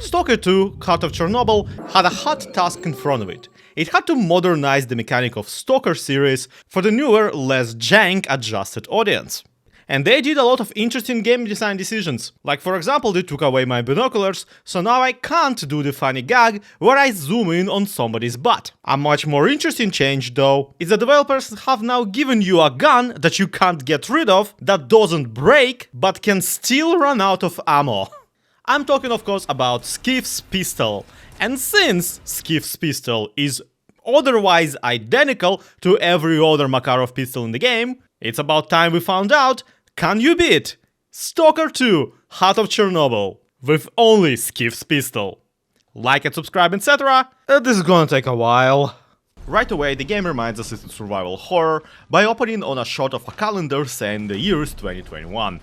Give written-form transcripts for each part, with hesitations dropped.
STALKER 2, Heart of Chernobyl, had a hard task in front of it. It had to modernize the mechanic of STALKER series for the newer, less jank-adjusted audience. And they did a lot of interesting game design decisions. Like for example, they took away my binoculars, so now I can't do the funny gag where I zoom in on somebody's butt. A much more interesting change though is that developers have now given you a gun that you can't get rid of, that doesn't break, but can still run out of ammo. I'm talking of course about Skif's pistol, and since Skif's pistol is otherwise identical to every other Makarov pistol in the game, it's about time we found out, can you beat STALKER 2, Heart of Chernobyl, with only Skif's pistol? Like and subscribe, etc. This is gonna take a while. Right away, the game reminds us it's a survival horror by opening on a shot of a calendar saying the year is 2021.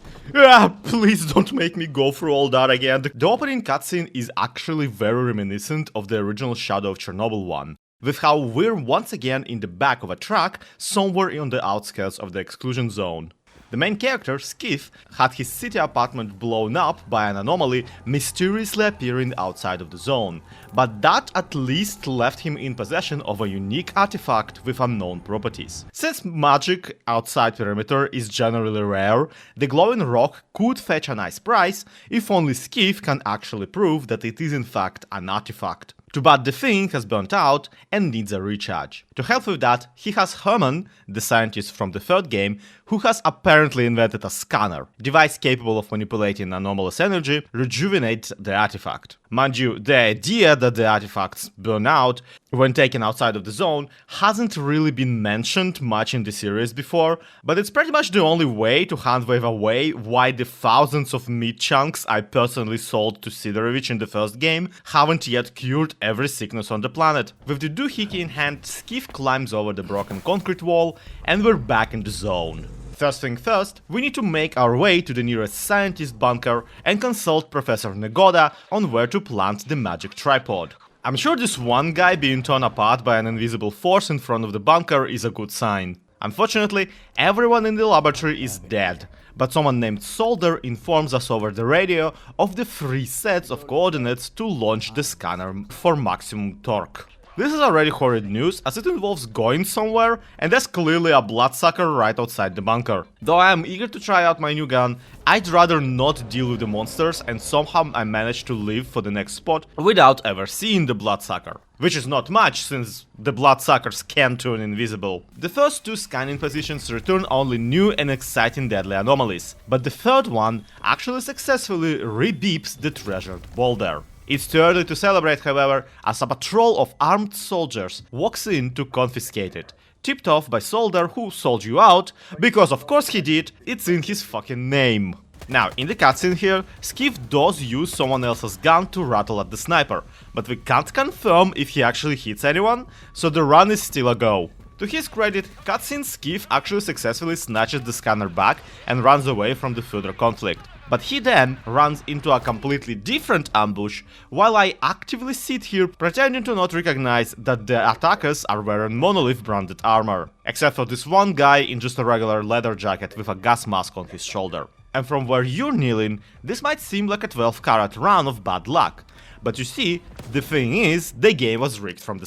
Please don't make me go through all that again. The opening cutscene is actually very reminiscent of the original Shadow of Chernobyl one, with how we're once again in the back of a truck somewhere on the outskirts of the exclusion zone. The main character, Skif, had his city apartment blown up by an anomaly mysteriously appearing outside of the zone, but that at least left him in possession of a unique artifact with unknown properties. Since magic outside perimeter is generally rare, the glowing rock could fetch a nice price if only Skif can actually prove that it is in fact an artifact. Too bad the thing has burnt out and needs a recharge. To help with that, he has Herman, the scientist from the third game, who has apparently invented a scanner, device capable of manipulating anomalous energy, rejuvenate the artifact. Mind you, the idea that the artifacts burn out when taken outside of the zone hasn't really been mentioned much in the series before, but it's pretty much the only way to handwave away why the thousands of meat chunks I personally sold to Sidorovich in the first game haven't yet cured every sickness on the planet. With the doohickey in hand, Skif climbs over the broken concrete wall, and we're back in the zone. First thing first, we need to make our way to the nearest scientist bunker and consult Professor Negoda on where to plant the magic tripod. I'm sure this one guy being torn apart by an invisible force in front of the bunker is a good sign. Unfortunately, everyone in the laboratory is dead, but someone named Solder informs us over the radio of the 3 sets of coordinates to launch the scanner for maximum torque. This is already horrid news, as it involves going somewhere, and there's clearly a bloodsucker right outside the bunker. Though I am eager to try out my new gun, I'd rather not deal with the monsters, and somehow I managed to live for the next spot without ever seeing the bloodsucker. Which is not much, since the bloodsuckers can turn invisible. The first 2 scanning positions return only new and exciting deadly anomalies, but the third one actually successfully re-beeps the treasured boulder. It's too early to celebrate, however, as a patrol of armed soldiers walks in to confiscate it, tipped off by Solder, who sold you out, because of course he did, it's in his fucking name. Now, in the cutscene here, Skif does use someone else's gun to rattle at the sniper, but we can't confirm if he actually hits anyone, so the run is still a go. To his credit, cutscene Skif actually successfully snatches the scanner back and runs away from the further conflict. But he then runs into a completely different ambush, while I actively sit here pretending to not recognize that the attackers are wearing monolith branded armor. Except for this one guy in just a regular leather jacket with a gas mask on his shoulder. And from where you're kneeling, this might seem like a 12-carat run of bad luck. But you see, the thing is, the game was rigged from the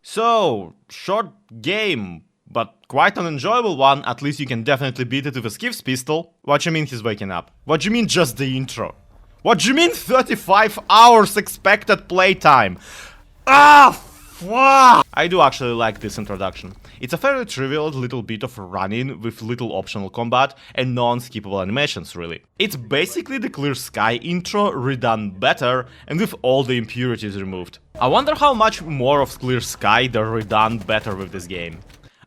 So, short game, but quite an enjoyable one. At least you can definitely beat it with a Skif's pistol. What you mean he's waking up? What do you mean just the intro? What do you mean 35 hours expected playtime? Fuck! I do actually like this introduction. It's a fairly trivial little bit of running with little optional combat and non-skippable animations, really. It's basically the Clear Sky intro redone better and with all the impurities removed. I wonder how much more of Clear Sky they're redone better with this game.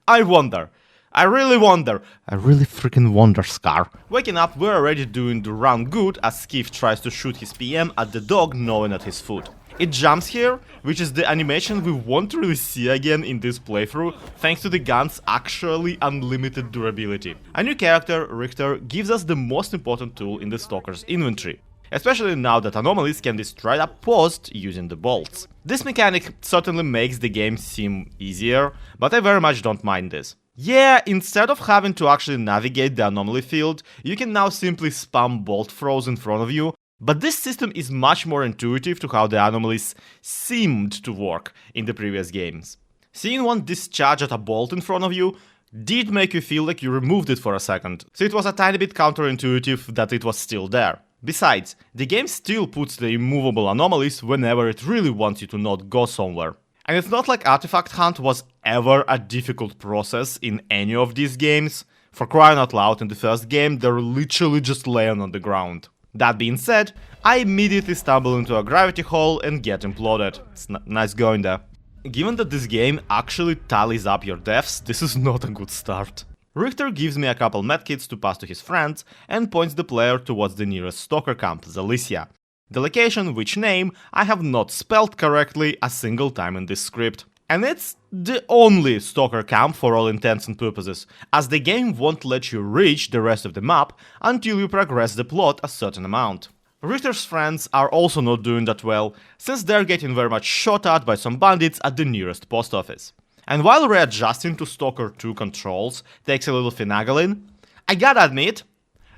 I wonder. I really wonder. I really freaking wonder, Scar. Waking up, we're already doing the run good as Skif tries to shoot his PM at the dog gnawing at his foot. It jumps here, which is the animation we won't really see again in this playthrough, thanks to the gun's actually unlimited durability. A new character, Richter, gives us the most important tool in the Stalker's inventory, especially now that anomalies can be straight up paused using the bolts. This mechanic certainly makes the game seem easier, but I very much don't mind this. Yeah, instead of having to actually navigate the anomaly field, you can now simply spam bolt throws in front of you, but this system is much more intuitive to how the anomalies seemed to work in the previous games. Seeing one discharge at a bolt in front of you did make you feel like you removed it for a second, so it was a tiny bit counterintuitive that it was still there. Besides, the game still puts the immovable anomalies whenever it really wants you to not go somewhere. And it's not like artifact hunt was ever a difficult process in any of these games. For crying out loud, in the first game, they're literally just laying on the ground. That being said, I immediately stumble into a gravity hole and get imploded. It's nice going there. Given that this game actually tallies up your deaths, this is not a good start. Richter gives me a couple medkits to pass to his friends and points the player towards the nearest stalker camp, S.T.A.L.K.E.R. The location, which name, I have not spelled correctly a single time in this script. And it's the only stalker camp for all intents and purposes, as the game won't let you reach the rest of the map until you progress the plot a certain amount. Richter's friends are also not doing that well, since they're getting very much shot at by some bandits at the nearest post office. And while readjusting to Stalker 2 controls takes a little finagling, I gotta admit,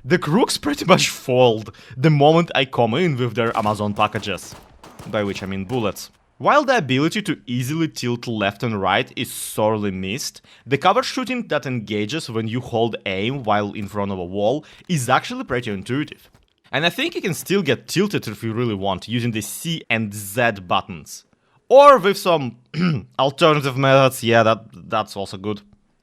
the crooks pretty much fold the moment I come in with their Amazon packages, by which I mean bullets. While the ability to easily tilt left and right is sorely missed, the cover shooting that engages when you hold aim while in front of a wall is actually pretty intuitive. And I think you can still get tilted if you really want, using the C and Z buttons. Or with some alternative methods, yeah, that's also good.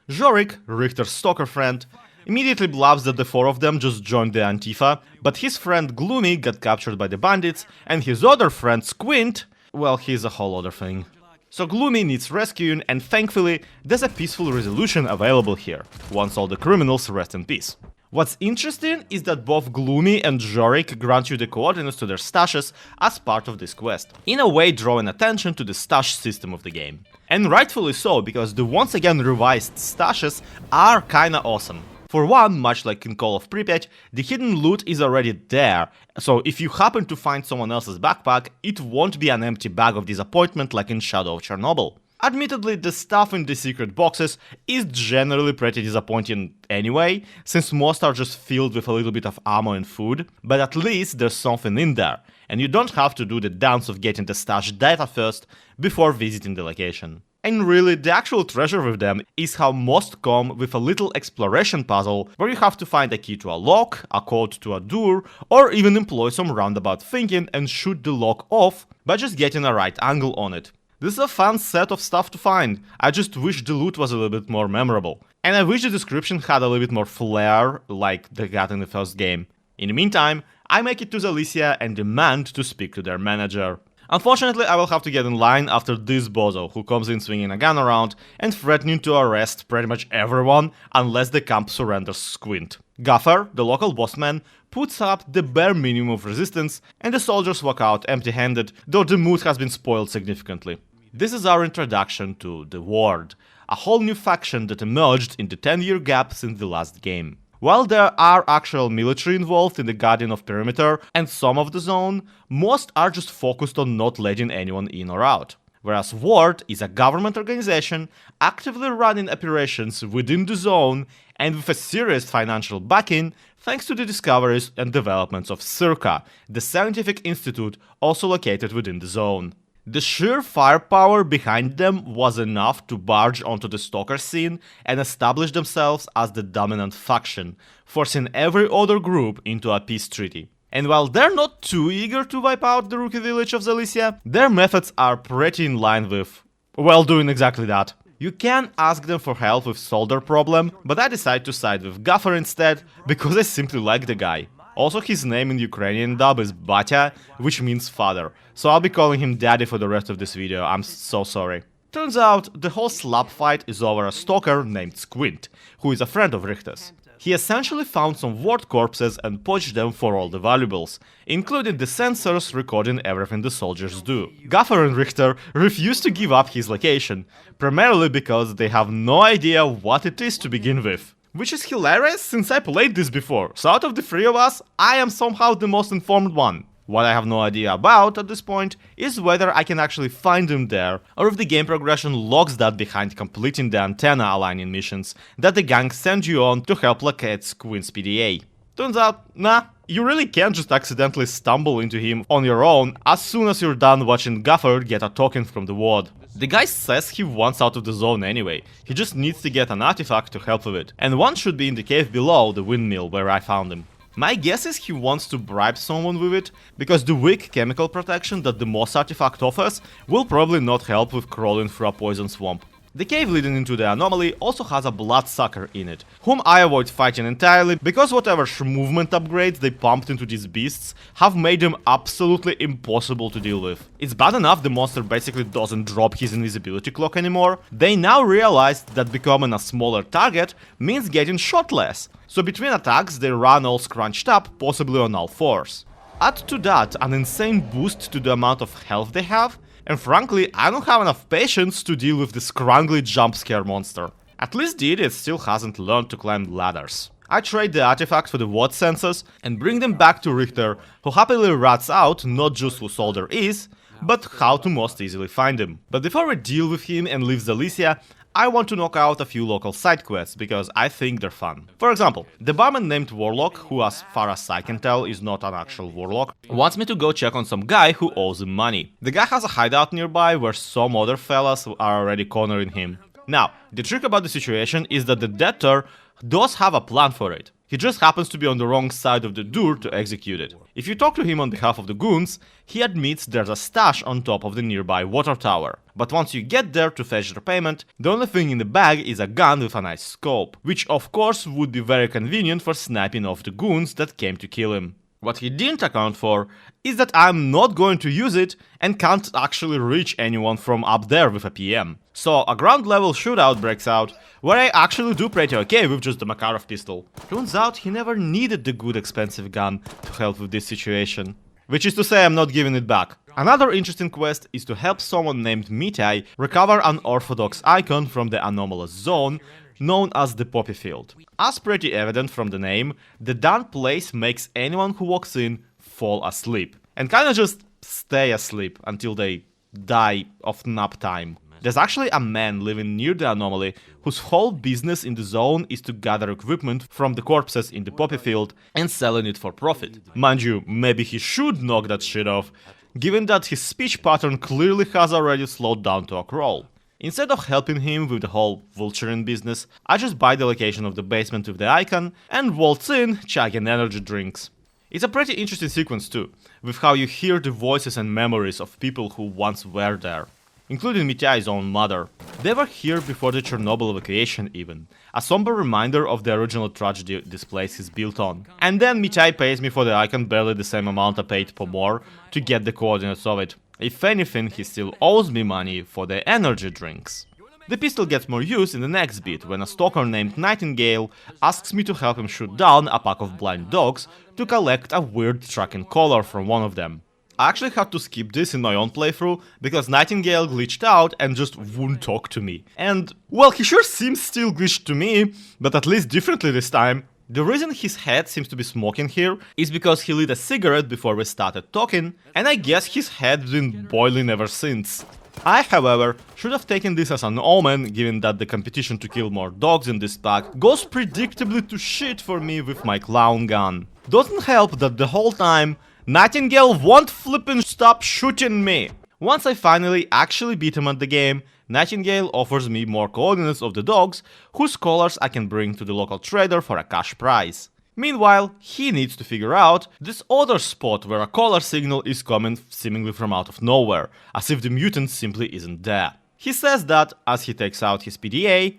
Jorik, Richter's stalker friend, immediately blabs that the four of them just joined the Antifa, but his friend Gloomy got captured by the bandits, and his other friend Squint, well, he's a whole other thing. So Gloomy needs rescuing, and thankfully, there's a peaceful resolution available here, once all the criminals rest in peace. What's interesting is that both Gloomy and Jorik grant you the coordinates to their stashes as part of this quest, in a way drawing attention to the stash system of the game. And rightfully so, because the once again revised stashes are kinda awesome. For one, much like in Call of Pripyat, the hidden loot is already there, so if you happen to find someone else's backpack, it won't be an empty bag of disappointment like in Shadow of Chernobyl. Admittedly, the stuff in the secret boxes is generally pretty disappointing anyway, since most are just filled with a little bit of ammo and food, but at least there's something in there, and you don't have to do the dance of getting the stash data first before visiting the location. And really, the actual treasure with them is how most come with a little exploration puzzle where you have to find a key to a lock, a code to a door, or even employ some roundabout thinking and shoot the lock off by just getting a right angle on it. This is a fun set of stuff to find, I just wish the loot was a little bit more memorable. And I wish the description had a little bit more flair like they got in the first game. In the meantime, I make it to Zalicia and demand to speak to their manager. Unfortunately, I will have to get in line after this bozo, who comes in swinging a gun around and threatening to arrest pretty much everyone unless the camp surrenders Squint. Gaffer, the local bossman, puts up the bare minimum of resistance, and the soldiers walk out empty-handed, though the mood has been spoiled significantly. This is our introduction to the Ward, a whole new faction that emerged in the 10-year gap since the last game. While there are actual military involved in the Guardian of Perimeter and some of the zone, most are just focused on not letting anyone in or out. Whereas Ward is a government organization actively running operations within the zone and with a serious financial backing thanks to the discoveries and developments of S.T.A.L.K.E.R, the scientific institute also located within the zone. The sheer firepower behind them was enough to barge onto the stalker scene and establish themselves as the dominant faction, forcing every other group into a peace treaty. And while they're not too eager to wipe out the rookie village of Zalicia, their methods are pretty in line with, well, doing exactly that. You can ask them for help with solder problem, but I decide to side with Gaffer instead, because I simply like the guy. Also, his name in Ukrainian dub is Batya, which means father, so I'll be calling him daddy for the rest of this video, I'm so sorry. Turns out, the whole slap fight is over a stalker named Squint, who is a friend of Richter's. He essentially found some Ward corpses and poached them for all the valuables, including the sensors recording everything the soldiers do. Gaffer and Richter refuse to give up his location, primarily because they have no idea what it is to begin with. Which is hilarious since I played this before, so out of the three of us, I am somehow the most informed one. What I have no idea about at this point is whether I can actually find him there, or if the game progression logs that behind completing the antenna aligning missions that the gang sends you on to help locate Squint's PDA. Turns out, nah, you really can't just accidentally stumble into him on your own as soon as you're done watching Gaffer get a token from the ward. The guy says he wants out of the zone anyway, he just needs to get an artifact to help with it, and one should be in the cave below the windmill where I found him. My guess is he wants to bribe someone with it, because the weak chemical protection that the moss artifact offers will probably not help with crawling through a poison swamp. The cave leading into the anomaly also has a bloodsucker in it, whom I avoid fighting entirely because whatever movement upgrades they pumped into these beasts have made them absolutely impossible to deal with. It's bad enough the monster basically doesn't drop his invisibility clock anymore, they now realized that becoming a smaller target means getting shot less, so between attacks they run all scrunched up, possibly on all fours. Add to that an insane boost to the amount of health they have, and frankly, I don't have enough patience to deal with this scrangly jump scare monster. At least the idiot still hasn't learned to climb ladders. I trade the artifact for the ward sensors and bring them back to Richter, who happily rats out not just who Soldier is, but how to most easily find him. But before we deal with him and leave Zalicia, I want to knock out a few local side quests, because I think they're fun. For example, the barman named Warlock, who as far as I can tell is not an actual warlock, wants me to go check on some guy who owes him money. The guy has a hideout nearby where some other fellas are already cornering him. Now, the trick about the situation is that the debtor does have a plan for it. He just happens to be on the wrong side of the door to execute it. If you talk to him on behalf of the goons, he admits there's a stash on top of the nearby water tower. But once you get there to fetch the payment, the only thing in the bag is a gun with a nice scope, which of course would be very convenient for sniping off the goons that came to kill him. What he didn't account for is that I'm not going to use it and can't actually reach anyone from up there with a PM. So a ground level shootout breaks out, where I actually do pretty okay with just the Makarov pistol. Turns out he never needed the good expensive gun to help with this situation. Which is to say, I'm not giving it back. Another interesting quest is to help someone named Mitai recover an orthodox icon from the anomalous zone, known as the Poppy Field. As pretty evident from the name, the damn place makes anyone who walks in fall asleep, and kinda just stay asleep until they die of nap time. There's actually a man living near the anomaly whose whole business in the zone is to gather equipment from the corpses in the Poppy Field and selling it for profit. Mind you, maybe he should knock that shit off, given that his speech pattern clearly has already slowed down to a crawl. Instead of helping him with the whole vulturing business, I just buy the location of the basement with the icon and waltz in, chugging energy drinks. It's a pretty interesting sequence too, with how you hear the voices and memories of people who once were there, including Mitai's own mother. They were here before the Chernobyl evacuation even, a somber reminder of the original tragedy this place is built on. And then Mitai pays me for the icon barely the same amount I paid Pomor to get the coordinates of it. If anything, he still owes me money for the energy drinks. The pistol gets more use in the next bit, when a stalker named Nightingale asks me to help him shoot down a pack of blind dogs to collect a weird tracking collar from one of them. I actually had to skip this in my own playthrough, because Nightingale glitched out and just wouldn't talk to me. And, well, he sure seems still glitched to me, but at least differently this time. The reason his head seems to be smoking here is because he lit a cigarette before we started talking, and I guess his head's been boiling ever since. I, however, should have taken this as an omen, given that the competition to kill more dogs in this pack goes predictably to shit for me with my clown gun. Doesn't help that the whole time, Nightingale won't flippin' stop shooting me! Once I finally actually beat him at the game, Nightingale offers me more coordinates of the dogs, whose collars I can bring to the local trader for a cash prize. Meanwhile, he needs to figure out this other spot where a collar signal is coming seemingly from out of nowhere, as if the mutant simply isn't there. He says that as he takes out his PDA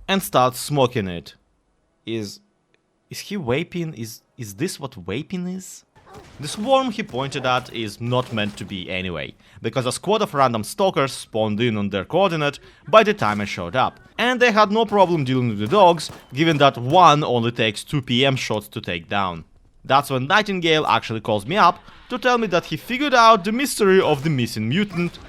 and starts smoking it. Is he vaping? Is this what vaping is? The swarm he pointed at is not meant to be anyway, because a squad of random stalkers spawned in on their coordinate by the time I showed up, and they had no problem dealing with the dogs, given that one only takes 2 PM shots to take down. That's when Nightingale actually calls me up to tell me that he figured out the mystery of the missing mutant,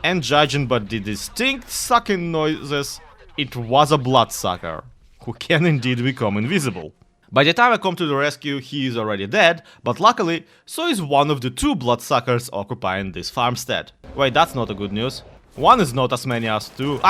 and judging by the distinct sucking noises, it was a bloodsucker, who can indeed become invisible. By the time I come to the rescue, he is already dead, but luckily, so is one of the 2 bloodsuckers occupying this farmstead. Wait, that's not a good news. 1 is not as many as 2.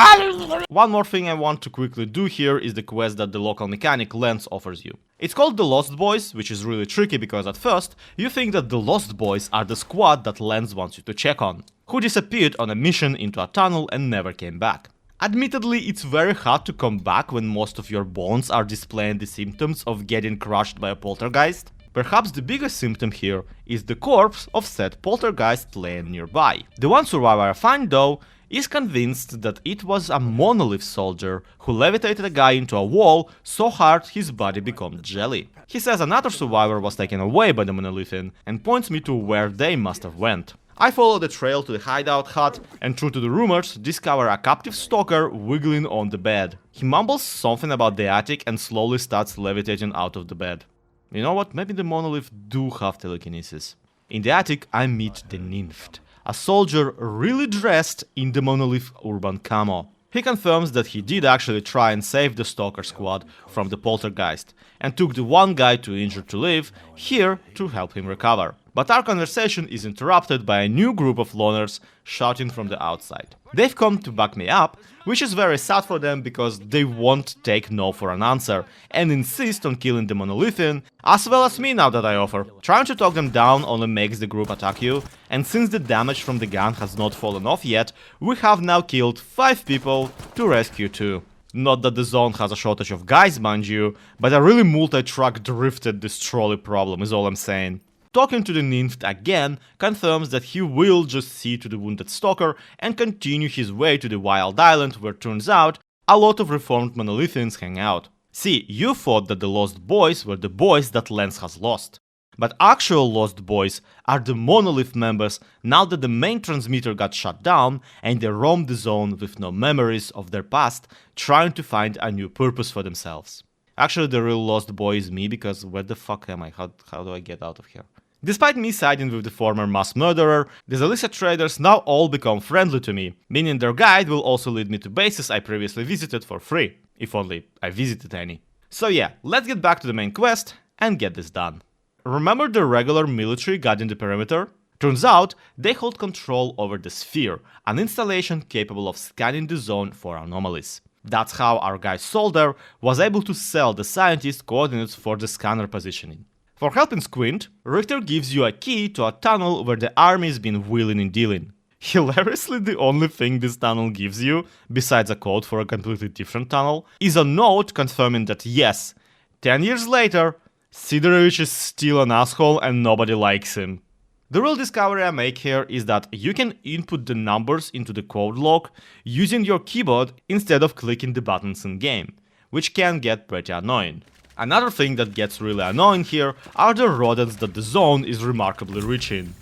One more thing I want to quickly do here is the quest that the local mechanic Lance offers you. It's called the Lost Boys, which is really tricky because at first, you think that the Lost Boys are the squad that Lance wants you to check on, who disappeared on a mission into a tunnel and never came back. Admittedly, it's very hard to come back when most of your bones are displaying the symptoms of getting crushed by a poltergeist. Perhaps the biggest symptom here is the corpse of said poltergeist laying nearby. The one survivor I find though is convinced that it was a monolith soldier who levitated a guy into a wall so hard his body became jelly. He says another survivor was taken away by the monolithian and points me to where they must have went. I follow the trail to the hideout hut and, true to the rumors, discover a captive stalker wiggling on the bed. He mumbles something about the attic and slowly starts levitating out of the bed. You know what, maybe the monolith do have telekinesis. In the attic I meet the nymph, a soldier really dressed in the monolith urban camo. He confirms that he did actually try and save the stalker squad from the poltergeist and took the one guy too injured to live here to help him recover. But our conversation is interrupted by a new group of loners shouting from the outside. They've come to back me up, which is very sad for them because they won't take no for an answer and insist on killing the monolithian, as well as me now that I offer. Trying to talk them down only makes the group attack you, and since the damage from the gun has not fallen off yet, we have now killed 5 people to rescue 2. Not that the zone has a shortage of guys, mind you, but a really multi-truck drifted this trolley problem is all I'm saying. Talking to the nymph again confirms that he will just see to the wounded stalker and continue his way to the wild island where turns out a lot of reformed monolithians hang out. See, you thought that the Lost Boys were the boys that Lance has lost. But actual Lost Boys are the monolith members now that the main transmitter got shut down and they roam the zone with no memories of their past, trying to find a new purpose for themselves. Actually, the real Lost Boy is me, because where the fuck am I? How do I get out of here? Despite me siding with the former mass murderer, the Zalisa traders now all become friendly to me, meaning their guide will also lead me to bases I previously visited for free, if only I visited any. So yeah, let's get back to the main quest and get this done. Remember the regular military guarding the perimeter? Turns out, they hold control over the Sphere, an installation capable of scanning the zone for anomalies. That's how our guy Solder was able to sell the scientist coordinates for the scanner positioning. For helping Squint, Richter gives you a key to a tunnel where the army's been wheeling and dealing. Hilariously, the only thing this tunnel gives you, besides a code for a completely different tunnel, is a note confirming that yes, 10 years later, Sidorovich is still an asshole and nobody likes him. The real discovery I make here is that you can input the numbers into the code log using your keyboard instead of clicking the buttons in game, which can get pretty annoying. Another thing that gets really annoying here are the rodents that the zone is remarkably rich in.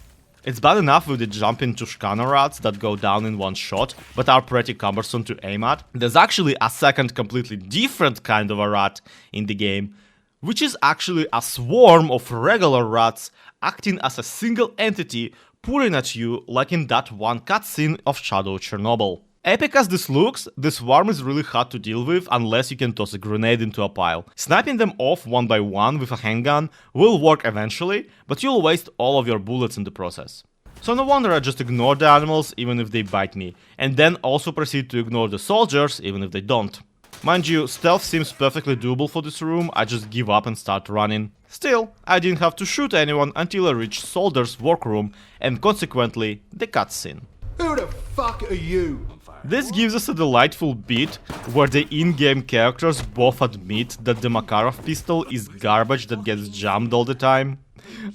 It's bad enough with the jumping Tushkana rats that go down in one shot, but are pretty cumbersome to aim at. There's actually a second completely different kind of a rat in the game, which is actually a swarm of regular rats acting as a single entity, pulling at you like in that one cutscene of Shadow Chornobyl. Epic as this looks, this swarm is really hard to deal with unless you can toss a grenade into a pile. Sniping them off one by one with a handgun will work eventually, but you'll waste all of your bullets in the process. So no wonder I just ignore the animals even if they bite me, and then also proceed to ignore the soldiers even if they don't. Mind you, stealth seems perfectly doable for this room, I just give up and start running. Still, I didn't have to shoot anyone until I reached Solder's workroom and consequently the cutscene. Who the fuck are you? This gives us a delightful bit where the in-game characters both admit that the Makarov pistol is garbage that gets jammed all the time.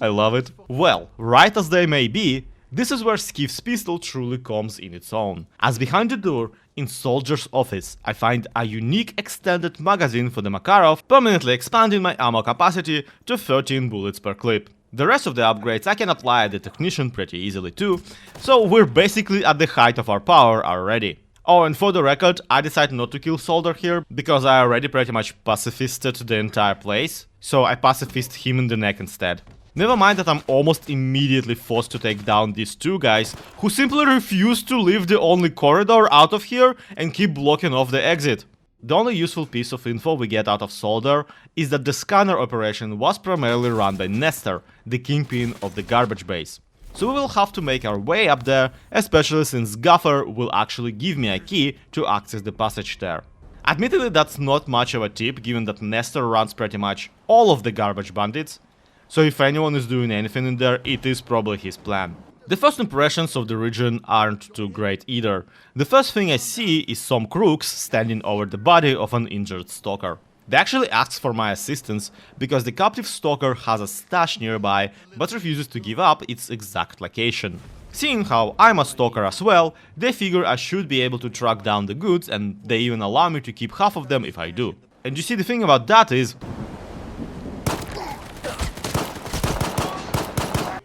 I love it. Well, right as they may be, this is where Skif's pistol truly comes in its own. As behind the door, in Soldier's office, I find a unique extended magazine for the Makarov, permanently expanding my ammo capacity to 13 bullets per clip. The rest of the upgrades I can apply at the Technician pretty easily too, so we're basically at the height of our power already. Oh, and for the record, I decided not to kill Solder here, because I already pretty much pacifisted the entire place, so I pacifist him in the neck instead. Never mind that I'm almost immediately forced to take down these 2 guys, who simply refuse to leave the only corridor out of here and keep blocking off the exit. The only useful piece of info we get out of S.T.A.L.K.E.R is that the scanner operation was primarily run by S.T.A.L.K.E.R, the kingpin of the garbage base. So we will have to make our way up there, especially since Gaffer will actually give me a key to access the passage there. Admittedly, that's not much of a tip, given that S.T.A.L.K.E.R runs pretty much all of the garbage bandits, so if anyone is doing anything in there, it is probably his plan. The first impressions of the region aren't too great either. The first thing I see is some crooks standing over the body of an injured stalker. They actually ask for my assistance because the captive stalker has a stash nearby but refuses to give up its exact location. Seeing how I'm a stalker as well, they figure I should be able to track down the goods, and they even allow me to keep half of them if I do. And you see, the thing about that is,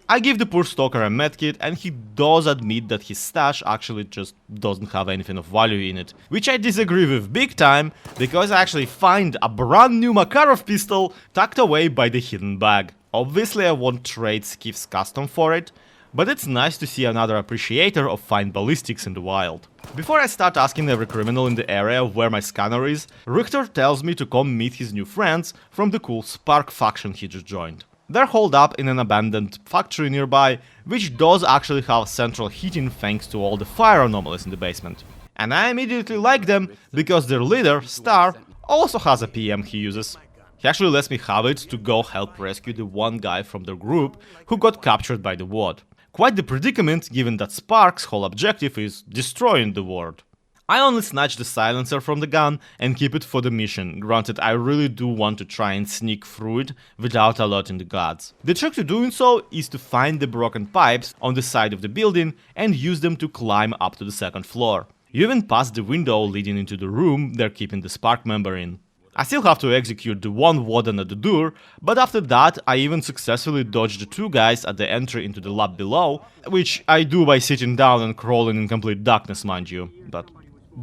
I give the poor stalker a medkit, and he does admit that his stash actually just doesn't have anything of value in it. Which I disagree with big time, because I actually find a brand new Makarov pistol tucked away by the hidden bag. Obviously I won't trade Skif's custom for it, but it's nice to see another appreciator of fine ballistics in the wild. Before I start asking every criminal in the area where my scanner is, Richter tells me to come meet his new friends from the cool S.T.A.L.K.E.R faction he just joined. They're holed up in an abandoned factory nearby, which does actually have central heating thanks to all the fire anomalies in the basement. And I immediately like them, because their leader, S.T.A.R., also has a PM he uses. He actually lets me have it to go help rescue the one guy from their group who got captured by the WAD. Quite the predicament, given that Spark's whole objective is destroying the world. I only snatch the silencer from the gun and keep it for the mission. Granted, I really do want to try and sneak through it without alerting the guards. The trick to doing so is to find the broken pipes on the side of the building and use them to climb up to the second floor. You even pass the window leading into the room they're keeping the S.T.A.L.K.E.R member in. I still have to execute the one warden at the door, but after that I even successfully dodge the two guys at the entry into the lab below, which I do by sitting down and crawling in complete darkness, mind you, but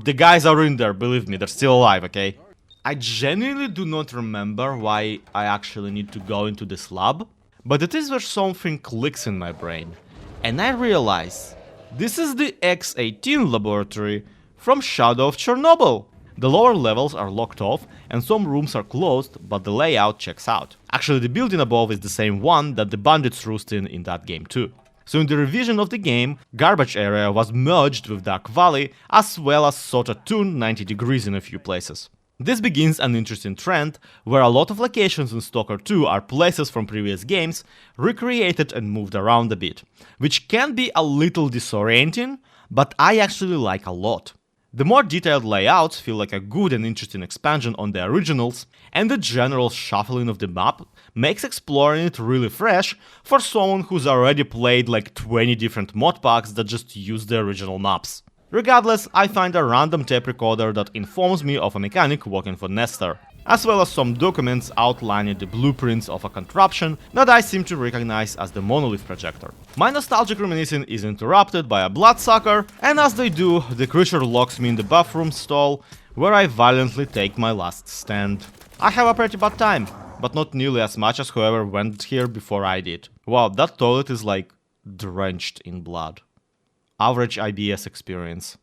the guys are in there, believe me, they're still alive, okay? I genuinely do not remember why I actually need to go into this lab, but it is where something clicks in my brain, and I realize this is the X-18 laboratory from Shadow of Chornobyl. The lower levels are locked off and some rooms are closed, but the layout checks out. Actually, the building above is the same one that the bandits roost in that game too. So in the revision of the game, Garbage Area was merged with Dark Valley, as well as Sota tuned 90 degrees in a few places. This begins an interesting trend, where a lot of locations in S.T.A.L.K.E.R 2 are places from previous games, recreated and moved around a bit, which can be a little disorienting, but I actually like a lot. The more detailed layouts feel like a good and interesting expansion on the originals, and the general shuffling of the map makes exploring it really fresh for someone who's already played like 20 different mod packs that just use the original maps. Regardless, I find a random tape recorder that informs me of a mechanic working for S.T.A.L.K.E.R, as well as some documents outlining the blueprints of a contraption that I seem to recognize as the monolith projector. My nostalgic reminiscing is interrupted by a bloodsucker, and as they do, the creature locks me in the bathroom stall, where I violently take my last stand. I have a pretty bad time, but not nearly as much as whoever went here before I did. Wow, that toilet is like drenched in blood. Average IBS experience.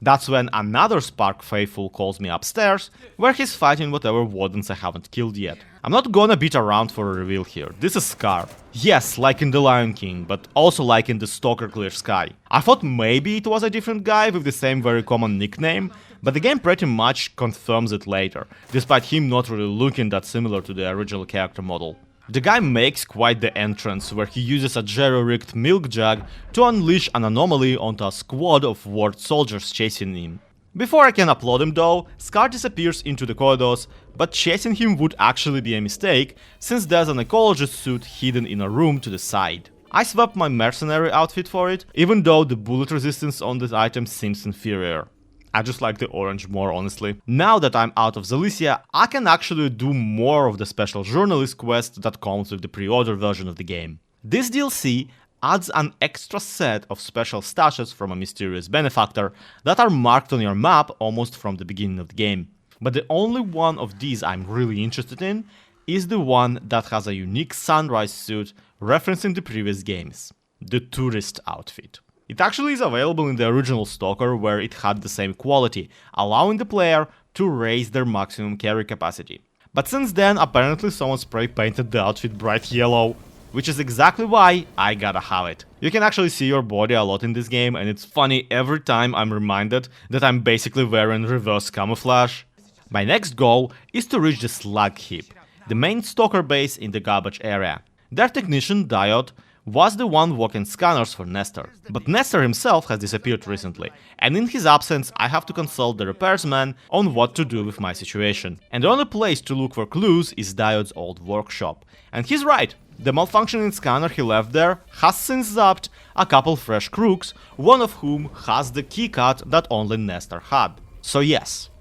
That's when another Spark faithful calls me upstairs, where he's fighting whatever wardens I haven't killed yet. I'm not gonna beat around for a reveal here, this is S.T.A.L.K.E.R. Yes, like in The Lion King, but also like in the Stalker Clear Sky. I thought maybe it was a different guy with the same very common nickname, but the game pretty much confirms it later, despite him not really looking that similar to the original character model. The guy makes quite the entrance, where he uses a jerry-rigged milk jug to unleash an anomaly onto a squad of ward soldiers chasing him. Before I can upload him though, S.T.A.L.K.E.R disappears into the corridors, but chasing him would actually be a mistake, since there's an ecologist suit hidden in a room to the side. I swapped my mercenary outfit for it, even though the bullet resistance on this item seems inferior. I just like the orange more, honestly. Now that I'm out of Zalicia, I can actually do more of the special journalist quest that comes with the pre-order version of the game. This DLC adds an extra set of special stashes from a mysterious benefactor that are marked on your map almost from the beginning of the game. But the only one of these I'm really interested in is the one that has a unique sunrise suit referencing the previous games, the tourist outfit. It actually is available in the original Stalker, where it had the same quality, allowing the player to raise their maximum carry capacity. But since then, apparently someone spray painted the outfit bright yellow, which is exactly why I gotta have it. You can actually see your body a lot in this game, and it's funny every time I'm reminded that I'm basically wearing reverse camouflage. My next goal is to reach the Slag Heap, the main Stalker base in the garbage area. Their technician, Diode, was the one walking scanners for Nestor. But Nestor himself has disappeared recently, and in his absence I have to consult the repairsman on what to do with my situation. And the only place to look for clues is Diode's old workshop. And he's right, the malfunctioning scanner he left there has since zapped a couple fresh crooks, one of whom has the keycard that only Nestor had. So yes,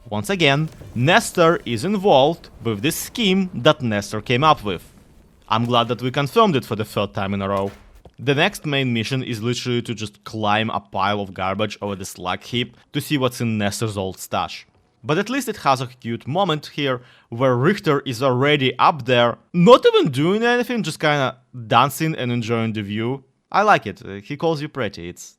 once again, Nestor is involved with this scheme that Nestor came up with. I'm glad that we confirmed it for the third time in a row. The next main mission is literally to just climb a pile of garbage over the Slag Heap to see what's in Nestor's old stash. But at least it has a cute moment here where Richter is already up there, not even doing anything, just kinda dancing and enjoying the view. I like it, he calls you pretty, it's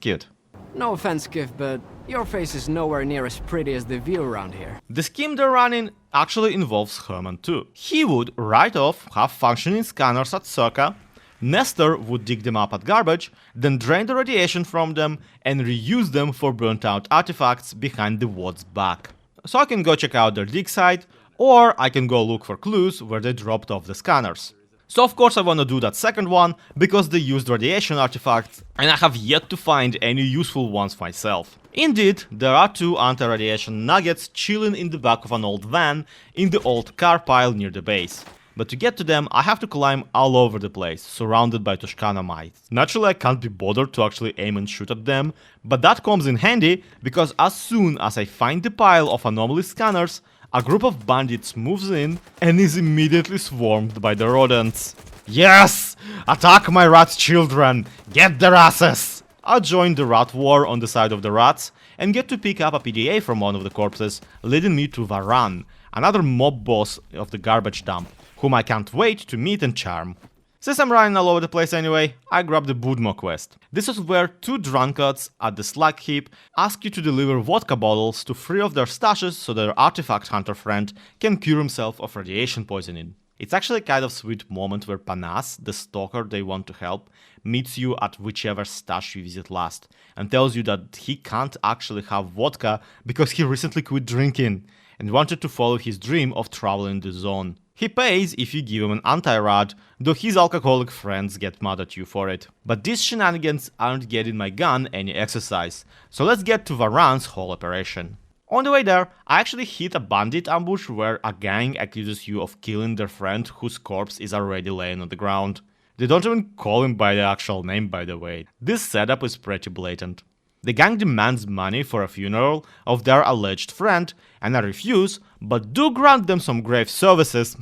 cute. No offense, Skif, but your face is nowhere near as pretty as the view around here. The scheme they're running actually involves Herman too. He would, right off, have functioning scanners at Circa, Nestor would dig them up at garbage, then drain the radiation from them and reuse them for burnt out artifacts behind the wad's back. So I can go check out their dig site, or I can go look for clues where they dropped off the scanners. So of course I wanna do that second one, because they used radiation artifacts, and I have yet to find any useful ones myself. Indeed, there are 2 anti-radiation nuggets chilling in the back of an old van in the old car pile near the base. But to get to them, I have to climb all over the place, surrounded by Toshkana mites. Naturally, I can't be bothered to actually aim and shoot at them, but that comes in handy, because as soon as I find the pile of anomaly scanners, a group of bandits moves in and is immediately swarmed by the rodents. Yes! Attack my rat children! Get their asses! I join the rat war on the side of the rats and get to pick up a PDA from one of the corpses, leading me to Varan, another mob boss of the garbage dump, whom I can't wait to meet and charm. Since I'm running all over the place anyway, I grab the Budmo quest. This is where 2 drunkards at the Slag Heap ask you to deliver vodka bottles to 3 of their stashes so their artifact hunter friend can cure himself of radiation poisoning. It's actually a kind of sweet moment where Panas, the stalker they want to help, meets you at whichever stash you visit last and tells you that he can't actually have vodka because he recently quit drinking and wanted to follow his dream of traveling the zone. He pays if you give him an anti-rad, though his alcoholic friends get mad at you for it. But these shenanigans aren't getting my gun any exercise, so let's get to Varan's whole operation. On the way there, I actually hit a bandit ambush where a gang accuses you of killing their friend whose corpse is already laying on the ground. They don't even call him by the actual name, by the way. This setup is pretty blatant. The gang demands money for a funeral of their alleged friend, and I refuse, but do grant them some grave services.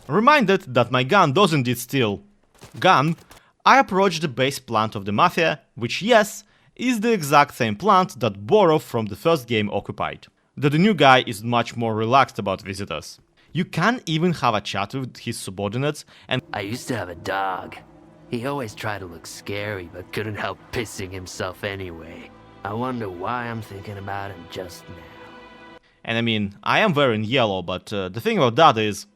Reminded that my gun does indeed steal gun, I approach the base plant of the Mafia, which, yes, is the exact same plant that Borov from the first game occupied. Though the new guy is much more relaxed about visitors. You can even have a chat with his subordinates, and I used to have a dog. He always tried to look scary, but couldn't help pissing himself anyway. I wonder why I'm thinking about him just now. And I mean, I am wearing yellow, but the thing about that is...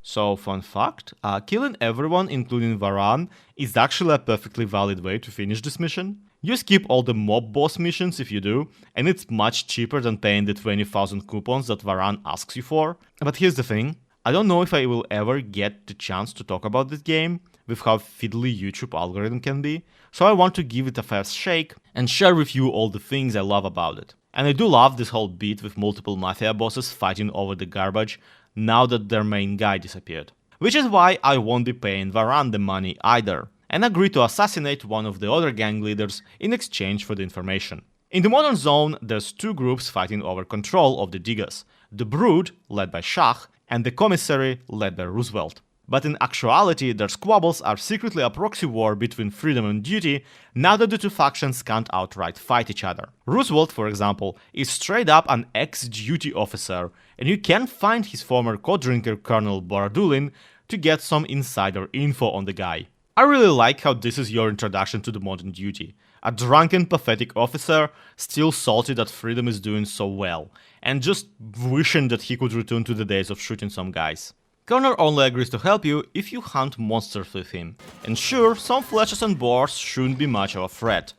So, fun fact, killing everyone including Varan is actually a perfectly valid way to finish this mission. You skip all the mob boss missions if you do, and it's much cheaper than paying the 20,000 coupons that Varan asks you for. But here's the thing, I don't know if I will ever get the chance to talk about this game, with how fiddly YouTube algorithm can be, so I want to give it a fast shake and share with you all the things I love about it. And I do love this whole beat with multiple Mafia bosses fighting over the garbage now that their main guy disappeared. Which is why I won't be paying Varan the money either, and agree to assassinate one of the other gang leaders in exchange for the information. In the modern zone, there's 2 groups fighting over control of the diggers, the Brood, led by Shah, and the Commissary, led by Roosevelt. but in actuality their squabbles are secretly a proxy war between freedom and duty now that the two factions can't outright fight each other. Roosevelt, for example, is straight up an ex-duty officer, and you can find his former co-drinker Colonel Borodulin to get some insider info on the guy. I really like how this is your introduction to the modern duty. A drunken, pathetic officer, still salty that freedom is doing so well, and just wishing that he could return to the days of shooting some guys. Connor only agrees to help you if you hunt monsters with him, and sure, some flashes and boars shouldn't be much of a threat.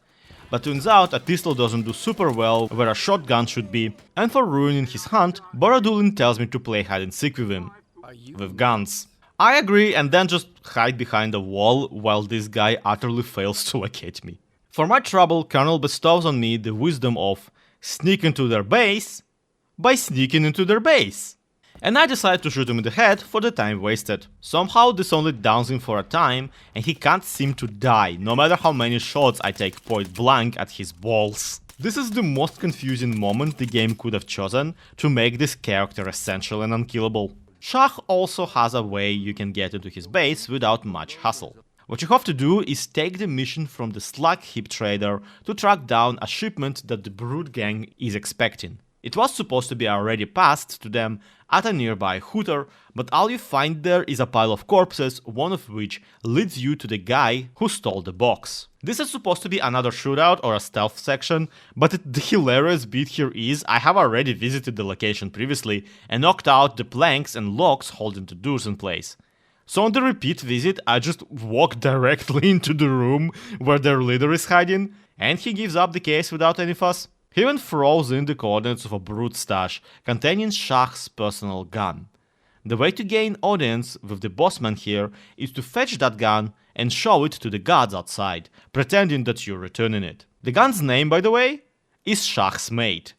But turns out a pistol doesn't do super well where a shotgun should be, and for ruining his hunt, Borodulin tells me to play hide and seek with him. With guns. I agree and then just hide behind a wall while this guy utterly fails to locate me. For my trouble, Colonel bestows on me the wisdom of sneak into their base by sneaking into their base. And I decide to shoot him in the head for the time wasted. Somehow this only downs him for a time and he can't seem to die, no matter how many shots I take point blank at his balls. This is the most confusing moment the game could have chosen to make this character essential and unkillable. Shah also has a way you can get into his base without much hassle. What you have to do is take the mission from the S.T.A.L.K.E.R trader to track down a shipment that the Brood gang is expecting. It was supposed to be already passed to them at a nearby hooter, but all you find there is a pile of corpses, one of which leads you to the guy who stole the box. This is supposed to be another shootout or a stealth section, but the hilarious bit here is I have already visited the location previously and knocked out the planks and locks holding the doors in place. So on the repeat visit I just walk directly into the room where their leader is hiding, and he gives up the case without any fuss. He even throws in the coordinates of a Brood stash containing Shah's personal gun. The way to gain audience with the bossman here is to fetch that gun and show it to the guards outside, pretending that you're returning it. The gun's name, by the way, is Shah's mate,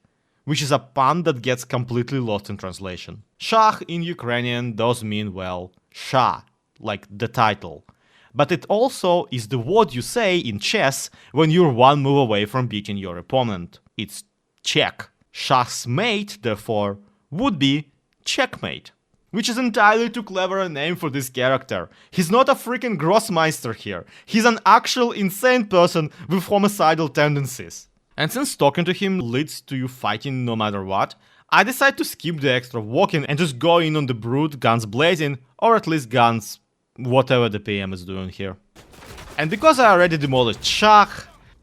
which is a pun that gets completely lost in translation. Shah in Ukrainian does mean, well, Shah, like the title. But it also is the word you say in chess when you're one move away from beating your opponent. It's check. Shah's mate, therefore, would be checkmate. Which is entirely too clever a name for this character. He's not a freaking Grossmeister here. He's an actual insane person with homicidal tendencies. And since talking to him leads to you fighting no matter what, I decide to skip the extra walking and just go in on the Brood guns blazing, or at least guns whatever the PM is doing here. And because I already demolished Shah,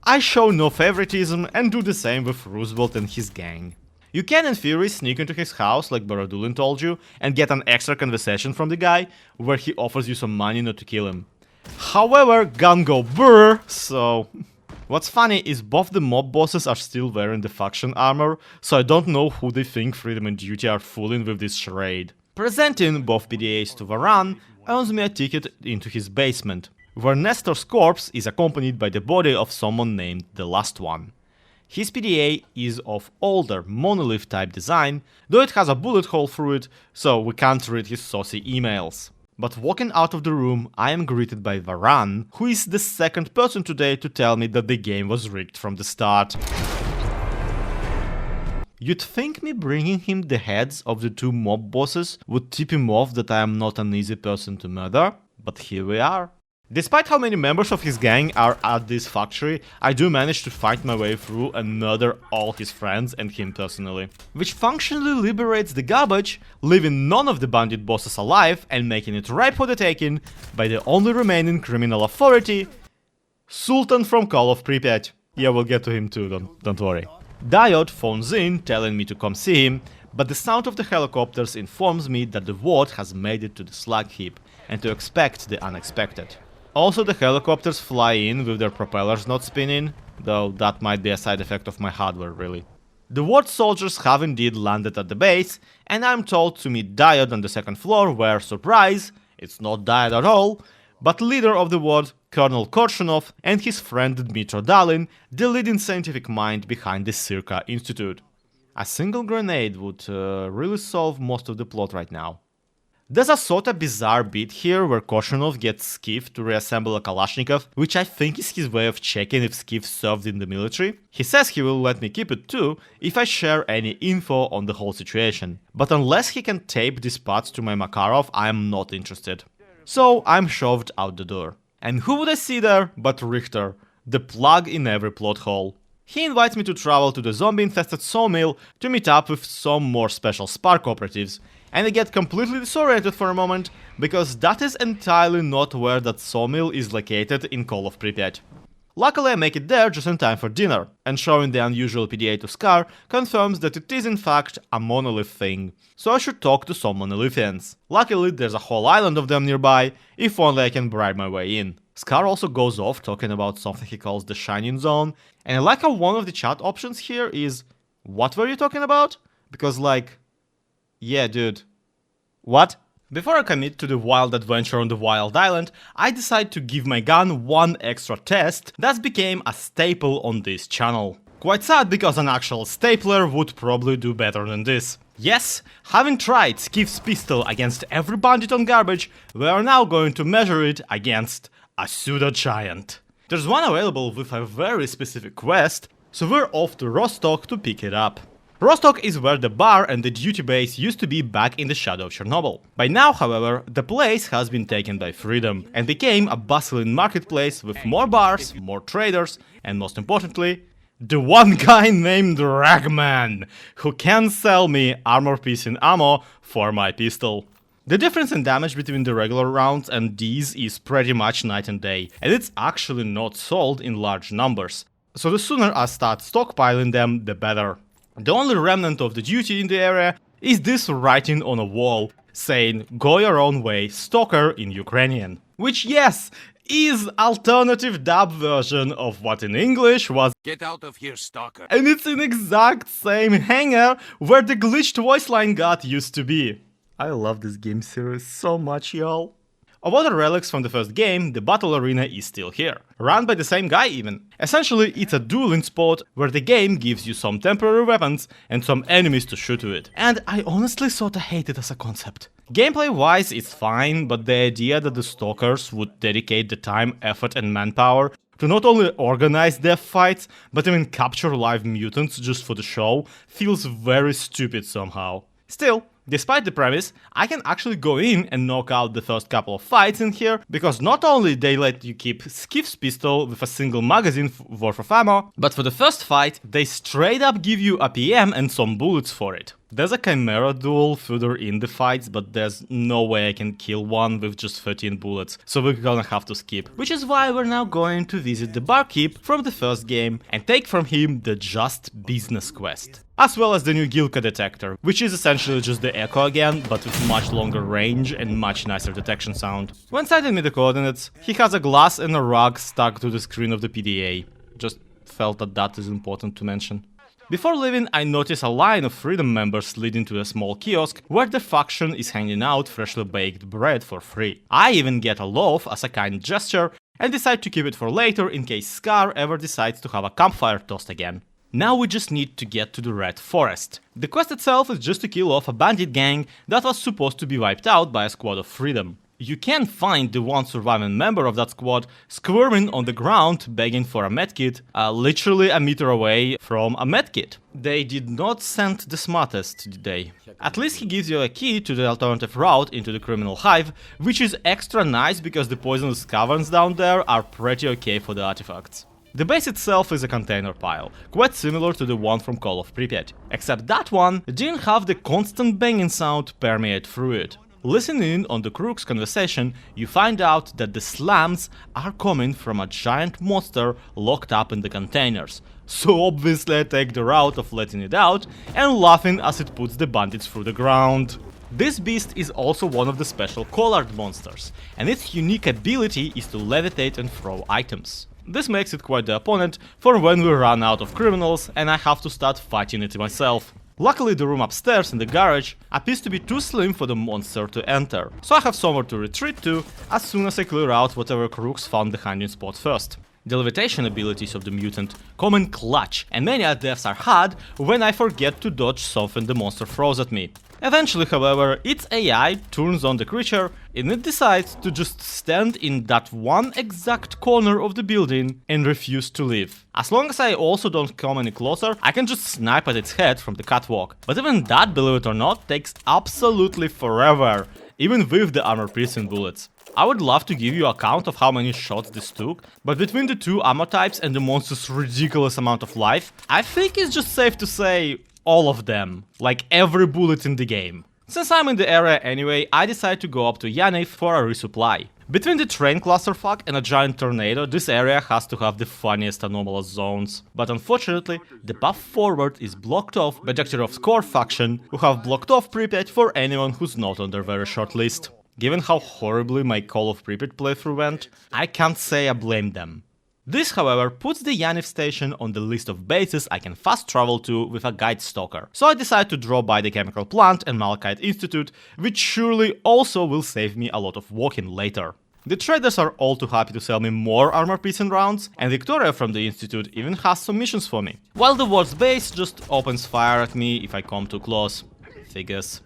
I show no favoritism and do the same with Roosevelt and his gang. You can in theory sneak into his house like Borodulin told you and get an extra conversation from the guy where he offers you some money not to kill him. However, gun go brr, so... What's funny is both the mob bosses are still wearing the faction armor, so I don't know who they think Freedom and Duty are fooling with this charade. Presenting both PDAs to Varan earns me a ticket into his basement, where Nestor's corpse is accompanied by the body of someone named The Last One. His PDA is of older, monolith type design, though it has a bullet hole through it, so we can't read his saucy emails. But walking out of the room, I am greeted by Varan, who is the second person today to tell me that the game was rigged from the start. You'd think me bringing him the heads of the two mob bosses would tip him off that I am not an easy person to murder, but here we are. Despite how many members of his gang are at this factory, I do manage to fight my way through and murder all his friends and him personally. Which functionally liberates the garbage, leaving none of the bandit bosses alive and making it ripe for the taking by the only remaining criminal authority, Sultan from Call of Pripyat. Yeah, we'll get to him too, don't worry. Diode phones in, telling me to come see him, but the sound of the helicopters informs me that the word has made it to the slag heap, and to expect the unexpected. Also, the helicopters fly in with their propellers not spinning, though that might be a side effect of my hardware, really. The ward soldiers have indeed landed at the base, and I'm told to meet Diode on the second floor where, surprise, it's not Diode at all, but leader of the ward, Colonel Korshunov, and his friend Dmitro Dalin, the leading scientific mind behind the S.T.A.L.K.E.R Institute. A single grenade would really solve most of the plot right now. There's a sorta bizarre bit here where Korshunov gets Skif to reassemble a Kalashnikov, which I think is his way of checking if Skif served in the military. He says he will let me keep it too, if I share any info on the whole situation. But unless he can tape these parts to my Makarov, I am not interested. so I'm shoved out the door. And who would I see there but Richter, the plug in every plot hole. He invites me to travel to the zombie-infested sawmill to meet up with some more special S.T.A.L.K.E.R operatives, and I get completely disoriented for a moment, because that is entirely not where that sawmill is located in Call of Pripyat. Luckily I make it there just in time for dinner, and showing the unusual PDA to S.T.A.L.K.E.R confirms that it is in fact a monolith thing, so I should talk to some monolithians. Luckily there's a whole island of them nearby, if only I can bribe my way in. S.T.A.L.K.E.R also goes off talking about something he calls the Shining Zone, and I like how one of the chat options here is, what were you talking about? Because like, yeah dude, what? Before I commit to the wild adventure on the wild island, I decide to give my gun one extra test that became a staple on this channel. Quite sad because an actual stapler would probably do better than this. Yes, having tried Skif's pistol against every bandit on garbage, we are now going to measure it against a pseudo-giant. There's one available with a very specific quest, so we're off to Rostock to pick it up. Rostock is where the bar and the duty base used to be back in the shadow of Chernobyl. By now, however, the place has been taken by Freedom and became a bustling marketplace with more bars, more traders, and most importantly, the one guy named Ragman, who can sell me armor-piercing ammo for my pistol. The difference in damage between the regular rounds and these is pretty much night and day, and it's actually not sold in large numbers. So the sooner I start stockpiling them, the better. The only remnant of the duty in the area is this writing on a wall saying "Go your own way, S.T.A.L.K.E.R" in Ukrainian. Which, yes, is alternative dub version of what in English was Get out of here, stalker. and it's in exact same hangar where the glitched voice line god used to be. I love this game series so much, y'all. Of other relics from the first game, the battle arena is still here, run by the same guy even. Essentially, it's a dueling spot where the game gives you some temporary weapons and some enemies to shoot with. And I honestly sorta hate it as a concept. Gameplay-wise, it's fine, but the idea that the stalkers would dedicate the time, effort and manpower to not only organize their fights, but even capture live mutants just for the show feels very stupid somehow. Still, despite the premise, I can actually go in and knock out the first couple of fights in here, because not only they let you keep Skif's pistol with a single magazine worth of ammo, but for the first fight, they straight up give you a PM and some bullets for it. There's a Chimera duel further in the fights, but there's no way I can kill one with just 13 bullets, so we're gonna have to skip. Which is why we're now going to visit the barkeep from the first game and take from him the Just Business quest. As well as the new Gilka detector, which is essentially just the echo again, but with much longer range and much nicer detection sound. When sending me the coordinates, he has a glass and a rug stuck to the screen of the PDA. Just felt that that is important to mention. Before leaving, I notice a line of Freedom members leading to a small kiosk where the faction is handing out freshly baked bread for free. I even get a loaf as a kind gesture and decide to keep it for later in case S.T.A.L.K.E.R ever decides to have a campfire toast again. Now we just need to get to the Red Forest. The quest itself is just to kill off a bandit gang that was supposed to be wiped out by a squad of Freedom. You can find the one surviving member of that squad squirming on the ground begging for a medkit, literally a meter away from a medkit. They did not send the smartest, did they? At least he gives you a key to the alternative route into the criminal hive, which is extra nice because the poisonous caverns down there are pretty okay for the artifacts. The base itself is a container pile, quite similar to the one from Call of Pripyat, except that one didn't have the constant banging sound permeate through it. Listening in on the crew's conversation, you find out that the slams are coming from a giant monster locked up in the containers, so obviously I take the route of letting it out and laughing as it puts the bandits through the ground. This beast is also one of the special collard monsters, and its unique ability is to levitate and throw items. This makes it quite the opponent for when we run out of criminals and I have to start fighting it myself. Luckily the room upstairs in the garage appears to be too slim for the monster to enter, so I have somewhere to retreat to as soon as I clear out whatever crooks found the hiding spot first. The levitation abilities of the mutant come in clutch, and many deaths are had when I forget to dodge something the monster throws at me. Eventually, however, its AI turns on the creature and it decides to just stand in that one exact corner of the building and refuse to leave. As long as I also don't come any closer, I can just snipe at its head from the catwalk. But even that, believe it or not, takes absolutely forever, even with the armor-piercing bullets. I would love to give you a count of how many shots this took, but between the two ammo types and the monster's ridiculous amount of life, I think it's just safe to say all of them, like every bullet in the game. Since I'm in the area anyway, I decided to go up to Yaniv for a resupply. Between the train clusterfuck and a giant tornado, this area has to have the funniest anomalous zones. But unfortunately, the path forward is blocked off by the S.T.A.L.K.E.R faction, who have blocked off Pripyat for anyone who's not on their very short list. Given how horribly my Call of Pripyat playthrough went, I can't say I blame them. This, however, puts the Yaniv station on the list of bases I can fast travel to with a guide stalker, so I decide to drop by the chemical plant and Malachite Institute, which surely also will save me a lot of walking later. The traders are all too happy to sell me more armor piece and rounds, and Victoria from the Institute even has some missions for me, while the Ward's base just opens fire at me if I come too close. Figures.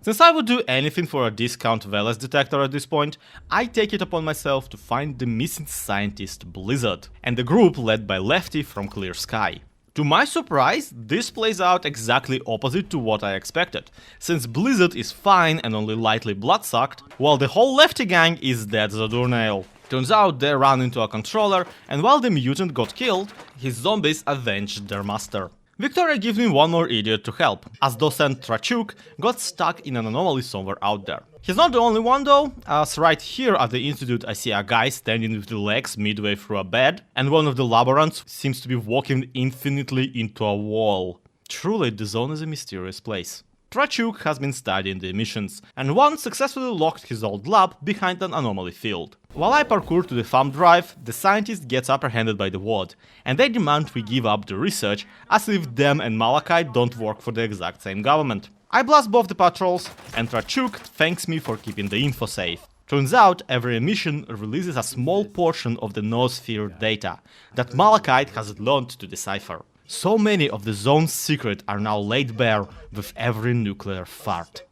Since I would do anything for a discount Veles detector at this point, I take it upon myself to find the missing scientist Blizzard, and the group led by Lefty from Clear Sky. To my surprise, this plays out exactly opposite to what I expected, since Blizzard is fine and only lightly bloodsucked, while the whole Lefty gang is dead as a doornail. Turns out they ran into a controller, and while the mutant got killed, his zombies avenged their master. Victoria gives me one more idiot to help, as docent Trachuk got stuck in an anomaly somewhere out there. He's not the only one though, as right here at the Institute I see a guy standing with the legs midway through a bed, and one of the laborants seems to be walking infinitely into a wall. Truly, the zone is a mysterious place. Trachuk has been studying the emissions, and once successfully locked his old lab behind an anomaly field. While I parkour to the thumb drive, the scientist gets apprehended by the ward, and they demand we give up the research, as if them and Malachite don't work for the exact same government. I blast both the patrols, and Trachuk thanks me for keeping the info safe. Turns out, every emission releases a small portion of the noosphere data that Malachite has learned to decipher. So many of the zone's secrets are now laid bare with every nuclear fart.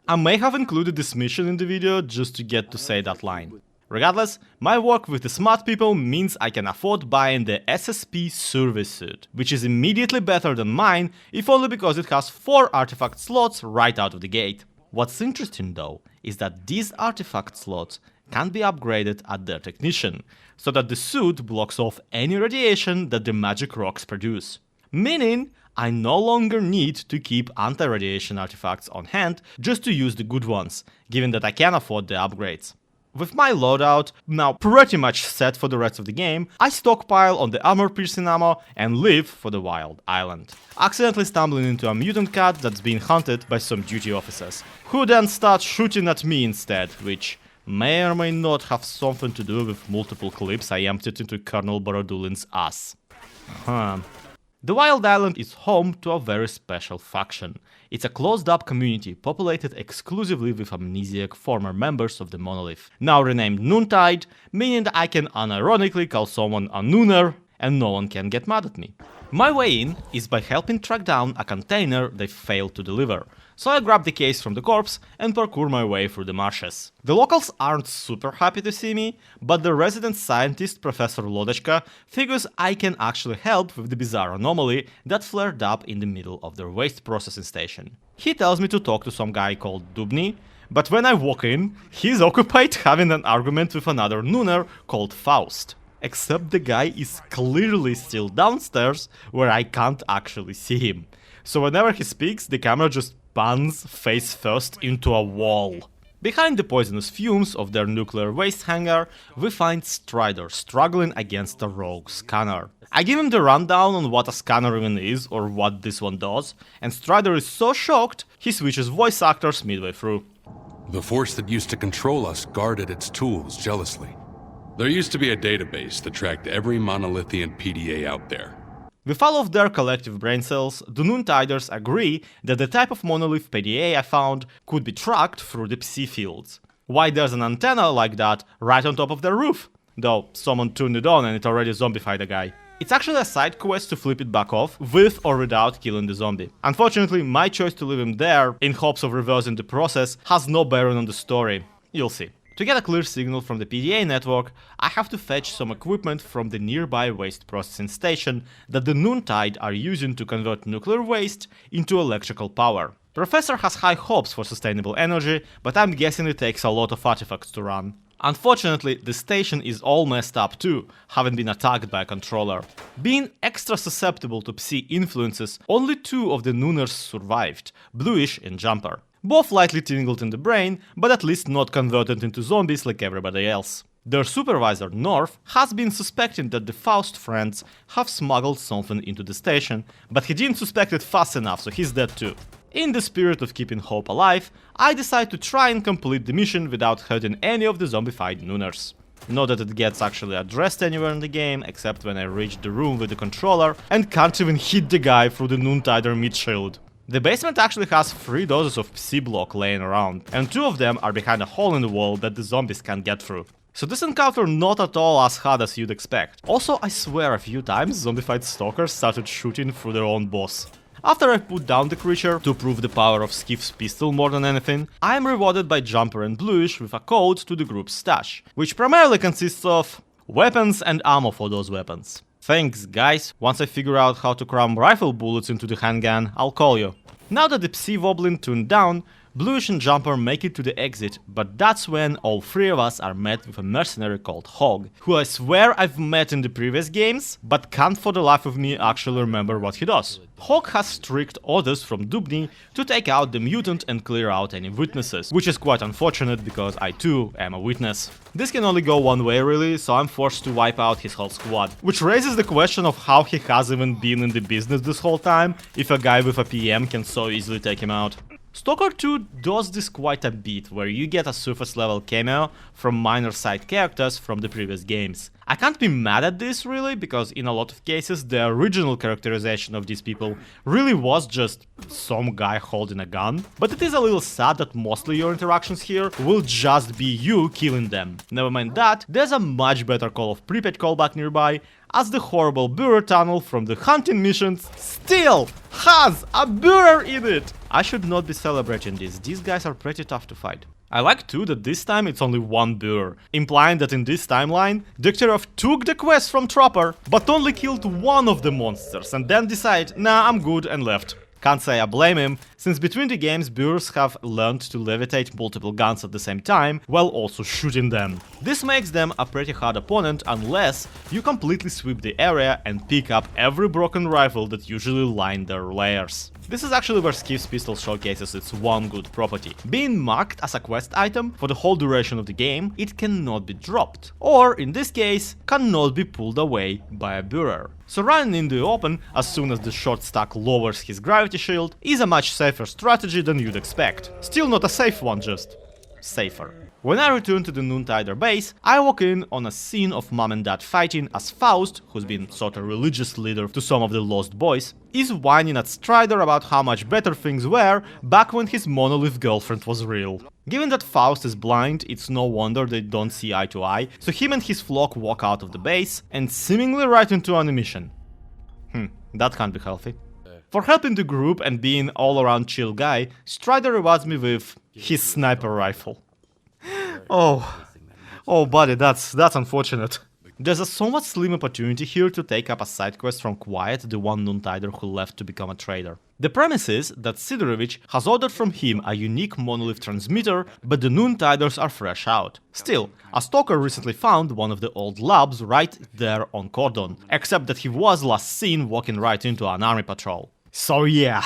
I may have included this mission in the video just to get to say that line. Regardless, my work with the smart people means I can afford buying the SSP service suit, which is immediately better than mine, if only because it has 4 artifact slots right out of the gate. What's interesting though, is that these artifact slots can be upgraded at their technician, so that the suit blocks off any radiation that the magic rocks produce. Meaning, I no longer need to keep anti-radiation artifacts on hand just to use the good ones, given that I can afford the upgrades. With my loadout now pretty much set for the rest of the game, I stockpile on the armor-piercing ammo and leave for the Wild Island, accidentally stumbling into a mutant cat that's being hunted by some duty officers, who then start shooting at me instead, which may or may not have something to do with multiple clips I emptied into Colonel Borodulin's ass. The Wild Island is home to a very special faction. It's a closed-up community populated exclusively with amnesiac former members of the monolith, now renamed Noontide, meaning that I can unironically call someone a Nooner and no one can get mad at me. My way in is by helping track down a container they failed to deliver, so I grab the case from the corpse and parkour my way through the marshes. The locals aren't super happy to see me, but the resident scientist Professor Lodechka figures I can actually help with the bizarre anomaly that flared up in the middle of their waste processing station. He tells me to talk to some guy called Dubny, but when I walk in, he's occupied having an argument with another Nooner called Faust. Except the guy is clearly still downstairs, where I can't actually see him. So whenever he speaks, the camera just pans face first into a wall. Behind the poisonous fumes of their nuclear waste hangar, we find Strider struggling against a rogue scanner. I give him the rundown on what a scanner even is, or what this one does, and Strider is so shocked, he switches voice actors midway through. The force that used to control us guarded its tools jealously. There used to be a database that tracked every monolithian PDA out there. With all of their collective brain cells, the Noontiders agree that the type of monolith PDA I found could be tracked through the psi fields. Why there's an antenna like that right on top of their roof? Though someone turned it on and it already zombified a guy. It's actually a side quest to flip it back off, with or without killing the zombie. Unfortunately, my choice to leave him there, in hopes of reversing the process, has no bearing on the story. You'll see. To get a clear signal from the PDA network, I have to fetch some equipment from the nearby waste processing station that the Noontide are using to convert nuclear waste into electrical power. Professor has high hopes for sustainable energy, but I'm guessing it takes a lot of artifacts to run. Unfortunately, the station is all messed up too, having been attacked by a controller. Being extra susceptible to Psi influences, only 2 of the Nooners survived, Bluish and Jumper. Both lightly tingled in the brain, but at least not converted into zombies like everybody else. Their supervisor, North, has been suspecting that the Faust friends have smuggled something into the station, but he didn't suspect it fast enough, so he's dead too. In the spirit of keeping hope alive, I decide to try and complete the mission without hurting any of the zombified Nooners. Not that it gets actually addressed anywhere in the game, except when I reach the room with the controller and can't even hit the guy through the Noontider mid-shield. The basement actually has 3 doses of Psi block laying around, and 2 of them are behind a hole in the wall that the zombies can't get through. So this encounter not at all as hard as you'd expect. Also, I swear a few times zombified stalkers started shooting through their own boss. After I put down the creature, to prove the power of Skif's pistol more than anything, I am rewarded by Jumper and Bluish with a code to the group's stash, which primarily consists of weapons and ammo for those weapons. Thanks guys, once I figure out how to cram rifle bullets into the handgun, I'll call you. Now that the Psi Woblin tuned down, Bluish and Jumper make it to the exit, but that's when all 3 of us are met with a mercenary called Hog, who I swear I've met in the previous games, but can't for the life of me actually remember what he does. Hog has strict orders from Dubny to take out the mutant and clear out any witnesses, which is quite unfortunate because I too am a witness. This can only go one way really, so I'm forced to wipe out his whole squad, which raises the question of how he has even been in the business this whole time, if a guy with a PM can so easily take him out. Stalker 2 does this quite a bit, where you get a surface level cameo from minor side characters from the previous games. I can't be mad at this really, because in a lot of cases the original characterization of these people really was just some guy holding a gun, but it is a little sad that mostly your interactions here will just be you killing them. Never mind that, there's a much better Call of Pripyat callback nearby, as the horrible Burer tunnel from the hunting missions still has a Burer in it! I should not be celebrating this, these guys are pretty tough to fight. I like too that this time it's only 1 Burer, implying that in this timeline, Degtyaryov took the quest from Trapper, but only killed 1 of the monsters and then decided, nah, I'm good, and left. Can't say I blame him, since between the games Burers have learned to levitate multiple guns at the same time, while also shooting them. This makes them a pretty hard opponent unless you completely sweep the area and pick up every broken rifle that usually line their layers. This is actually where Skif's pistol showcases its one good property. Being marked as a quest item for the whole duration of the game, it cannot be dropped, or in this case, cannot be pulled away by a Burer. So running in the open as soon as the short stack lowers his gravity shield is a much safer strategy than you'd expect. Still not a safe one, just safer. When I return to the Noontider base, I walk in on a scene of mom and dad fighting as Faust, who's been sort of religious leader to some of the lost boys, is whining at Strider about how much better things were back when his monolith girlfriend was real. Given that Faust is blind, it's no wonder they don't see eye to eye, so him and his flock walk out of the base and seemingly right into an mission. That can't be healthy. For helping the group and being all-around chill guy, Strider rewards me with his sniper rifle. Oh buddy, that's unfortunate. There's a somewhat slim opportunity here to take up a side quest from Quiet, the one Noontider who left to become a trader. The premise is that Sidorovich has ordered from him a unique monolith transmitter, but the Noontiders are fresh out. Still, a stalker recently found one of the old labs right there on Cordon, except that he was last seen walking right into an army patrol. So yeah,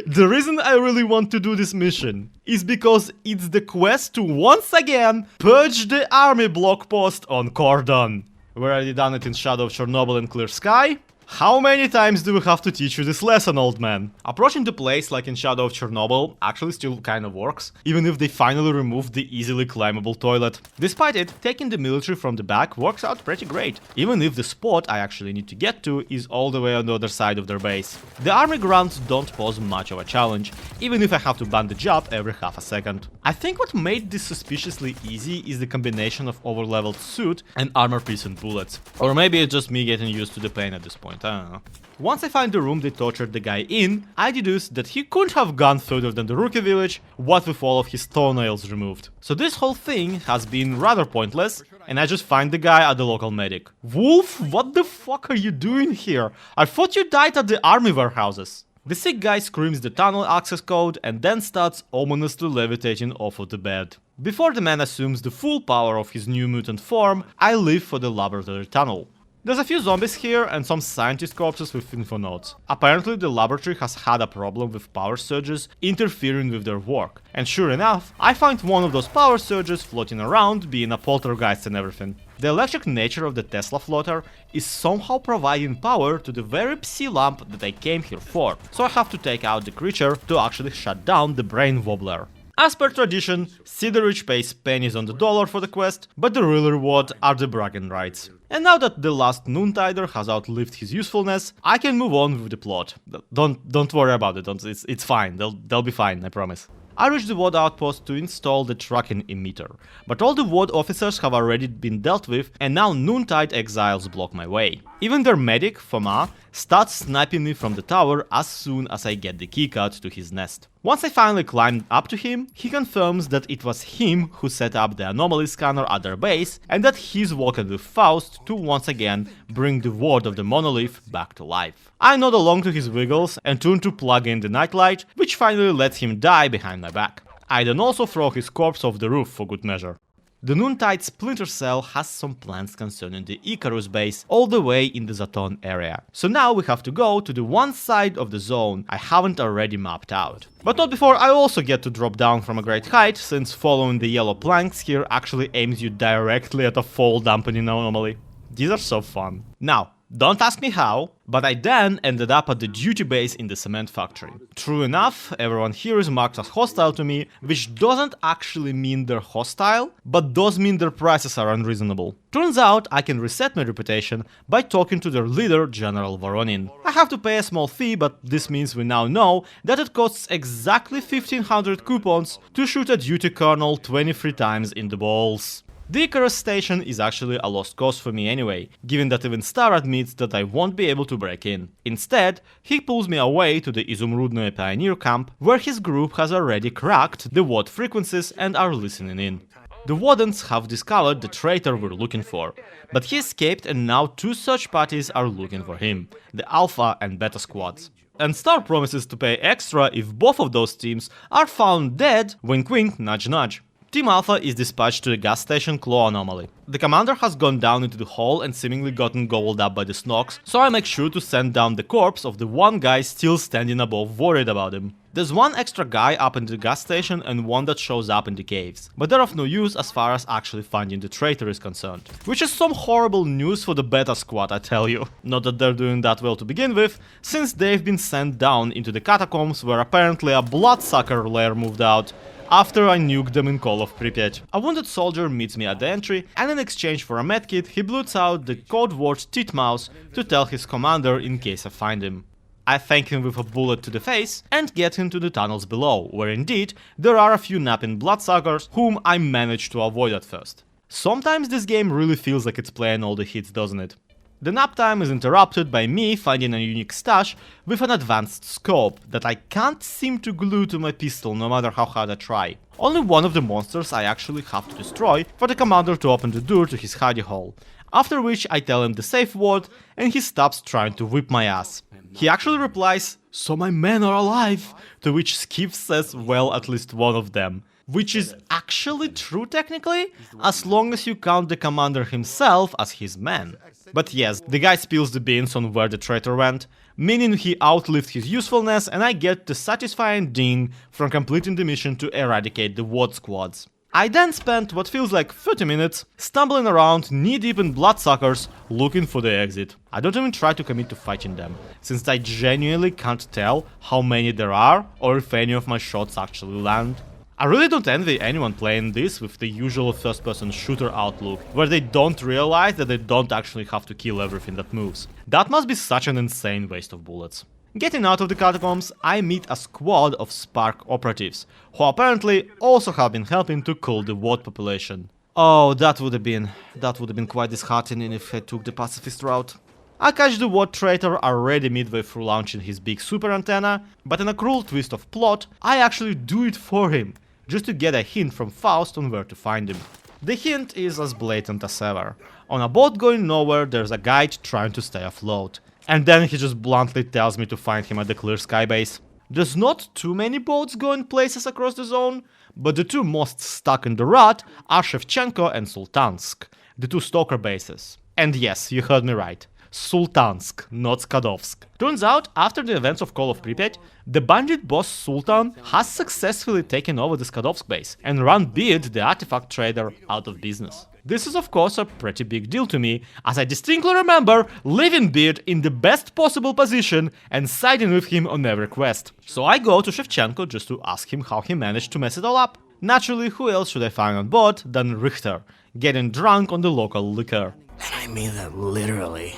the reason I really want to do this mission is because it's the quest to once again purge the army block post on Cordon. We already done it in Shadow of Chernobyl and Clear Sky. How many times do we have to teach you this lesson, old man? Approaching the place like in Shadow of Chernobyl actually still kind of works, even if they finally removed the easily climbable toilet. Despite it, taking the military from the back works out pretty great, even if the spot I actually need to get to is all the way on the other side of their base. The army grounds don't pose much of a challenge, even if I have to bandage up every half a second. I think what made this suspiciously easy is the combination of overleveled suit and armor piece and bullets. Or maybe it's just me getting used to the pain at this point. I don't know. Once I find the room they tortured the guy in, I deduce that he couldn't have gone further than the rookie village, what with all of his toenails removed. So this whole thing has been rather pointless, and I just find the guy at the local medic. Wolf, what the fuck are you doing here? I thought you died at the army warehouses. The sick guy screams the tunnel access code and then starts ominously levitating off of the bed. Before the man assumes the full power of his new mutant form, I leave for the laboratory tunnel. There's a few zombies here and some scientist corpses with info notes. Apparently the laboratory has had a problem with power surges interfering with their work. And sure enough, I find one of those power surges floating around, being a poltergeist and everything. The electric nature of the Tesla floater is somehow providing power to the very psi lamp that I came here for, so I have to take out the creature to actually shut down the brain wobbler. As per tradition, Siderich pays pennies on the dollar for the quest, but the real reward are the bragging rights. And now that the last Noontider has outlived his usefulness, I can move on with the plot. Don't worry about it, it's fine, they'll be fine, I promise. I reach the WAD outpost to install the tracking emitter, but all the WAD officers have already been dealt with and now Noontide exiles block my way. Even their medic, Foma, starts sniping me from the tower as soon as I get the keycard to his nest. Once I finally climbed up to him, he confirms that it was him who set up the anomaly scanner at their base and that he's working with Faust to once again bring the ward of the monolith back to life. I nod along to his wiggles and turn to plug in the nightlight, which finally lets him die behind my back. I then also throw his corpse off the roof for good measure. The Noontide Splinter Cell has some plans concerning the Icarus base all the way in the Zaton area. So now we have to go to the one side of the zone I haven't already mapped out. But not before I also get to drop down from a great height, since following the yellow planks here actually aims you directly at a fall dampening anomaly. These are so fun. Now, don't ask me how, but I then ended up at the duty base in the cement factory. True enough, everyone here is marked as hostile to me, which doesn't actually mean they're hostile, but does mean their prices are unreasonable. Turns out I can reset my reputation by talking to their leader, General Voronin. I have to pay a small fee, but this means we now know that it costs exactly 1500 coupons to shoot a duty colonel 23 times in the balls. The Icarus station is actually a lost cause for me anyway, given that even Star admits that I won't be able to break in. Instead, he pulls me away to the Izumrudnoye Pioneer camp, where his group has already cracked the WAD frequencies and are listening in. The Wardens have discovered the traitor we're looking for, but he escaped and now two such parties are looking for him, the Alpha and Beta squads. And Star promises to pay extra if both of those teams are found dead, wink wink, nudge nudge. Team Alpha is dispatched to the gas station Claw Anomaly. The commander has gone down into the hole and seemingly gotten gobbled up by the Snocks, so I make sure to send down the corpse of the one guy still standing above worried about him. There's one extra guy up in the gas station and one that shows up in the caves, but they're of no use as far as actually finding the traitor is concerned. Which is some horrible news for the Beta squad, I tell you. Not that they're doing that well to begin with, since they've been sent down into the catacombs where apparently a bloodsucker lair moved out after I nuked them in Call of Pripyat. A wounded soldier meets me at the entry, and in exchange for a medkit, he blurts out the code word Titmouse to tell his commander in case I find him. I thank him with a bullet to the face and get him to the tunnels below, where indeed there are a few napping bloodsuckers whom I managed to avoid at first. Sometimes this game really feels like it's playing all the hits, doesn't it? The nap time is interrupted by me finding a unique stash with an advanced scope that I can't seem to glue to my pistol no matter how hard I try. Only one of the monsters I actually have to destroy for the commander to open the door to his hidey hole, after which I tell him the safe word and he stops trying to whip my ass. He actually replies, "So my men are alive," to which Skif says, well, at least one of them. Which is actually true technically, as long as you count the commander himself as his man. But yes, the guy spills the beans on where the traitor went, meaning he outlived his usefulness and I get the satisfying ding from completing the mission to eradicate the WAD squads. I then spent what feels like 30 minutes stumbling around knee-deep in bloodsuckers looking for the exit. I don't even try to commit to fighting them, since I genuinely can't tell how many there are or if any of my shots actually land. I really don't envy anyone playing this with the usual first-person shooter outlook, where they don't realize that they don't actually have to kill everything that moves. That must be such an insane waste of bullets. Getting out of the catacombs, I meet a squad of SPARK operatives, who apparently also have been helping to cool the WAD population. Oh, that would have been quite disheartening if I took the pacifist route. I catch the WAD traitor already midway through launching his big super antenna, but in a cruel twist of plot, I actually do it for him, just to get a hint from Faust on where to find him. The hint is as blatant as ever. On a boat going nowhere, there's a guide trying to stay afloat. And then he just bluntly tells me to find him at the Clear Sky base. There's not too many boats going places across the zone, but the two most stuck in the rut are Shevchenko and Sultansk, the two Stalker bases. And yes, you heard me right. Sultansk, not Skadovsk. Turns out, after the events of Call of Pripyat, the bandit boss Sultan has successfully taken over the Skadovsk base and run Beard, the artifact trader, out of business. This is of course a pretty big deal to me, as I distinctly remember leaving Beard in the best possible position and siding with him on every quest. So I go to Shevchenko just to ask him how he managed to mess it all up. Naturally, who else should I find on board than Richter, getting drunk on the local liquor. And I mean that literally.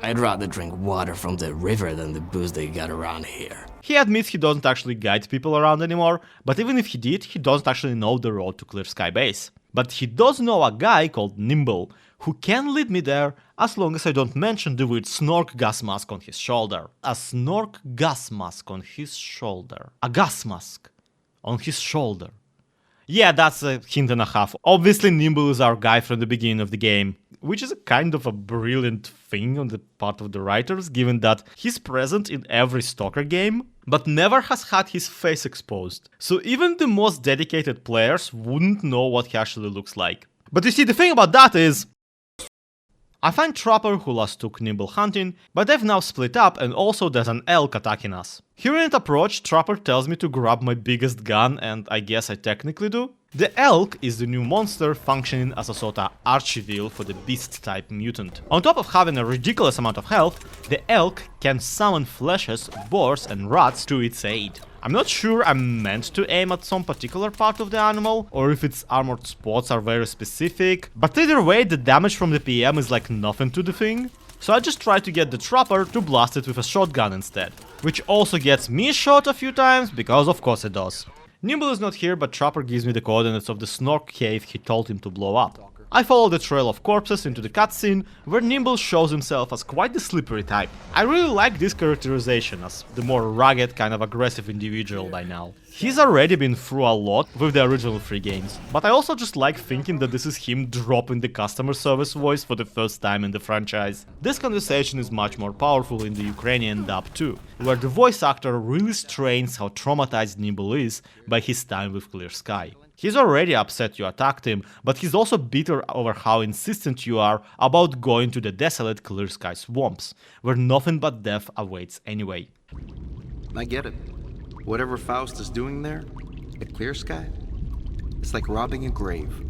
I'd rather drink water from the river than the booze they got around here. He admits he doesn't actually guide people around anymore, but even if he did, he doesn't actually know the road to Clear Sky Base. But he does know a guy called Nimble, who can lead me there as long as I don't mention the weird Snork gas mask on his shoulder. A Snork gas mask on his shoulder. A gas mask on his shoulder. Yeah, that's a hint and a half. Obviously Nimble is our guy from the beginning of the game, which is a kind of a brilliant thing on the part of the writers, given that he's present in every Stalker game, but never has had his face exposed. So even the most dedicated players wouldn't know what he actually looks like. But you see, the thing about that is, I find Trapper, who last took Nimble hunting, but they've now split up and also there's an elk attacking us. Hearing it approach, Trapper tells me to grab my biggest gun, and I guess I technically do. The elk is the new monster functioning as a sorta archiville for the beast-type mutant. On top of having a ridiculous amount of health, the elk can summon fleshes, boars and rats to its aid. I'm not sure I'm meant to aim at some particular part of the animal, or if its armored spots are very specific, but either way the damage from the PM is like nothing to the thing. So I just try to get the Trapper to blast it with a shotgun instead, which also gets me shot a few times, because of course it does. Nimble is not here, but Trapper gives me the coordinates of the Snork cave he told him to blow up. I follow the trail of corpses into the cutscene, where Nimble shows himself as quite the slippery type. I really like this characterization, as the more rugged, kind of aggressive individual by now. He's already been through a lot with the original 3 games, but I also just like thinking that this is him dropping the customer service voice for the first time in the franchise. This conversation is much more powerful in the Ukrainian dub too, where the voice actor really strains how traumatized Nimble is by his time with Clear Sky. He's already upset you attacked him, but he's also bitter over how insistent you are about going to the desolate Clear Sky swamps, where nothing but death awaits anyway. I get it. Whatever Faust is doing there, at Clear Sky, it's like robbing a grave.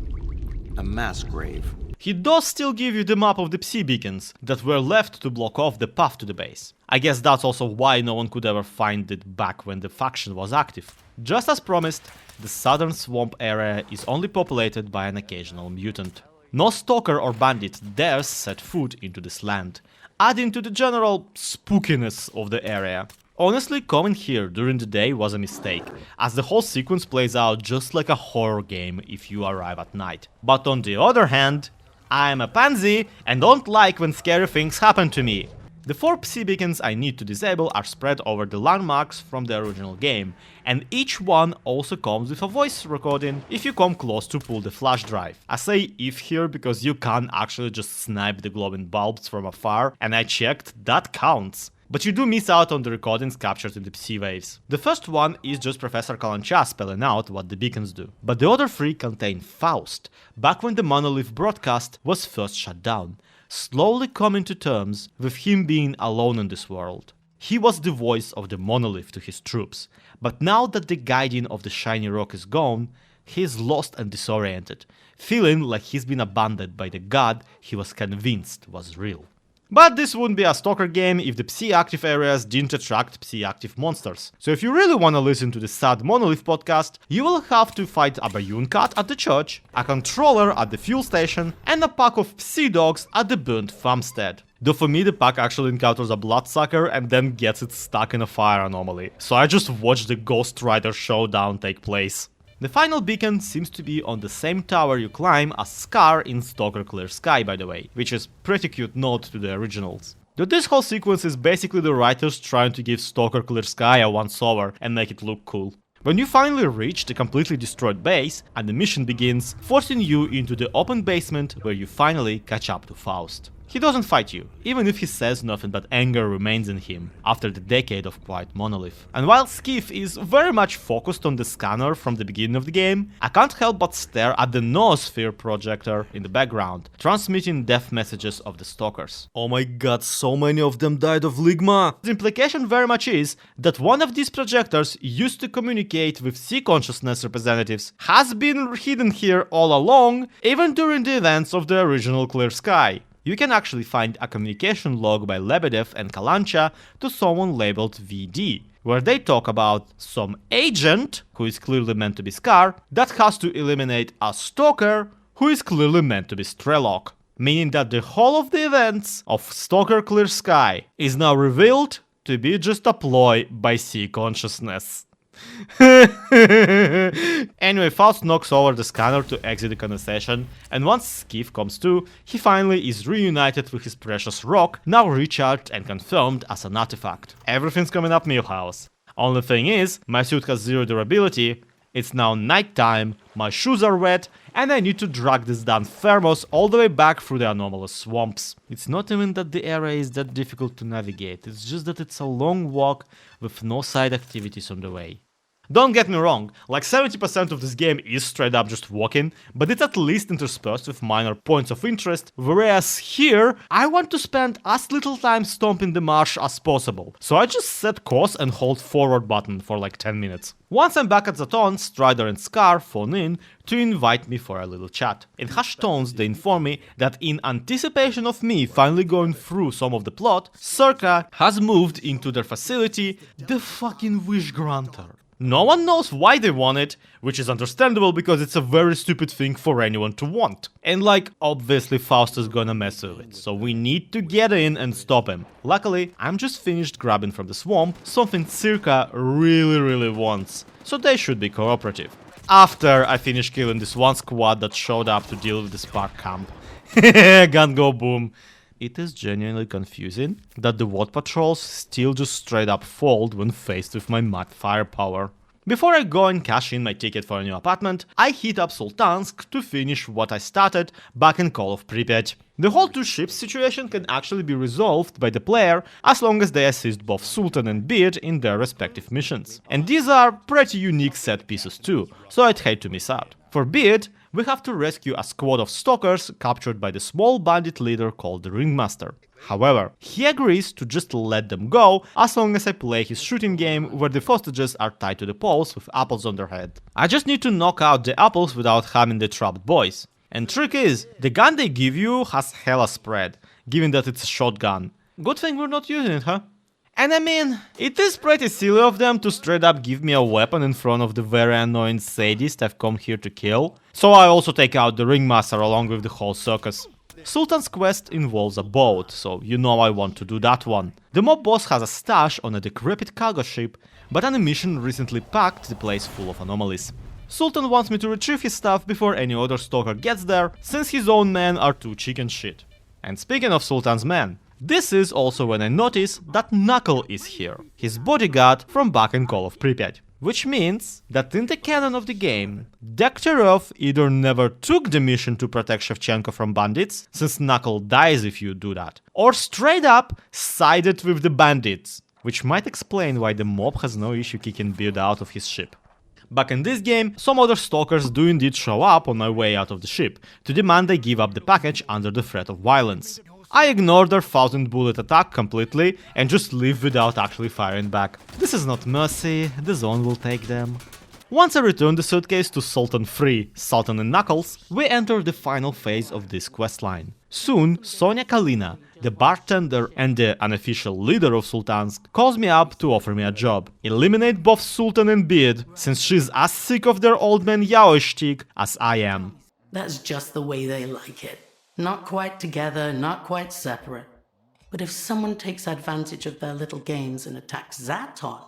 A mass grave. He does still give you the map of the Psi beacons that were left to block off the path to the base. I guess that's also why no one could ever find it back when the faction was active. Just as promised, the southern swamp area is only populated by an occasional mutant. No stalker or bandit dares set foot into this land, adding to the general spookiness of the area. Honestly, coming here during the day was a mistake, as the whole sequence plays out just like a horror game if you arrive at night. But on the other hand, I'm a pansy and don't like when scary things happen to me. The 4 Psi beacons I need to disable are spread over the landmarks from the original game, and each one also comes with a voice recording if you come close to pull the flash drive. I say if here because you can actually just snipe the glowing bulbs from afar, and I checked, that counts. But you do miss out on the recordings captured in the Psi waves. The first one is just Professor Kalancha spelling out what the beacons do. But the other 3 contain Faust, back when the monolith broadcast was first shut down, slowly coming to terms with him being alone in this world. He was the voice of the monolith to his troops, but now that the guardian of the shiny rock is gone, he is lost and disoriented, feeling like he's been abandoned by the god he was convinced was real. But this wouldn't be a Stalker game if the Psi-active areas didn't attract Psi-active monsters. So if you really want to listen to the sad Monolith podcast, you will have to fight a Bayun cat at the church, a controller at the fuel station, and a pack of Psi dogs at the burnt farmstead. Though for me the pack actually encounters a bloodsucker and then gets it stuck in a fire anomaly, so I just watched the Ghost Rider showdown take place. The final beacon seems to be on the same tower you climb as S.T.A.L.K.E.R in Stalker Clear Sky, by the way, which is pretty cute nod to the originals. Though this whole sequence is basically the writers trying to give Stalker Clear Sky a once-over and make it look cool. When you finally reach the completely destroyed base, and the mission begins, forcing you into the open basement where you finally catch up to Faust. He doesn't fight you, even if he says nothing but anger remains in him after the decade of quiet monolith. And while Skif is very much focused on the scanner from the beginning of the game, I can't help but stare at the noosphere projector in the background, transmitting death messages of the stalkers. Oh my god, so many of them died of ligma! The implication very much is that one of these projectors used to communicate with sea consciousness representatives has been hidden here all along, even during the events of the original Clear Sky. You can actually find a communication log by Lebedev and Kalancha to someone labeled VD, where they talk about some agent, who is clearly meant to be S.T.A.L.K.E.R, that has to eliminate a stalker, who is clearly meant to be Strelok. Meaning that the whole of the events of Stalker Clear Sky is now revealed to be just a ploy by sea consciousness. Anyway, Faust knocks over the scanner to exit the conversation, and once Skif comes to, he finally is reunited with his precious rock, now recharged and confirmed as an artifact. Everything's coming up Milhouse. Only thing is, my suit has zero durability, it's now nighttime, my shoes are wet, and I need to drag this damn thermos all the way back through the anomalous swamps. It's not even that the area is that difficult to navigate, it's just that it's a long walk with no side activities on the way. Don't get me wrong, like 70% of this game is straight up just walking, but it's at least interspersed with minor points of interest, whereas here, I want to spend as little time stomping the marsh as possible, so I just set course and hold forward button for like 10 minutes. Once I'm back at Zaton, Strider and Scar phone in to invite me for a little chat. In hushed tones, they inform me that in anticipation of me finally going through some of the plot, S.T.A.L.K.E.R has moved into their facility the fucking Wish Granter. No one knows why they want it, which is understandable because it's a very stupid thing for anyone to want. And like, obviously Faust is gonna mess with it, so we need to get in and stop him. Luckily, I'm just finished grabbing from the swamp something Circa really wants, so they should be cooperative. After I finish killing this one squad that showed up to deal with the Spark camp. Gun go boom. It is genuinely confusing that the WOT patrols still just straight up fold when faced with my mad firepower. Before I go and cash in my ticket for a new apartment, I hit up Sultansk to finish what I started back in Call of Pripyat. The whole two ships situation can actually be resolved by the player as long as they assist both Sultan and Beard in their respective missions. And these are pretty unique set pieces too, so I'd hate to miss out. For Beard, we have to rescue a squad of stalkers captured by the small bandit leader called the Ringmaster. However, he agrees to just let them go as long as I play his shooting game where the hostages are tied to the poles with apples on their head. I just need to knock out the apples without harming the trapped boys. And trick is, the gun they give you has hella spread, given that it's a shotgun. Good thing we're not using it, huh? And I mean, it is pretty silly of them to straight up give me a weapon in front of the very annoying sadist I've come here to kill. So I also take out the Ringmaster along with the whole circus. Sultan's quest involves a boat, so you know I want to do that one. The mob boss has a stash on a decrepit cargo ship, but an emission recently packed the place full of anomalies. Sultan wants me to retrieve his stuff before any other stalker gets there, since his own men are too chicken shit. And speaking of Sultan's men, this is also when I notice that Knuckle is here, his bodyguard from back in Call of Pripyat. Which means that in the canon of the game, Dekterov either never took the mission to protect Shevchenko from bandits, since Knuckle dies if you do that, or straight up sided with the bandits, which might explain why the mob has no issue kicking Beard out of his ship. Back in this game, some other stalkers do indeed show up on my way out of the ship, to demand I give up the package under the threat of violence. I ignore their 1000-bullet attack completely and just leave without actually firing back. This is not mercy, the zone will take them. Once I return the suitcase to Sultan 3, Sultan and Knuckles, we enter the final phase of this questline. Soon, Sonia Kalina, the bartender and the unofficial leader of Sultansk, calls me up to offer me a job. Eliminate both Sultan and Beard, since she's as sick of their old man yaoi shtick as I am. That's just the way they like it. Not quite together, not quite separate. But if someone takes advantage of their little games and attacks Zaton,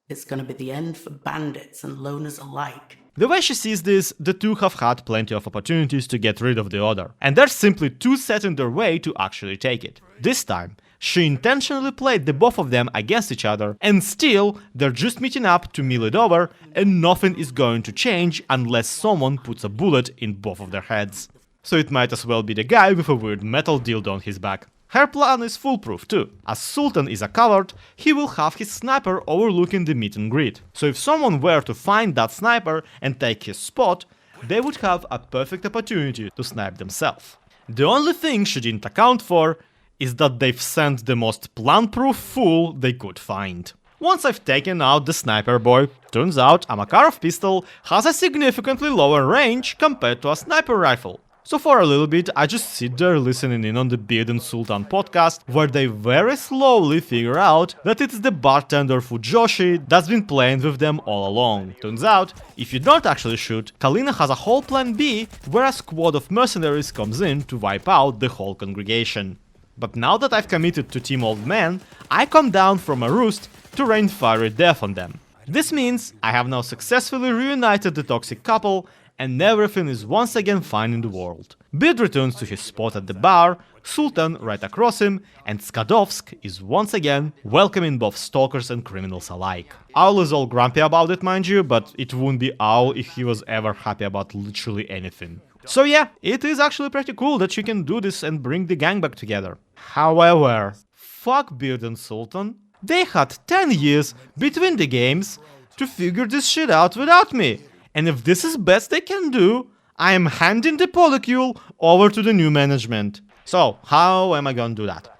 it's gonna be the end for bandits and loners alike. The way she sees this, the two have had plenty of opportunities to get rid of the other, and they're simply too set in their way to actually take it. This time, she intentionally played the both of them against each other, and still, they're just meeting up to mill it over, and nothing is going to change unless someone puts a bullet in both of their heads. so it might as well be the guy with a weird metal dildo on his back. Her plan is foolproof too. As Sultan is a coward, he will have his sniper overlooking the meet and greet. So if someone were to find that sniper and take his spot, they would have a perfect opportunity to snipe themselves. The only thing she didn't account for is that they've sent the most plan-proof fool they could find. Once I've taken out the sniper boy, turns out a Makarov pistol has a significantly lower range compared to a sniper rifle. So for a little bit I just sit there listening in on the Beard and Sultan podcast, where they very slowly figure out that it's the bartender Fujoshi that's been playing with them all along. Turns out, if you don't actually shoot, Kalina has a whole plan B where a squad of mercenaries comes in to wipe out the whole congregation. But now that I've committed to Team Old Man, I come down from a roost to rain fiery death on them. This means I have now successfully reunited the toxic couple, and everything is once again fine in the world. Beard returns to his spot at the bar, Sultan right across him, and Skadovsk is once again welcoming both stalkers and criminals alike. Owl is all grumpy about it, mind you, but it wouldn't be Owl if he was ever happy about literally anything. So yeah, it is actually pretty cool that you can do this and bring the gang back together. However, fuck Beard and Sultan. They had 10 years between the games to figure this shit out without me. And if this is best they can do, I am handing the polycule over to the new management. So, how am I gonna do that?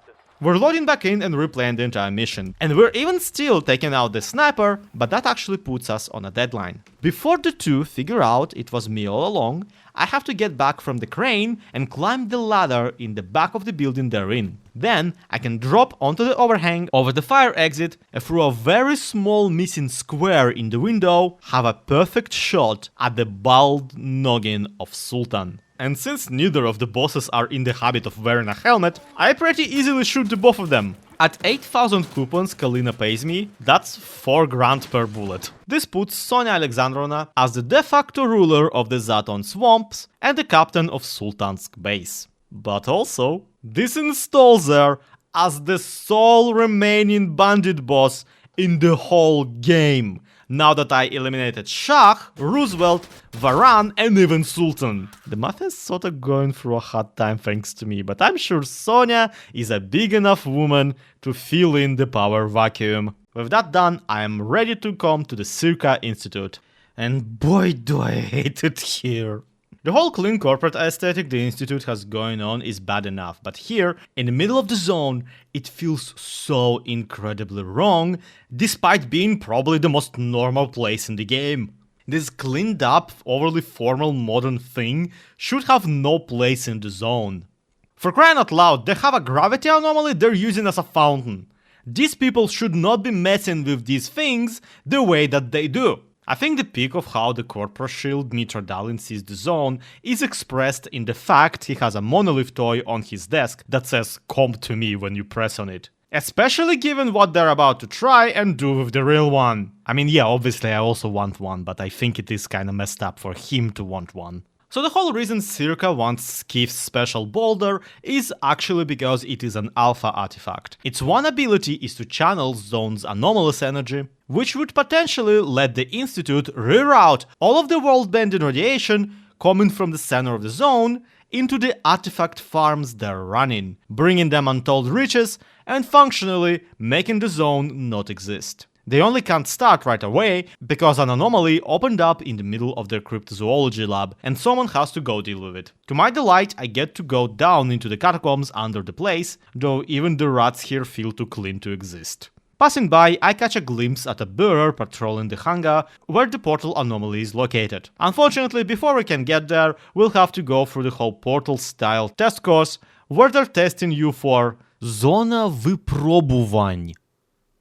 We're loading back in and replaying the entire mission. And we're even still taking out the sniper, but that actually puts us on a deadline. Before the two figure out it was me all along, I have to get back from the crane and climb the ladder in the back of the building they're in. Then I can drop onto the overhang over the fire exit and through a very small missing square in the window have a perfect shot at the bald noggin of Sultan. And since neither of the bosses are in the habit of wearing a helmet, I pretty easily shoot the both of them. At 8,000 coupons Kalina pays me, that's 4 grand per bullet. This puts Sonia Alexandrovna as the de facto ruler of the Zaton swamps and the captain of Sultansk base. But also, this installs her as the sole remaining bandit boss in the whole game, now that I eliminated Shah, Roosevelt, Varan and even Sultan. The math is sorta going through a hard time thanks to me, but I'm sure Sonia is a big enough woman to fill in the power vacuum. With that done, I am ready to come to the S.T.A.L.K.E.R Institute. And boy do I hate it here. The whole clean corporate aesthetic the Institute has going on is bad enough, but here, in the middle of the zone, it feels so incredibly wrong, despite being probably the most normal place in the game. This cleaned up, overly formal modern thing should have no place in the zone. For crying out loud, they have a gravity anomaly they're using as a fountain. These people should not be messing with these things the way that they do. I think the peak of how the corporate shield Mitradalin sees the zone is expressed in the fact he has a monolith toy on his desk that says "Come to me" when you press on it. Especially given what they're about to try and do with the real one. I mean, yeah, obviously I also want one, but I think it is kinda messed up for him to want one. So the whole reason S.T.A.L.K.E.R wants Skif's special boulder is actually because it is an alpha artifact. Its one ability is to channel Zone's anomalous energy, which would potentially let the Institute reroute all of the world-bending radiation coming from the center of the zone into the artifact farms they're running, bringing them untold riches and functionally making the zone not exist. They only can't start right away because an anomaly opened up in the middle of their cryptozoology lab and someone has to go deal with it. To my delight, I get to go down into the catacombs under the place, though even the rats here feel too clean to exist. Passing by, I catch a glimpse at a burr patrolling the hangar where the portal anomaly is located. Unfortunately, before we can get there, we'll have to go through the whole portal-style test course where they're testing you for Zona Wypróbowań,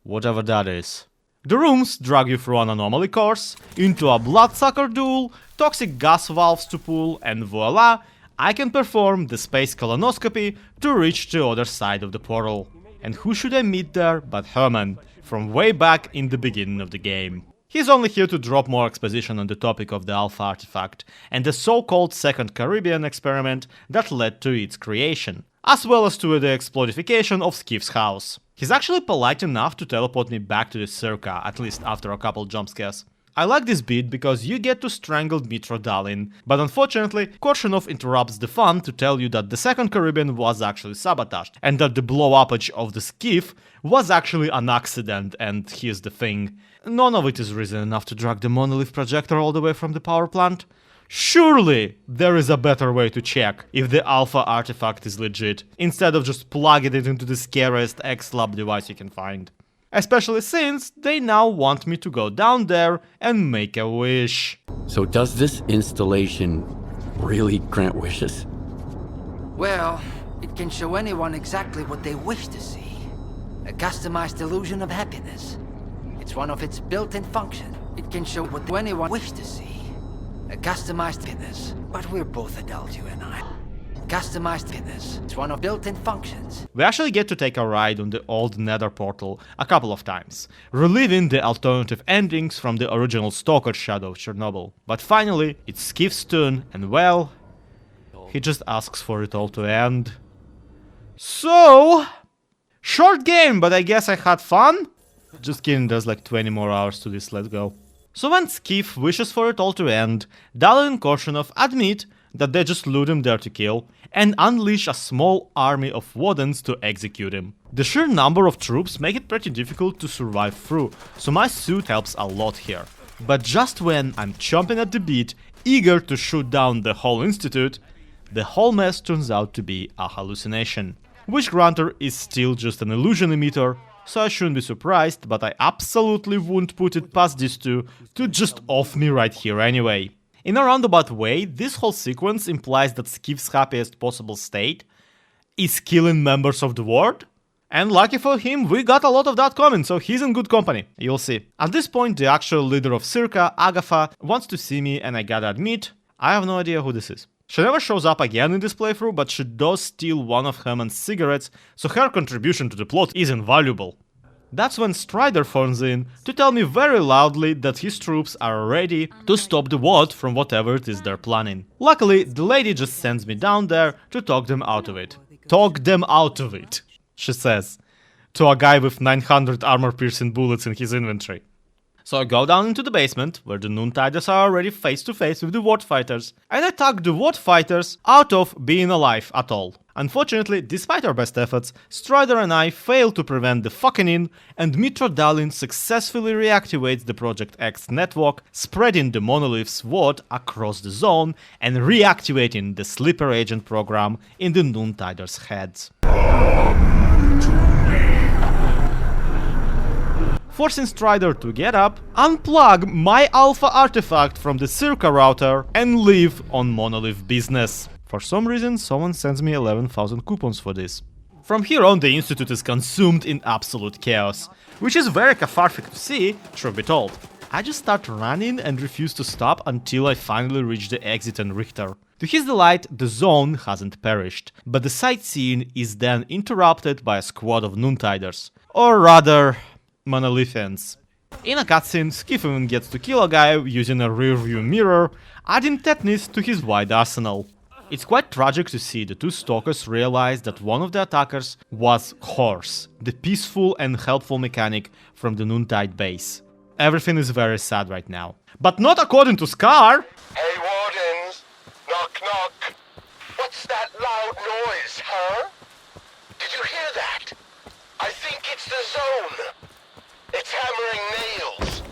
whatever that is. The rooms drag you through an anomaly course, into a bloodsucker duel, toxic gas valves to pull, and voila, I can perform the space colonoscopy to reach the other side of the portal. And who should I meet there but Herman, from way back in the beginning of the game. He's only here to drop more exposition on the topic of the Alpha artifact, and the so-called Second Caribbean experiment that led to its creation, as well as to the explodification of Skif's house. He's actually polite enough to teleport me back to the S.T.A.L.K.E.R, at least after a couple jump scares. I like this bit because you get to strangle Dmitro Dalin, but unfortunately, Korshunov interrupts the fun to tell you that the second Caribbean was actually sabotaged, and that the blow-uppage of the Skif was actually an accident, and here's the thing. None of it is reason enough to drag the monolith projector all the way from the power plant. Surely there is a better way to check if the alpha artifact is legit, instead of just plugging it into the scariest X-Lab device you can find. Especially since they now want me to go down there and make a wish. So does this installation really grant wishes? Well, it can show anyone exactly what they wish to see. A customized illusion of happiness. It's one of its built-in functions. It can show what anyone wish to see. A customized happiness. But we're both adults, you and I. Customized happiness. It's one of built-in functions. We actually get to take a ride on the old Nether portal a couple of times, reliving the alternative endings from the original Stalker Shadow of Chernobyl. But finally, it's Skif's turn, and well, he just asks for it all to end. So, short game, but I guess I had fun? Just kidding, there's like 20 more hours to this, let's go. So when Skif wishes for it all to end, Dalin and Korshunov admit that they just lured him there to kill, and unleash a small army of wardens to execute him. The sheer number of troops make it pretty difficult to survive through, so my suit helps a lot here. But just when I'm chomping at the bit, eager to shoot down the whole institute, the whole mess turns out to be a hallucination. Wish Granter is still just an illusion emitter, so I shouldn't be surprised, but I absolutely wouldn't put it past these two to just off me right here anyway. In a roundabout way, this whole sequence implies that Skif's happiest possible state is killing members of the Ward. And lucky for him, we got a lot of that coming, so he's in good company, you'll see. At this point, the actual leader of Circa, Agatha, wants to see me, and I gotta admit, I have no idea who this is. She never shows up again in this playthrough, but she does steal one of Hammond's cigarettes, so her contribution to the plot is invaluable. That's when Strider phones in to tell me very loudly that his troops are ready to stop the Ward from whatever it is they're planning. Luckily, the lady just sends me down there to talk them out of it. Talk them out of it, she says, to a guy with 900 armor-piercing bullets in his inventory. So I go down into the basement, where the Noontiders are already face to face with the Ward fighters, and I talk the Ward fighters out of being alive at all. Unfortunately, despite our best efforts, Strider and I fail to prevent the Toughening, and Dmitro Dalin successfully reactivates the Project X network, spreading the monolith's Ward across the zone and reactivating the sleeper agent program in the Noontiders' heads. Forcing Strider to get up, unplug my alpha artifact from the Circa router, and leave on monolith business. For some reason, someone sends me 11,000 coupons for this. From here on, the Institute is consumed in absolute chaos, which is very cathartic to see, truth be told. I just start running and refuse to stop until I finally reach the exit and Richter. To his delight, the zone hasn't perished, but the sightseeing is then interrupted by a squad of Noontiders. Or rather, Monolithians. In a cutscene, Skif even gets to kill a guy using a rearview mirror, adding tetanus to his wide arsenal. It's quite tragic to see the two stalkers realize that one of the attackers was Horse, the peaceful and helpful mechanic from the Noontide base. Everything is very sad right now. But not according to S.T.A.L.K.E.R! Hey, Wardens! Knock, knock! What's that loud noise, huh? Did you hear that? I think it's the zone. It's hammering nails.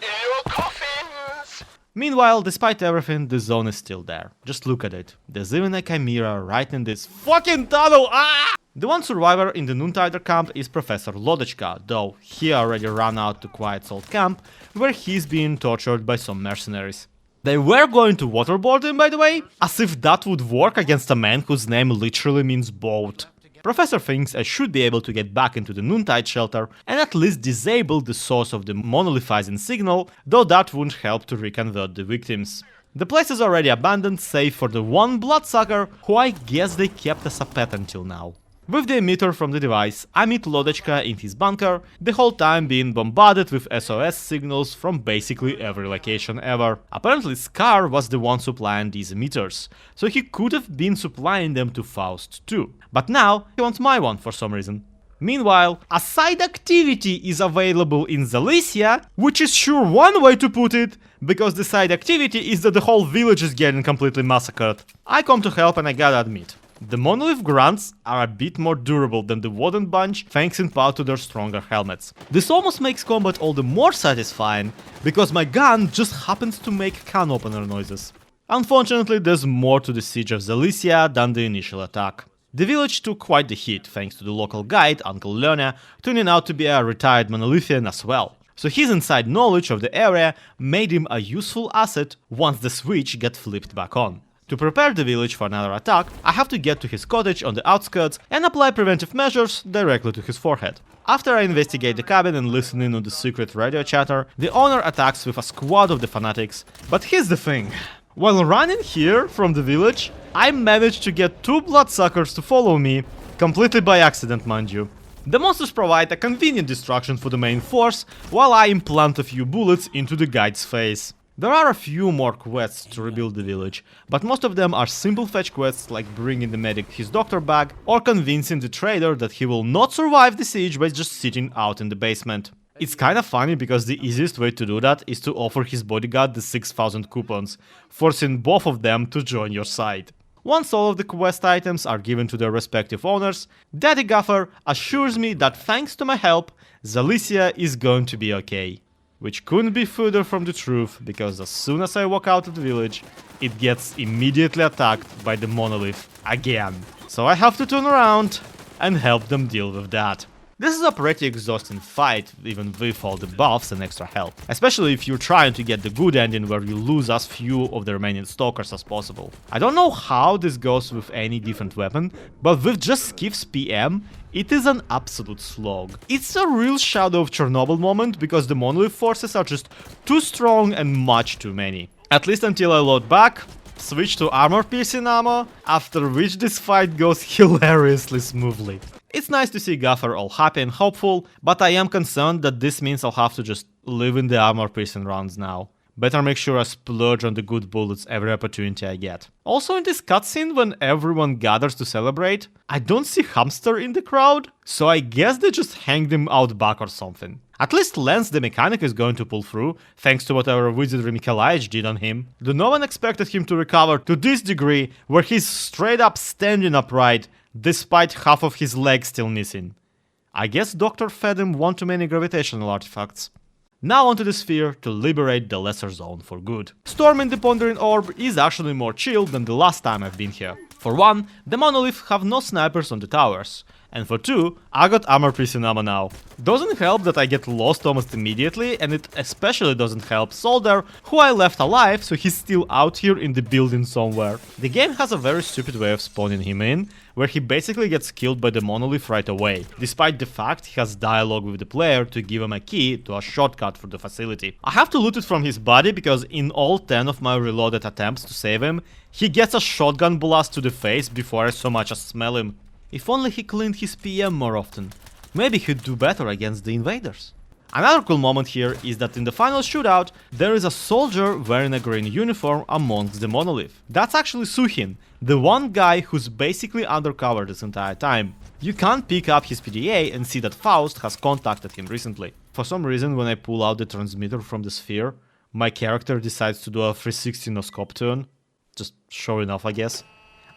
In your coffins! Meanwhile, despite everything, the zone is still there. Just look at it. There's even a chimera right in this fucking tunnel! Ah! The one survivor in the Noontider camp is Professor Lodechka, though he already ran out to Quiet Salt camp, where he's being tortured by some mercenaries. They were going to waterboard him, by the way, as if that would work against a man whose name literally means boat. Professor thinks I should be able to get back into the Noontide shelter and at least disable the source of the monolithizing signal, though that wouldn't help to reconvert the victims. The place is already abandoned save for the one bloodsucker who I guess they kept as a pet until now. With the emitter from the device, I meet Lodechka in his bunker, the whole time being bombarded with SOS signals from basically every location ever. Apparently S.T.A.L.K.E.R was the one supplying these emitters, so he could have been supplying them to Faust too. But now he wants my one for some reason. Meanwhile, a side activity is available in Zalicia, which is sure one way to put it, because the side activity is that the whole village is getting completely massacred. I come to help and I gotta admit, the monolith grunts are a bit more durable than the wooden bunch, thanks in part to their stronger helmets. This almost makes combat all the more satisfying, because my gun just happens to make can opener noises. Unfortunately, there's more to the siege of Zalicia than the initial attack. The village took quite the hit thanks to the local guide, Uncle Lerna, turning out to be a retired monolithian as well. So his inside knowledge of the area made him a useful asset once the switch got flipped back on. To prepare the village for another attack, I have to get to his cottage on the outskirts and apply preventive measures directly to his forehead. After I investigate the cabin and listen in on the secret radio chatter, the owner attacks with a squad of the fanatics. But here's the thing. While running here from the village, I managed to get 2 bloodsuckers to follow me, completely by accident mind you. The monsters provide a convenient distraction for the main force, while I implant a few bullets into the guide's face. There are a few more quests to rebuild the village, but most of them are simple fetch quests like bringing the medic his doctor bag or convincing the trader that he will not survive the siege by just sitting out in the basement. It's kinda funny because the easiest way to do that is to offer his bodyguard the 6,000 coupons, forcing both of them to join your side. Once all of the quest items are given to their respective owners, Daddy Gaffer assures me that thanks to my help, Zalicia is going to be okay. Which couldn't be further from the truth, because as soon as I walk out of the village, it gets immediately attacked by the monolith again. So I have to turn around and help them deal with that. This is a pretty exhausting fight, even with all the buffs and extra health, especially if you're trying to get the good ending where you lose as few of the remaining stalkers as possible. I don't know how this goes with any different weapon, but with just Skif's PM, it is an absolute slog. It's a real Shadow of Chernobyl moment, because the monolith forces are just too strong and much too many. At least until I load back, switch to armor-piercing ammo, after which this fight goes hilariously smoothly. It's nice to see Gaffer all happy and hopeful, but I am concerned that this means I'll have to just live in the armor-piercing rounds now. Better make sure I splurge on the good bullets every opportunity I get. Also in this cutscene, when everyone gathers to celebrate, I don't see Hamster in the crowd, so I guess they just hanged him out back or something. At least Lance the mechanic is going to pull through, thanks to whatever wizardry Mikolajich did on him. Though no one expected him to recover to this degree, where he's straight up standing upright, despite half of his leg still missing. I guess Doctor fed him one too many gravitational artifacts. Now onto the sphere to liberate the lesser zone for good. Storming the Pondering Orb is actually more chill than the last time I've been here. For one, the monolith have no snipers on the towers. And for two, I got armor-piercing ammo now. Doesn't help that I get lost almost immediately, and it especially doesn't help Soldier, who I left alive, so he's still out here in the building somewhere. The game has a very stupid way of spawning him in, where he basically gets killed by the monolith right away, despite the fact he has dialogue with the player to give him a key to a shortcut for the facility. I have to loot it from his body because in all 10 of my reloaded attempts to save him, he gets a shotgun blast to the face before I so much as smell him. If only he cleaned his PM more often. Maybe he'd do better against the invaders. Another cool moment here is that in the final shootout, there is a soldier wearing a green uniform amongst the monolith. That's actually Suhin, the one guy who's basically undercover this entire time. You can't pick up his PDA and see that Faust has contacted him recently. For some reason, when I pull out the transmitter from the sphere, my character decides to do a 360 no-scope turn. Just showing off, I guess.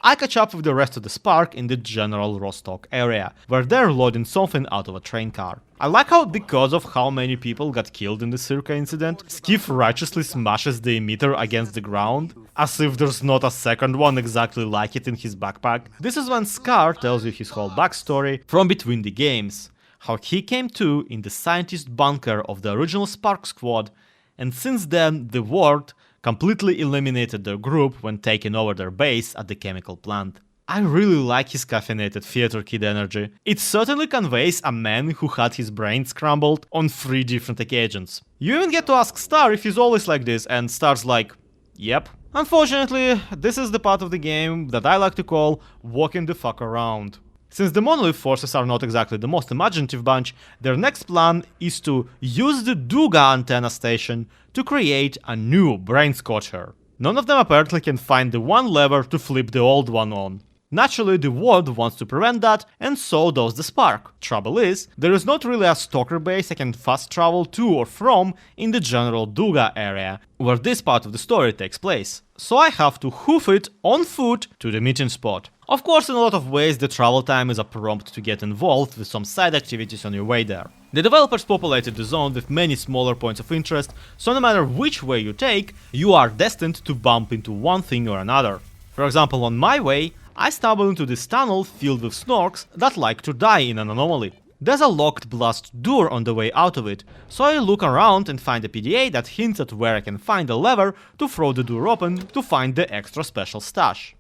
I catch up with the rest of the Spark in the general Rostock area, where they're loading something out of a train car. I like how, because of how many people got killed in the Circa incident, Skif righteously smashes the emitter against the ground, as if there's not a second one exactly like it in his backpack. This is when S.T.A.L.K.E.R tells you his whole backstory from between the games, how he came to in the scientist bunker of the original Spark squad, and since then the Ward completely eliminated their group when taking over their base at the chemical plant. I really like his caffeinated theater kid energy. It certainly conveys a man who had his brain scrambled on 3 different occasions. You even get to ask Star if he's always like this, and Star's like, yep. Unfortunately, this is the part of the game that I like to call walking the fuck around. Since the monolith forces are not exactly the most imaginative bunch, their next plan is to use the Duga antenna station to create a new brain scorcher. None of them apparently can find the one lever to flip the old one on. Naturally, the world wants to prevent that, and so does the Spark. Trouble is, there is not really a stalker base I can fast travel to or from in the general Duga area, where this part of the story takes place. So I have to hoof it on foot to the meeting spot. Of course, in a lot of ways the travel time is a prompt to get involved with some side activities on your way there. The developers populated the zone with many smaller points of interest, so no matter which way you take, you are destined to bump into one thing or another. For example, on my way, I stumble into this tunnel filled with snorks that like to die in an anomaly. There's a locked blast door on the way out of it, so I look around and find a PDA that hints at where I can find a lever to throw the door open to find the extra special stash.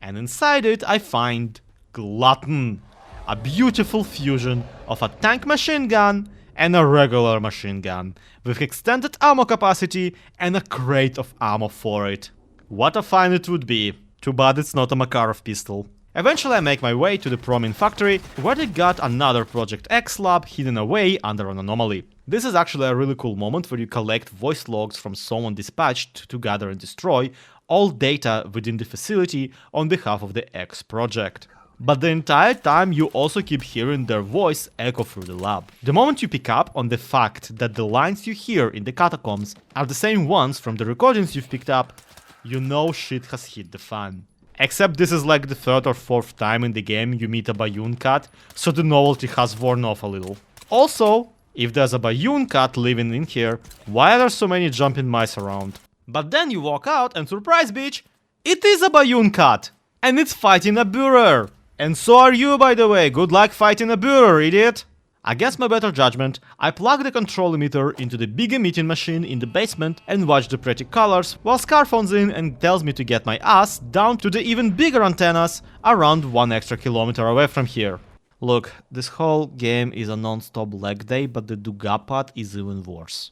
And inside it I find Glutton, a beautiful fusion of a tank machine gun and a regular machine gun, with extended ammo capacity and a crate of ammo for it. What a find it would be. Too bad it's not a Makarov pistol. Eventually I make my way to the Promin factory, where they got another Project X lab hidden away under an anomaly. This is actually a really cool moment where you collect voice logs from someone dispatched to gather and destroy all data within the facility on behalf of the X project. But the entire time you also keep hearing their voice echo through the lab. The moment you pick up on the fact that the lines you hear in the catacombs are the same ones from the recordings you've picked up, you know shit has hit the fan. Except this is like the third or fourth time in the game you meet a Bayoon cat, so the novelty has worn off a little. Also, if there's a Bayoon cat living in here, why are there so many jumping mice around? But then you walk out and surprise bitch, it is a Bayoon cat! And it's fighting a Burer! And so are you, by the way, good luck fighting a Burer, idiot! Against my better judgment, I plug the control emitter into the big emitting machine in the basement and watch the pretty colors, while Scar phones in and tells me to get my ass down to the even bigger antennas around 1 extra kilometer away from here. Look, this whole game is a non-stop leg day, but the Duga part is even worse.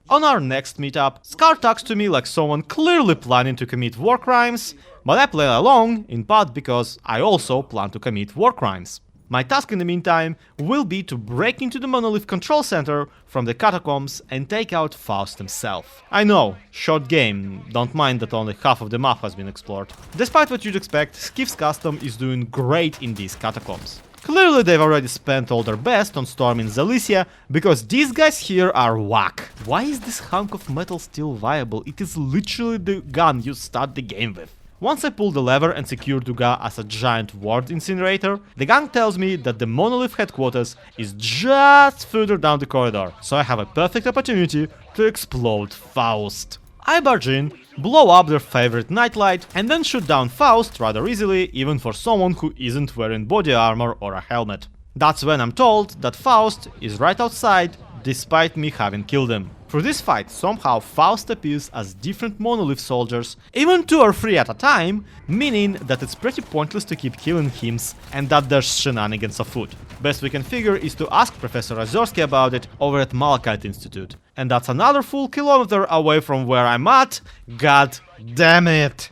On our next meetup, Scar talks to me like someone clearly planning to commit war crimes, but I play along, in part because I also plan to commit war crimes. My task in the meantime will be to break into the monolith control center from the catacombs and take out Faust himself. I know, short game, don't mind that only half of the map has been explored. Despite what you'd expect, Skif's custom is doing great in these catacombs. Clearly they've already spent all their best on storming Zalicia, because these guys here are whack. Why is this hunk of metal still viable? It is literally the gun you start the game with. Once I pull the lever and secure Duga as a giant ward incinerator, the gang tells me that the monolith headquarters is just further down the corridor, so I have a perfect opportunity to explode Faust. I barge in, blow up their favorite nightlight, and then shoot down Faust rather easily, even for someone who isn't wearing body armor or a helmet. That's when I'm told that Faust is right outside, despite me having killed him. Through this fight, somehow Faust appears as different monolith soldiers, even 2 or 3 at a time, meaning that it's pretty pointless to keep killing him and that there's shenanigans afoot. Best we can figure is to ask Professor S.T.A.L.K.E.R about it over at Malachite Institute. And that's another full kilometer away from where I'm at. God damn it!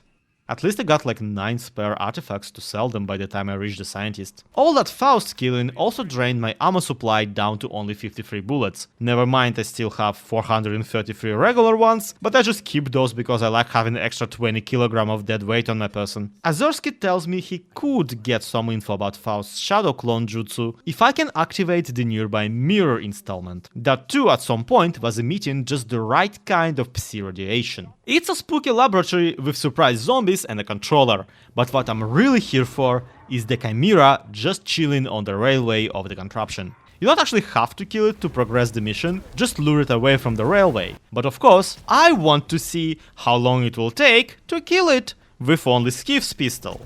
At least I got like 9 spare artifacts to sell them by the time I reached the scientist. All that Faust killing also drained my ammo supply down to only 53 bullets. Never mind, I still have 433 regular ones, but I just keep those because I like having an extra 20 kg of dead weight on my person. S.T.A.L.K.E.R tells me he could get some info about Faust's shadow clone jutsu if I can activate the nearby mirror installment. That too at some point was emitting just the right kind of psi radiation. It's a spooky laboratory with surprise zombies and a controller, but what I'm really here for is the Chimera just chilling on the railway of the contraption. You don't actually have to kill it to progress the mission, just lure it away from the railway. But of course, I want to see how long it will take to kill it with only Skif's pistol.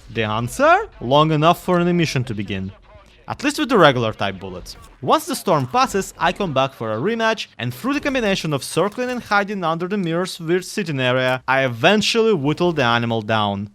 The answer? Long enough for an emission to begin. At least with the regular type bullets. Once the storm passes, I come back for a rematch, and through the combination of circling and hiding under the mirror's weird sitting area, I eventually whittle the animal down.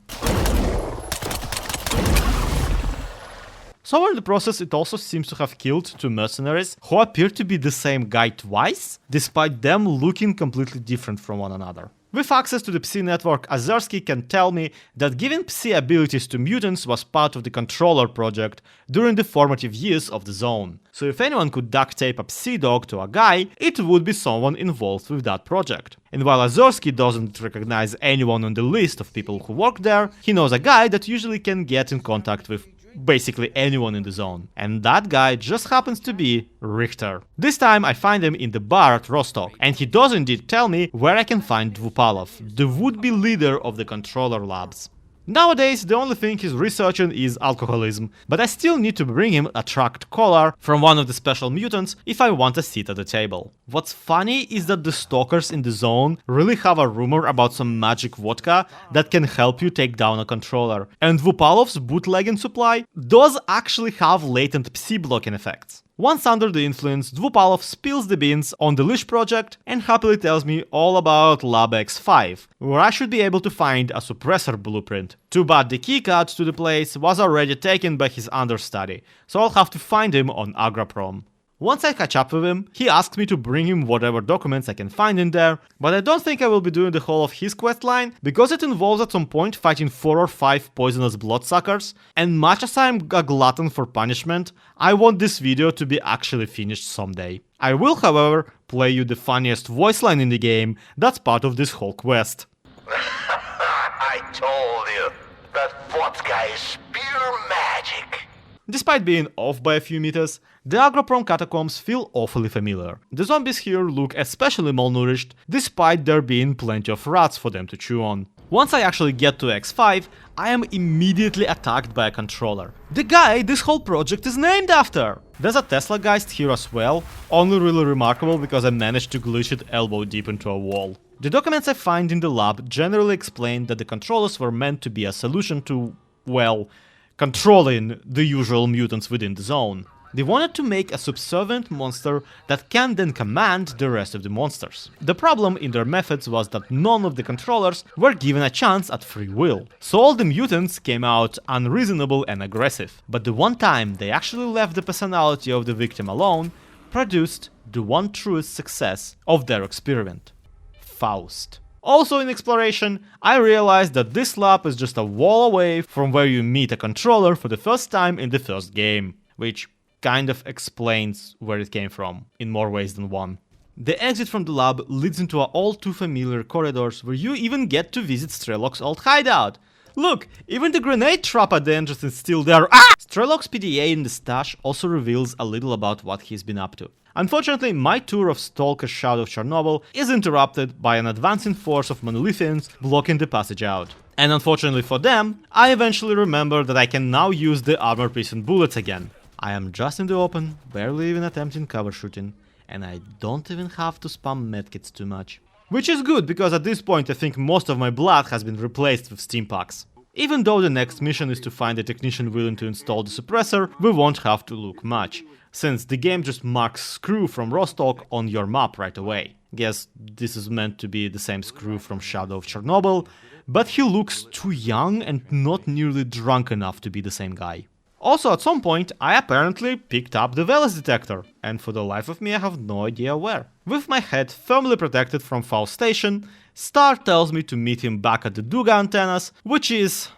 Somewhere in the process it also seems to have killed 2 mercenaries who appear to be the same guy twice, despite them looking completely different from one another. With access to the Psi network, Azerski can tell me that giving Psi abilities to mutants was part of the Controller project during the formative years of the zone. So if anyone could duct tape a Psi dog to a guy, it would be someone involved with that project. And while Azerski doesn't recognize anyone on the list of people who work there, he knows a guy that usually can get in contact with basically anyone in the zone. And that guy just happens to be Richter. This time I find him in the bar at Rostock, and he does indeed tell me where I can find Dvupalov, the would-be leader of the Controller labs. Nowadays, the only thing he's researching is alcoholism, but I still need to bring him a tracked collar from one of the special mutants if I want a seat at the table. What's funny is that the stalkers in the zone really have a rumor about some magic vodka that can help you take down a controller, and Dvupalov's bootlegging supply does actually have latent Psi blocking effects. Once under the influence, Dvupalov spills the beans on the Leash project and happily tells me all about Lab X5, where I should be able to find a suppressor blueprint. Too bad the keycard to the place was already taken by his understudy, so I'll have to find him on Agraprom. Once I catch up with him, he asks me to bring him whatever documents I can find in there, but I don't think I will be doing the whole of his questline, because it involves at some point fighting 4 or 5 poisonous bloodsuckers, and much as I'm a glutton for punishment, I want this video to be actually finished someday. I will, however, play you the funniest voice line in the game that's part of this whole quest. I told you, that vodka is pure magic. Despite being off by a few meters, the Agroprom catacombs feel awfully familiar. The zombies here look especially malnourished, despite there being plenty of rats for them to chew on. Once I actually get to X5, I am immediately attacked by a controller. The guy this whole project is named after! There's a Tesla Geist here as well, only really remarkable because I managed to glitch it elbow deep into a wall. The documents I find in the lab generally explain that the controllers were meant to be a solution to, well, controlling the usual mutants within the zone. They wanted to make a subservient monster that can then command the rest of the monsters. The problem in their methods was that none of the controllers were given a chance at free will, so all the mutants came out unreasonable and aggressive. But the one time they actually left the personality of the victim alone produced the one truest success of their experiment: Faust. Also in exploration, I realized that this lab is just a wall away from where you meet a controller for the first time in the first game, which kind of explains where it came from, in more ways than one. The exit from the lab leads into all too familiar corridors where you even get to visit Strelok's old hideout. Look, even the grenade trap at the entrance is still there. Ah! Strelok's PDA in the stash also reveals a little about what he's been up to. Unfortunately, my tour of S.T.A.L.K.E.R Shadow of Chornobyl is interrupted by an advancing force of monolithians blocking the passage out. And unfortunately for them, I eventually remember that I can now use the armor piece and bullets again. I am just in the open, barely even attempting cover shooting, and I don't even have to spam medkits too much. Which is good, because at this point I think most of my blood has been replaced with steam packs. Even though the next mission is to find a technician willing to install the suppressor, we won't have to look much, since the game just marks Screw from Rostock on your map right away. Guess this is meant to be the same Screw from Shadow of Chernobyl, but he looks too young and not nearly drunk enough to be the same guy. Also, at some point, I apparently picked up the Veles detector, and for the life of me I have no idea where. With my head firmly protected from Faust Station, Star tells me to meet him back at the Duga antennas, which is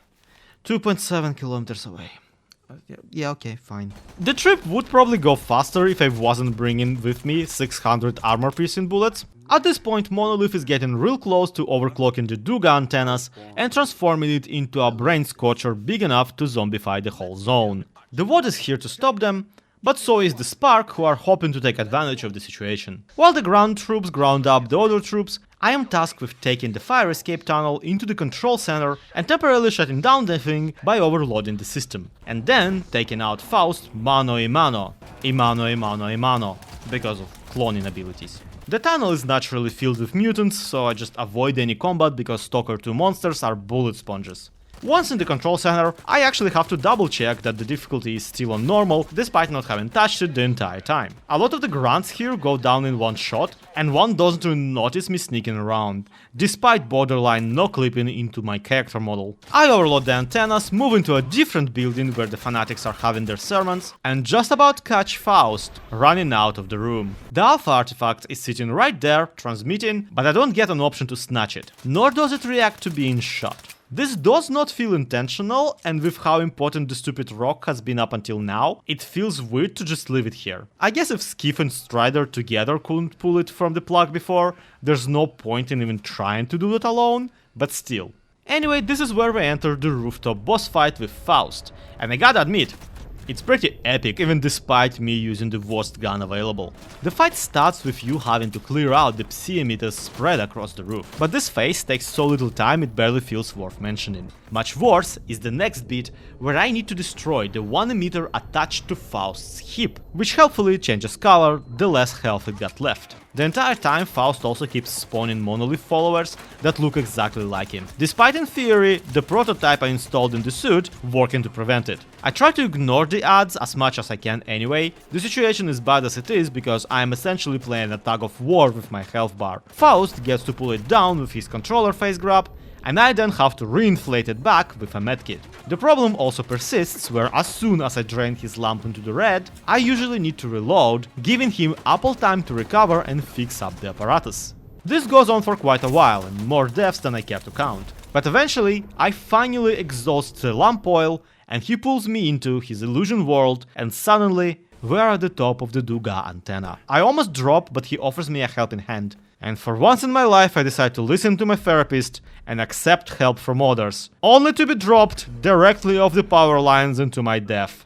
2.7 kilometers away. Yeah, okay, fine. The trip would probably go faster if I wasn't bringing with me 600 armor-piercing bullets. At this point, Monolith is getting real close to overclocking the Duga antennas and transforming it into a brain scorcher big enough to zombify the whole zone. The WOD is here to stop them, but so is the S.T.A.L.K.E.R, who are hoping to take advantage of the situation. While the ground troops ground up the other troops, I am tasked with taking the fire escape tunnel into the control center and temporarily shutting down the thing by overloading the system. And then taking out Faust mano a mano, because of cloning abilities. The tunnel is naturally filled with mutants, so I just avoid any combat because S.T.A.L.K.E.R 2 monsters are bullet sponges. Once in the control center, I actually have to double check that the difficulty is still on normal, despite not having touched it the entire time. A lot of the grunts here go down in one shot, and one doesn't even notice me sneaking around, despite borderline no clipping into my character model. I overload the antennas, move into a different building where the fanatics are having their sermons, and just about catch Faust running out of the room. The Alpha artifact is sitting right there, transmitting, but I don't get an option to snatch it, nor does it react to being shot. This does not feel intentional, and with how important the stupid rock has been up until now, it feels weird to just leave it here. I guess if Skif and Strider together couldn't pull it from the plug before, there's no point in even trying to do that alone, but still. Anyway, this is where we enter the rooftop boss fight with Faust, and I gotta admit, it's pretty epic, even despite me using the worst gun available. The fight starts with you having to clear out the psi emitters spread across the roof, but this phase takes so little time it barely feels worth mentioning. Much worse is the next bit, where I need to destroy the one emitter attached to Faust's hip, which helpfully changes color the less health it got left. The entire time Faust also keeps spawning monolith followers that look exactly like him, despite in theory the prototype I installed in the suit working to prevent it. I try to ignore the ads as much as I can anyway. The situation is bad as it is because I am essentially playing a tug of war with my health bar. Faust gets to pull it down with his controller face grab, and I then have to reinflate it back with a medkit. The problem also persists where as soon as I drain his lamp into the red, I usually need to reload, giving him ample time to recover and fix up the apparatus. This goes on for quite a while and more deaths than I care to count. But eventually, I finally exhaust the lamp oil and he pulls me into his illusion world, and suddenly we're at the top of the Duga antenna. I almost drop, but he offers me a helping hand. And for once in my life I decide to listen to my therapist and accept help from others, only to be dropped directly off the power lines into my death.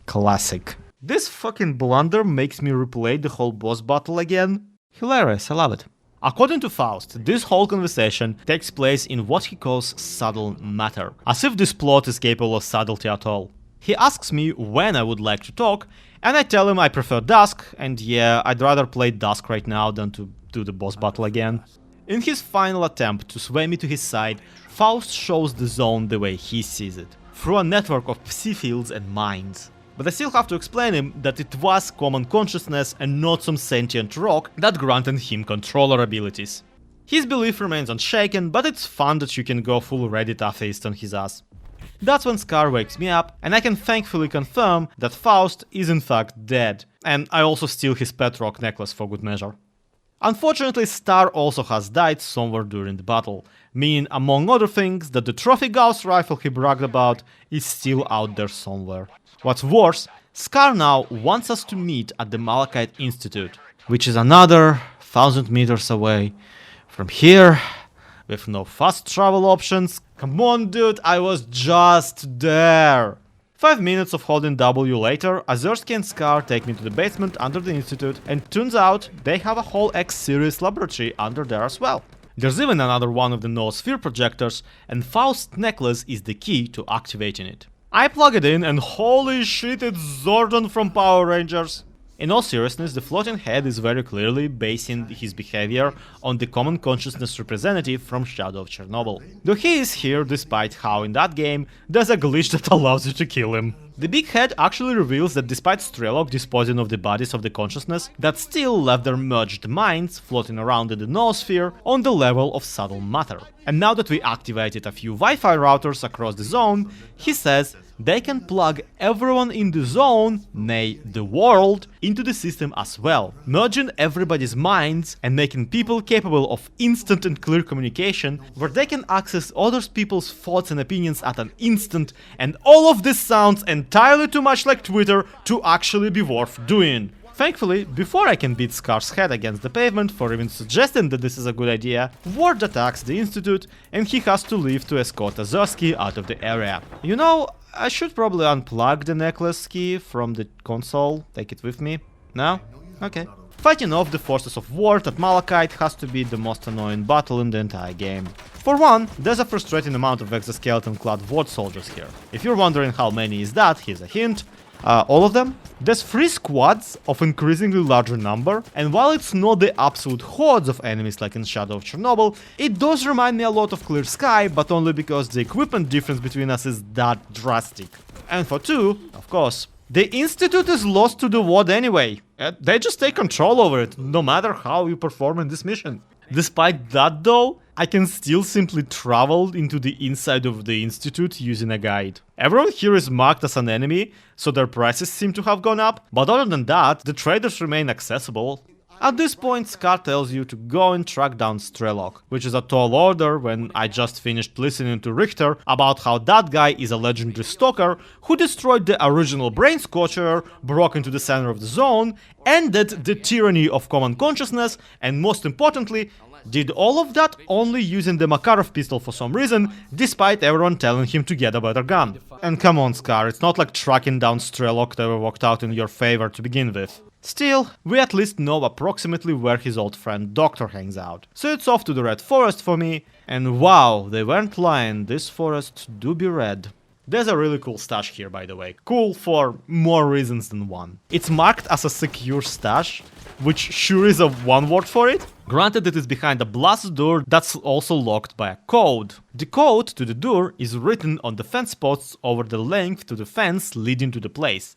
Classic. This fucking blunder makes me replay the whole boss battle again. Hilarious, I love it. According to Faust, this whole conversation takes place in what he calls subtle matter, as if this plot is capable of subtlety at all. He asks me when I would like to talk, and I tell him I prefer dusk, and yeah, I'd rather play dusk right now than to do the boss battle again. In his final attempt to sway me to his side, Faust shows the zone the way he sees it, through a network of psi fields and minds. But I still have to explain him that it was common consciousness and not some sentient rock that granted him controller abilities. His belief remains unshaken, but it's fun that you can go full Reddit atheist on his ass. That's when S.T.A.L.K.E.R wakes me up, and I can thankfully confirm that Faust is in fact dead, and I also steal his pet rock necklace for good measure. Unfortunately, S.T.A.L.K.E.R also has died somewhere during the battle, meaning among other things that the trophy Gauss rifle he bragged about is still out there somewhere. What's worse, S.T.A.L.K.E.R now wants us to meet at the Malachite Institute, which is another 1000 meters away from here, with no fast travel options. Come on dude, I was just there! 5 minutes of holding W later, Azursky and S.T.A.L.K.E.R take me to the basement under the institute, and turns out they have a whole X-series laboratory under there as well. There's even another one of the noosphere projectors, and Faust's necklace is the key to activating it. I plug it in and holy shit, it's Zordon from Power Rangers! In all seriousness, the floating head is very clearly basing his behavior on the common consciousness representative from Shadow of Chernobyl. Though he is here despite how in that game there's a glitch that allows you to kill him. The big head actually reveals that despite Strelok disposing of the bodies of the consciousness, that still left their merged minds floating around in the noosphere on the level of subtle matter. And now that we activated a few Wi-Fi routers across the zone, he says they can plug everyone in the zone, nay, the world, into the system as well, merging everybody's minds and making people capable of instant and clear communication, where they can access other people's thoughts and opinions at an instant, and all of this sounds entirely too much like Twitter to actually be worth doing. Thankfully, before I can beat S.T.A.L.K.E.R.'s head against the pavement for even suggesting that this is a good idea, Ward attacks the institute and he has to leave to escort Azursky out of the area. You know, I should probably unplug the necklace key from the console, take it with me. No? Okay. Fighting off the forces of Ward at Malachite has to be the most annoying battle in the entire game. For one, there's a frustrating amount of exoskeleton-clad Ward soldiers here. If you're wondering how many is that, here's a hint. All of them? There's 3 squads of increasingly larger number, and while it's not the absolute hordes of enemies like in Shadow of Chernobyl, it does remind me a lot of Clear Sky, but only because the equipment difference between us is that drastic. And for 2, of course, the Institute is lost to the WOD anyway. They just take control over it, no matter how you perform in this mission. Despite that though, I can still simply travel into the inside of the Institute using a guide. Everyone here is marked as an enemy, so their prices seem to have gone up, but other than that, the traders remain accessible. At this point, SCAR tells you to go and track down S.T.A.L.K.E.R, which is a tall order when I just finished listening to Richter about how that guy is a legendary stalker who destroyed the original Brain Scorcher, broke into the center of the zone, ended the tyranny of common consciousness, and most importantly, did all of that only using the Makarov pistol for some reason, despite everyone telling him to get a better gun. And come on, SCAR, it's not like tracking down S.T.A.L.K.E.R ever worked out in your favor to begin with. Still, we at least know approximately where his old friend Doctor hangs out. So it's off to the Red Forest for me, and wow, they weren't lying, this forest do be red. There's a really cool stash here, by the way. Cool for more reasons than one. It's marked as a secure stash, which sure is a one word for it. Granted, it is behind a blast door that's also locked by a code. The code to the door is written on the fence posts over the length to the fence leading to the place.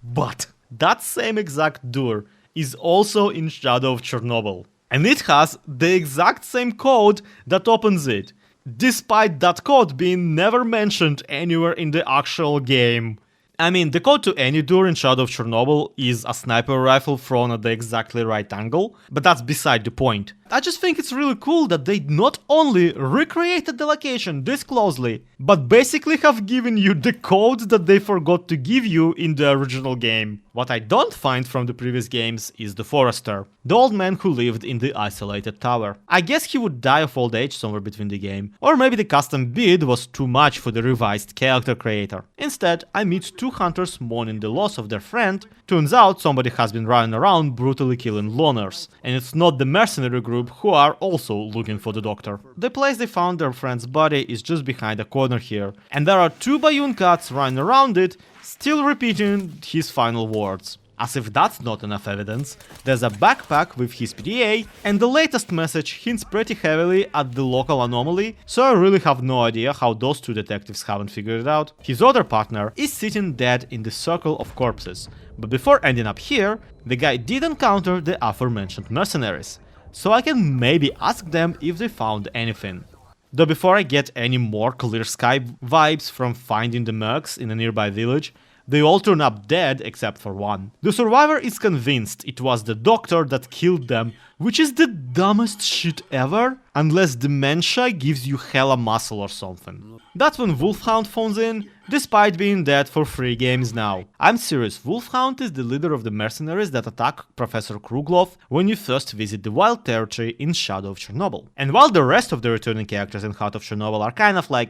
But that same exact door is also in Shadow of Chernobyl. And it has the exact same code that opens it, despite that code being never mentioned anywhere in the actual game. I mean, the code to any door in Shadow of Chernobyl is a sniper rifle thrown at the exactly right angle, but that's beside the point. I just think it's really cool that they not only recreated the location this closely, but basically have given you the code that they forgot to give you in the original game. What I don't find from the previous games is the Forester, the old man who lived in the isolated tower. I guess he would die of old age somewhere between the game, or maybe the custom build was too much for the revised character creator. Instead, I meet 2 hunters mourning the loss of their friend. Turns out somebody has been running around brutally killing loners, and it's not the mercenary group who are also looking for the doctor. The place they found their friend's body is just behind a corner here, and there are 2 bayoon cats running around it, still repeating his final words. As if that's not enough evidence, there's a backpack with his PDA, and the latest message hints pretty heavily at the local anomaly, so I really have no idea how those 2 detectives haven't figured it out. His other partner is sitting dead in the circle of corpses, but before ending up here, the guy did encounter the aforementioned mercenaries, so I can maybe ask them if they found anything. Though before I get any more Clear Sky vibes from finding the mercs in a nearby village, they all turn up dead except for one. The survivor is convinced it was the doctor that killed them, which is the dumbest shit ever, unless dementia gives you hella muscle or something. That's when Wolfhound phones in, despite being dead for 3 games now. I'm serious, Wolfhound is the leader of the mercenaries that attack Professor Kruglov when you first visit the Wild Territory in Shadow of Chernobyl. And while the rest of the returning characters in Heart of Chernobyl are kind of like,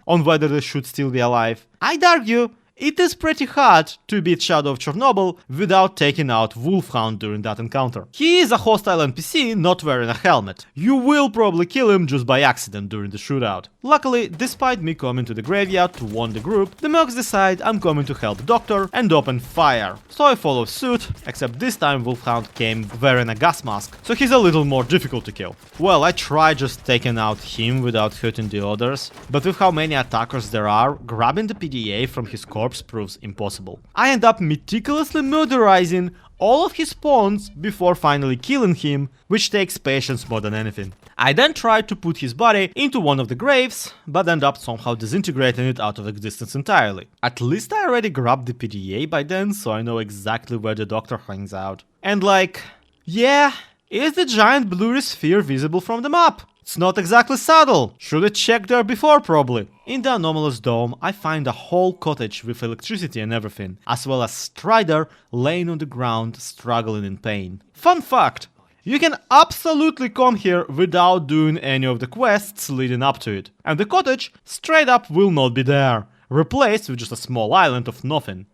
on whether they should still be alive, I'd argue it is pretty hard to beat Shadow of Chernobyl without taking out Wolfhound during that encounter. He is a hostile NPC not wearing a helmet. You will probably kill him just by accident during the shootout. Luckily, despite me coming to the graveyard to warn the group, the mercs decide I'm coming to help the doctor and open fire. So I follow suit, except this time Wolfhound came wearing a gas mask, so he's a little more difficult to kill. Well, I tried just taking out him without hurting the others, but with how many attackers there are, grabbing the PDA from his corpse proves impossible. I end up meticulously murderizing all of his pawns before finally killing him, which takes patience more than anything. I then try to put his body into one of the graves, but end up somehow disintegrating it out of existence entirely. At least I already grabbed the PDA by then, so I know exactly where the doctor hangs out. And like, yeah, is the giant blurry sphere visible from the map? It's not exactly subtle, should have checked there before probably. In the anomalous dome, I find a whole cottage with electricity and everything, as well as Strider laying on the ground struggling in pain. Fun fact, you can absolutely come here without doing any of the quests leading up to it, and the cottage straight up will not be there, replaced with just a small island of nothing.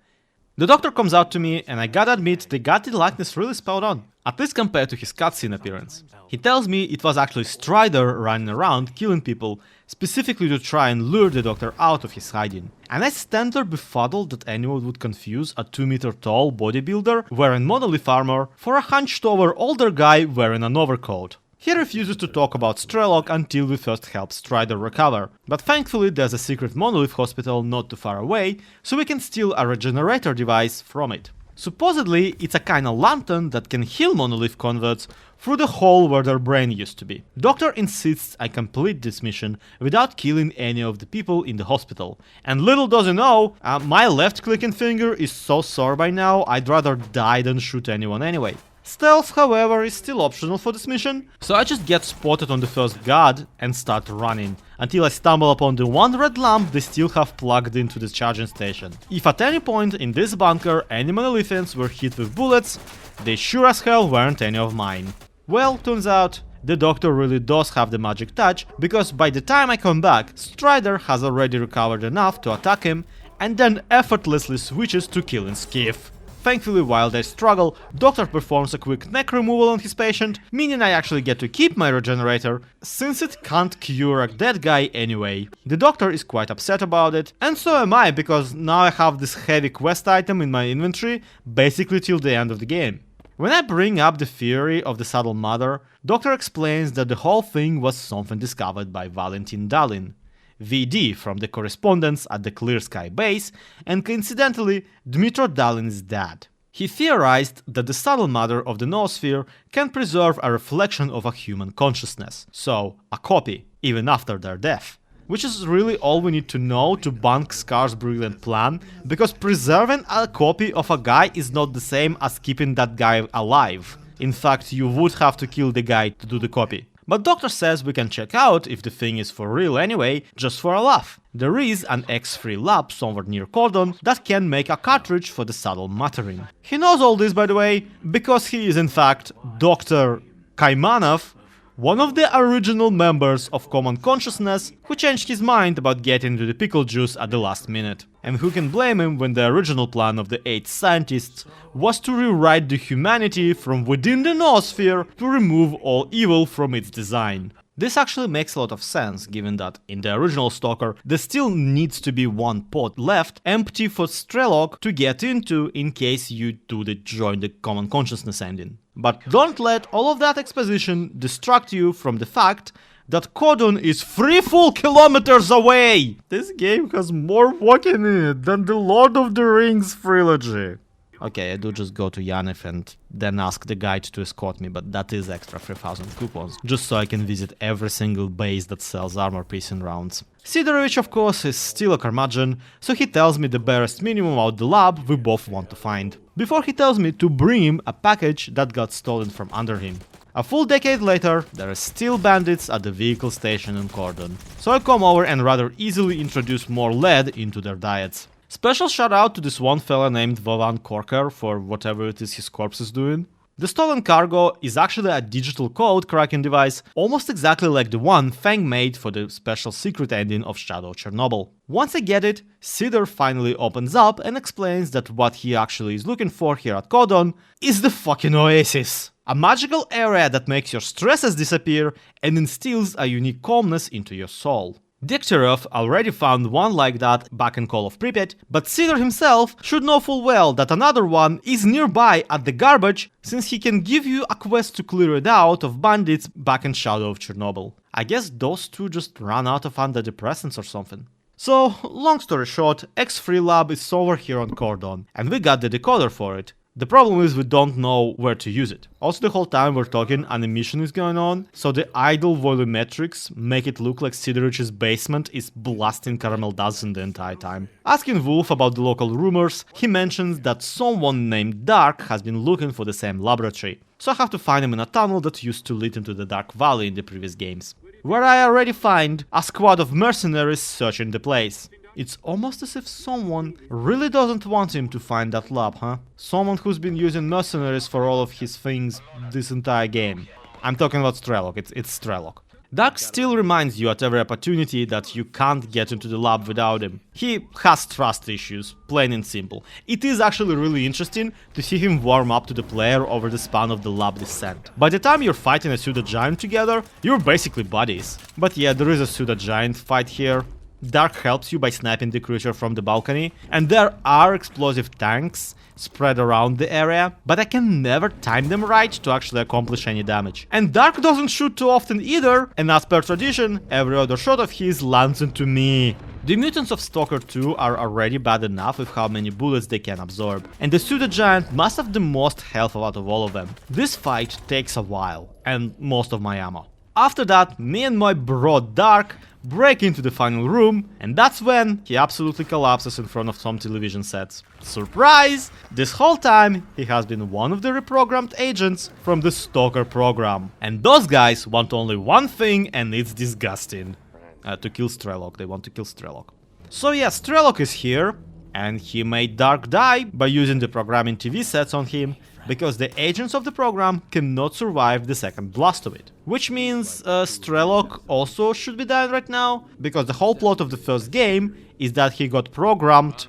The doctor comes out to me, and I gotta admit, they got the likeness really spelled on, at least compared to his cutscene appearance. He tells me it was actually Strider running around killing people, specifically to try and lure the doctor out of his hiding. And I stand there befuddled that anyone would confuse a 2-meter tall bodybuilder wearing monolith armor for a hunched over older guy wearing an overcoat. He refuses to talk about S.T.A.L.K.E.R until we first help Strider recover, but thankfully there's a secret monolith hospital not too far away, so we can steal a regenerator device from it. Supposedly, it's a kinda lantern that can heal monolith converts through the hole where their brain used to be. Doctor insists I complete this mission without killing any of the people in the hospital. And little does he know, my left clicking finger is so sore by now, I'd rather die than shoot anyone anyway. Stealth, however, is still optional for this mission, so I just get spotted on the first guard and start running, until I stumble upon the one red lamp they still have plugged into the charging station. If at any point in this bunker any monolithians were hit with bullets, they sure as hell weren't any of mine. Well, turns out, the doctor really does have the magic touch, because by the time I come back, Strider has already recovered enough to attack him, and then effortlessly switches to killing Skif. Thankfully, while they struggle, Doctor performs a quick neck removal on his patient, meaning I actually get to keep my regenerator, since it can't cure a dead guy anyway. The Doctor is quite upset about it, and so am I, because now I have this heavy quest item in my inventory, basically till the end of the game. When I bring up the theory of the subtle mother, Doctor explains that the whole thing was something discovered by Valentin Dalin, VD from the correspondence at the Clear Sky base, and coincidentally, Dmitro Dalin's dad. He theorized that the subtle matter of the noosphere can preserve a reflection of a human consciousness, so a copy, even after their death. Which is really all we need to know to bunk Scar's brilliant plan, because preserving a copy of a guy is not the same as keeping that guy alive. In fact, you would have to kill the guy to do the copy. But Doctor says we can check out if the thing is for real anyway, just for a laugh. There is an X-free lab somewhere near Cordon that can make a cartridge for the subtle mattering. He knows all this, by the way, because he is in fact Dr. Kaimanov, one of the original members of Common Consciousness, who changed his mind about getting into the pickle juice at the last minute. And who can blame him when the original plan of the 8 scientists was to rewrite the humanity from within the noosphere to remove all evil from its design. This actually makes a lot of sense, given that in the original Stalker there still needs to be one pod left empty for S.T.A.L.K.E.R to get into in case you do join the Common Consciousness ending. But don't let all of that exposition distract you from the fact that Cordon is 3 full kilometers away! This game has more walking in it than the Lord of the Rings trilogy. Okay, I do just go to Yaniv and then ask the guide to escort me, but that is extra 3000 coupons, just so I can visit every single base that sells armor piercing rounds. Sidorovich, of course, is still a curmudgeon, so he tells me the barest minimum about the lab we both want to find, before he tells me to bring him a package that got stolen from under him. A full decade later, there are still bandits at the vehicle station in Cordon, so I come over and rather easily introduce more lead into their diets. Special shout out to this one fella named Vovan Korker for whatever it is his corpse is doing. The stolen cargo is actually a digital code cracking device, almost exactly like the one Fang made for the special secret ending of Shadow Chernobyl. Once I get it, Cedar finally opens up and explains that what he actually is looking for here at Cordon is the fucking oasis. A magical area that makes your stresses disappear and instills a unique calmness into your soul. Degtyaryov already found one like that back in Call of Pripyat, but Cedar himself should know full well that another one is nearby at the garbage, since he can give you a quest to clear it out of bandits back in Shadow of Chernobyl. I guess those two just ran out of antidepressants or something. So, long story short, X-Free Lab is somewhere here on Cordon, and we got the decoder for it. The problem is we don't know where to use it. Also, the whole time we're talking, an emission is going on, so the idle volumetrics make it look like Sidorich's basement is blasting caramel dust the entire time. Asking Wolf about the local rumors, he mentions that someone named Dark has been looking for the same laboratory, so I have to find him in a tunnel that used to lead into the Dark Valley in the previous games, where I already find a squad of mercenaries searching the place. It's almost as if someone really doesn't want him to find that lab, huh? Someone who's been using mercenaries for all of his things this entire game. I'm talking about S.T.A.L.K.E.R, it's S.T.A.L.K.E.R. Dark still reminds you at every opportunity that you can't get into the lab without him. He has trust issues, plain and simple. It is actually really interesting to see him warm up to the player over the span of the lab descent. By the time you're fighting a pseudo-giant together, you're basically buddies. But yeah, there is a pseudo-giant fight here. Dark helps you by sniping the creature from the balcony, and there are explosive tanks spread around the area, but I can never time them right to actually accomplish any damage. And Dark doesn't shoot too often either, and as per tradition, every other shot of his lands into me. The mutants of Stalker 2 are already bad enough with how many bullets they can absorb, and the pseudo-giant must have the most health out of all of them. This fight takes a while, and most of my ammo. After that, me and my bro Dark break into the final room, and that's when he absolutely collapses in front of some television sets. Surprise! This whole time, he has been one of the reprogrammed agents from the Stalker program. And those guys want only one thing, and it's disgusting. To kill S.T.A.L.K.E.R. They want to kill S.T.A.L.K.E.R. So yeah, S.T.A.L.K.E.R. is here, and he made Dark die by using the programming TV sets on him, because the agents of the program cannot survive the second blast of it. Which means S.T.A.L.K.E.R. also should be dying right now, because the whole plot of the first game is that he got programmed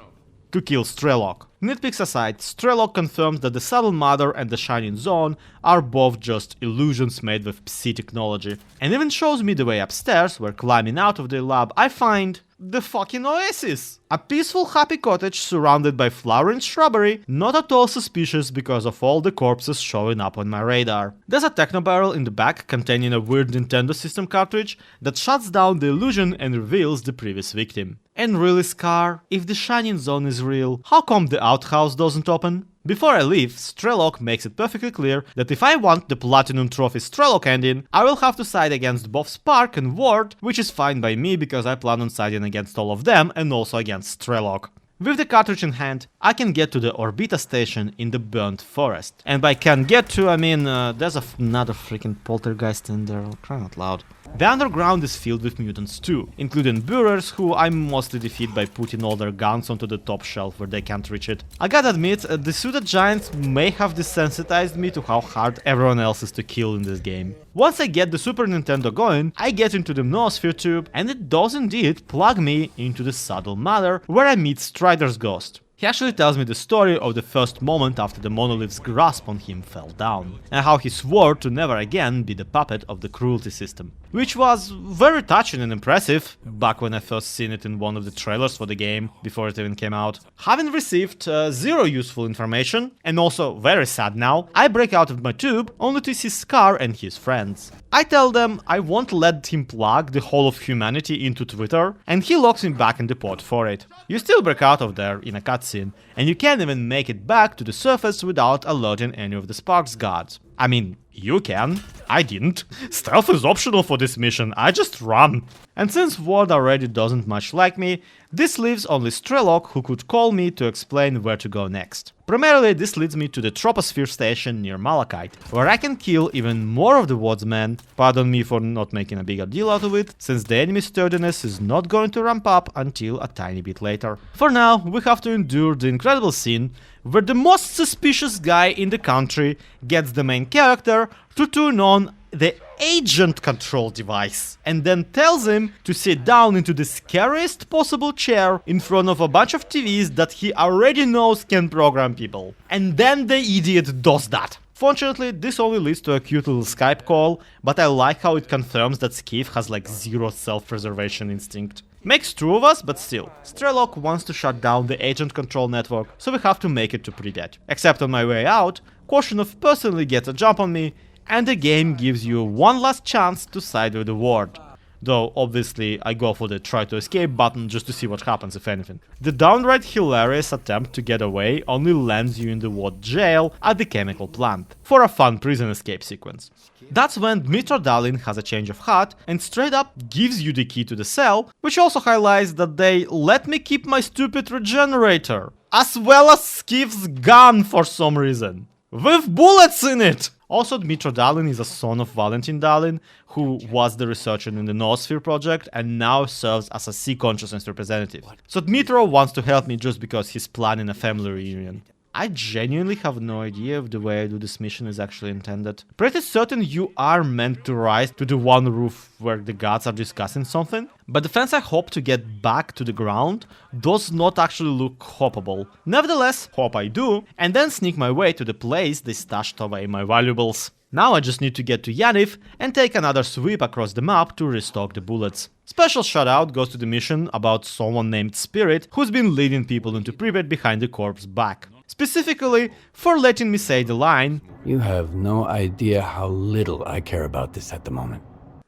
to kill S.T.A.L.K.E.R. Nitpicks aside, S.T.A.L.K.E.R. confirms that the Subtle Mother and the Shining Zone are both just illusions made with Psi technology, and even shows me the way upstairs, where climbing out of the lab I find the fucking oasis! A peaceful, happy cottage surrounded by flowering shrubbery, not at all suspicious because of all the corpses showing up on my radar. There's a techno barrel in the back containing a weird Nintendo system cartridge that shuts down the illusion and reveals the previous victim. And really, Scar, if the Shining Zone is real, how come the outhouse doesn't open? Before I leave, S.T.A.L.K.E.R. makes it perfectly clear that if I want the Platinum Trophy S.T.A.L.K.E.R. ending, I will have to side against both Spark and Ward, which is fine by me because I plan on siding against all of them and also against S.T.A.L.K.E.R. With the cartridge in hand, I can get to the Orbita station in the burnt forest. And by can get to, I mean, there's another freaking poltergeist in there, I'll cry out loud. The underground is filled with mutants too, including Burers, who I mostly defeat by putting all their guns onto the top shelf where they can't reach it. I gotta admit, the pseudo-giants may have desensitized me to how hard everyone else is to kill in this game. Once I get the Super Nintendo going, I get into the noosphere tube, and it does indeed plug me into the Subtle Mother, where I meet Strider's ghost. He actually tells me the story of the first moment after the monolith's grasp on him fell down, and how he swore to never again be the puppet of the cruelty system. Which was very touching and impressive, back when I first seen it in one of the trailers for the game, before it even came out. Having received zero useful information, and also very sad now, I break out of my tube only to see Scar and his friends. I tell them I won't let him plug the whole of humanity into Twitter, and he locks me back in the pod for it. You still break out of there in a cutscene, and you can't even make it back to the surface without alerting any of the Sparks guards. I mean, you can. I didn't. Stealth is optional for this mission, I just run. And since Ward already doesn't much like me, this leaves only S.T.A.L.K.E.R. who could call me to explain where to go next. Primarily, this leads me to the Troposphere station near Malachite, where I can kill even more of the Wardsmen. Pardon me for not making a bigger deal out of it, since the enemy sturdiness is not going to ramp up until a tiny bit later. For now, we have to endure the incredible scene where the most suspicious guy in the country gets the main character to turn on the agent control device, and then tells him to sit down into the scariest possible chair in front of a bunch of TVs that he already knows can program people. And then the idiot does that. Fortunately, this only leads to a cute little Skype call, but I like how it confirms that Skif has like zero self-preservation instinct. Makes two of us, but still. S.T.A.L.K.E.R. wants to shut down the agent control network, so we have to make it to Predet. Except on my way out, Korshunov personally gets a jump on me, and the game gives you one last chance to side with the Ward. Though, obviously, I go for the try to escape button just to see what happens, if anything. The downright hilarious attempt to get away only lands you in the Ward jail at the chemical plant, for a fun prison escape sequence. That's when Dmitro Dalin has a change of heart and straight up gives you the key to the cell, which also highlights that they let me keep my stupid regenerator, as well as Skif's gun for some reason, with bullets in it! Also, Dmitro Dalin is a son of Valentin Dalin, who was the researcher in the Noosphere project and now serves as a Sea consciousness representative. So Dmitro wants to help me just because he's planning a family reunion. I genuinely have no idea if the way I do this mission is actually intended. Pretty certain you are meant to rise to the one roof where the gods are discussing something, but the fence I hope to get back to the ground does not actually look hoppable. Nevertheless, hope I do, and then sneak my way to the place they stashed away my valuables. Now I just need to get to Yaniv and take another sweep across the map to restock the bullets. Special shout out goes to the mission about someone named Spirit who's been leading people into Pripyat behind the corpse back. Specifically for letting me say the line, You have no idea how little I care about this at the moment.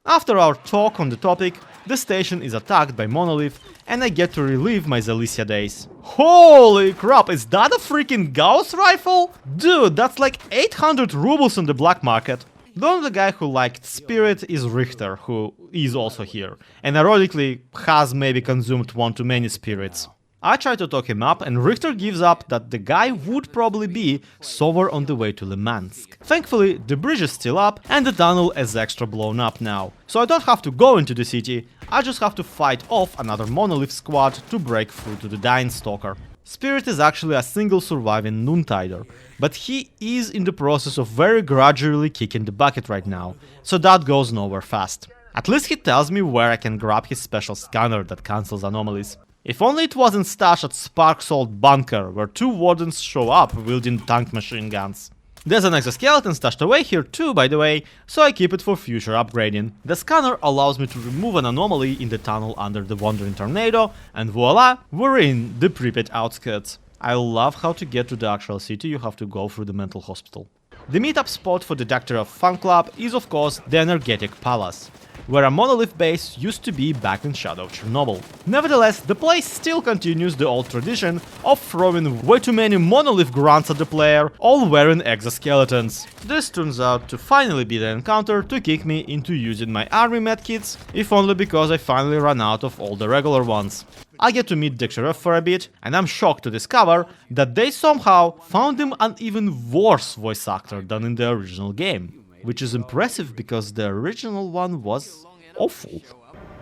After our talk on the topic, the station is attacked by monolith and I get to relive my Zalicia days. Holy crap, is that a freaking Gauss rifle? Dude, that's like 800 rubles on the black market. The only guy who liked Spirit is Richter, who is also here, and ironically has maybe consumed one too many spirits. I try to talk him up and Richter gives up that the guy would probably be somewhere on the way to Limansk. Thankfully, the bridge is still up and the tunnel is extra blown up now, so I don't have to go into the city, I just have to fight off another monolith squad to break through to the dying Stalker. Spirit is actually a single surviving Noontider, but he is in the process of very gradually kicking the bucket right now, so that goes nowhere fast. At least he tells me where I can grab his special scanner that cancels anomalies. If only it wasn't stashed at Spark's old bunker, where two wardens show up wielding tank machine guns. There's an exoskeleton stashed away here too, by the way, so I keep it for future upgrading. The scanner allows me to remove an anomaly in the tunnel under the Wandering Tornado, and voila, we're in the Pripyat outskirts. I love how to get to the actual city you have to go through the mental hospital. The meetup spot for the Toughening fan club is of course the Energetic Palace, where a monolith base used to be back in Shadow of Chernobyl. Nevertheless, the place still continues the old tradition of throwing way too many monolith grunts at the player, all wearing exoskeletons. This turns out to finally be the encounter to kick me into using my army medkits, if only because I finally ran out of all the regular ones. I get to meet Toughening for a bit, and I'm shocked to discover that they somehow found him an even worse voice actor than in the original game. Which is impressive because the original one was awful.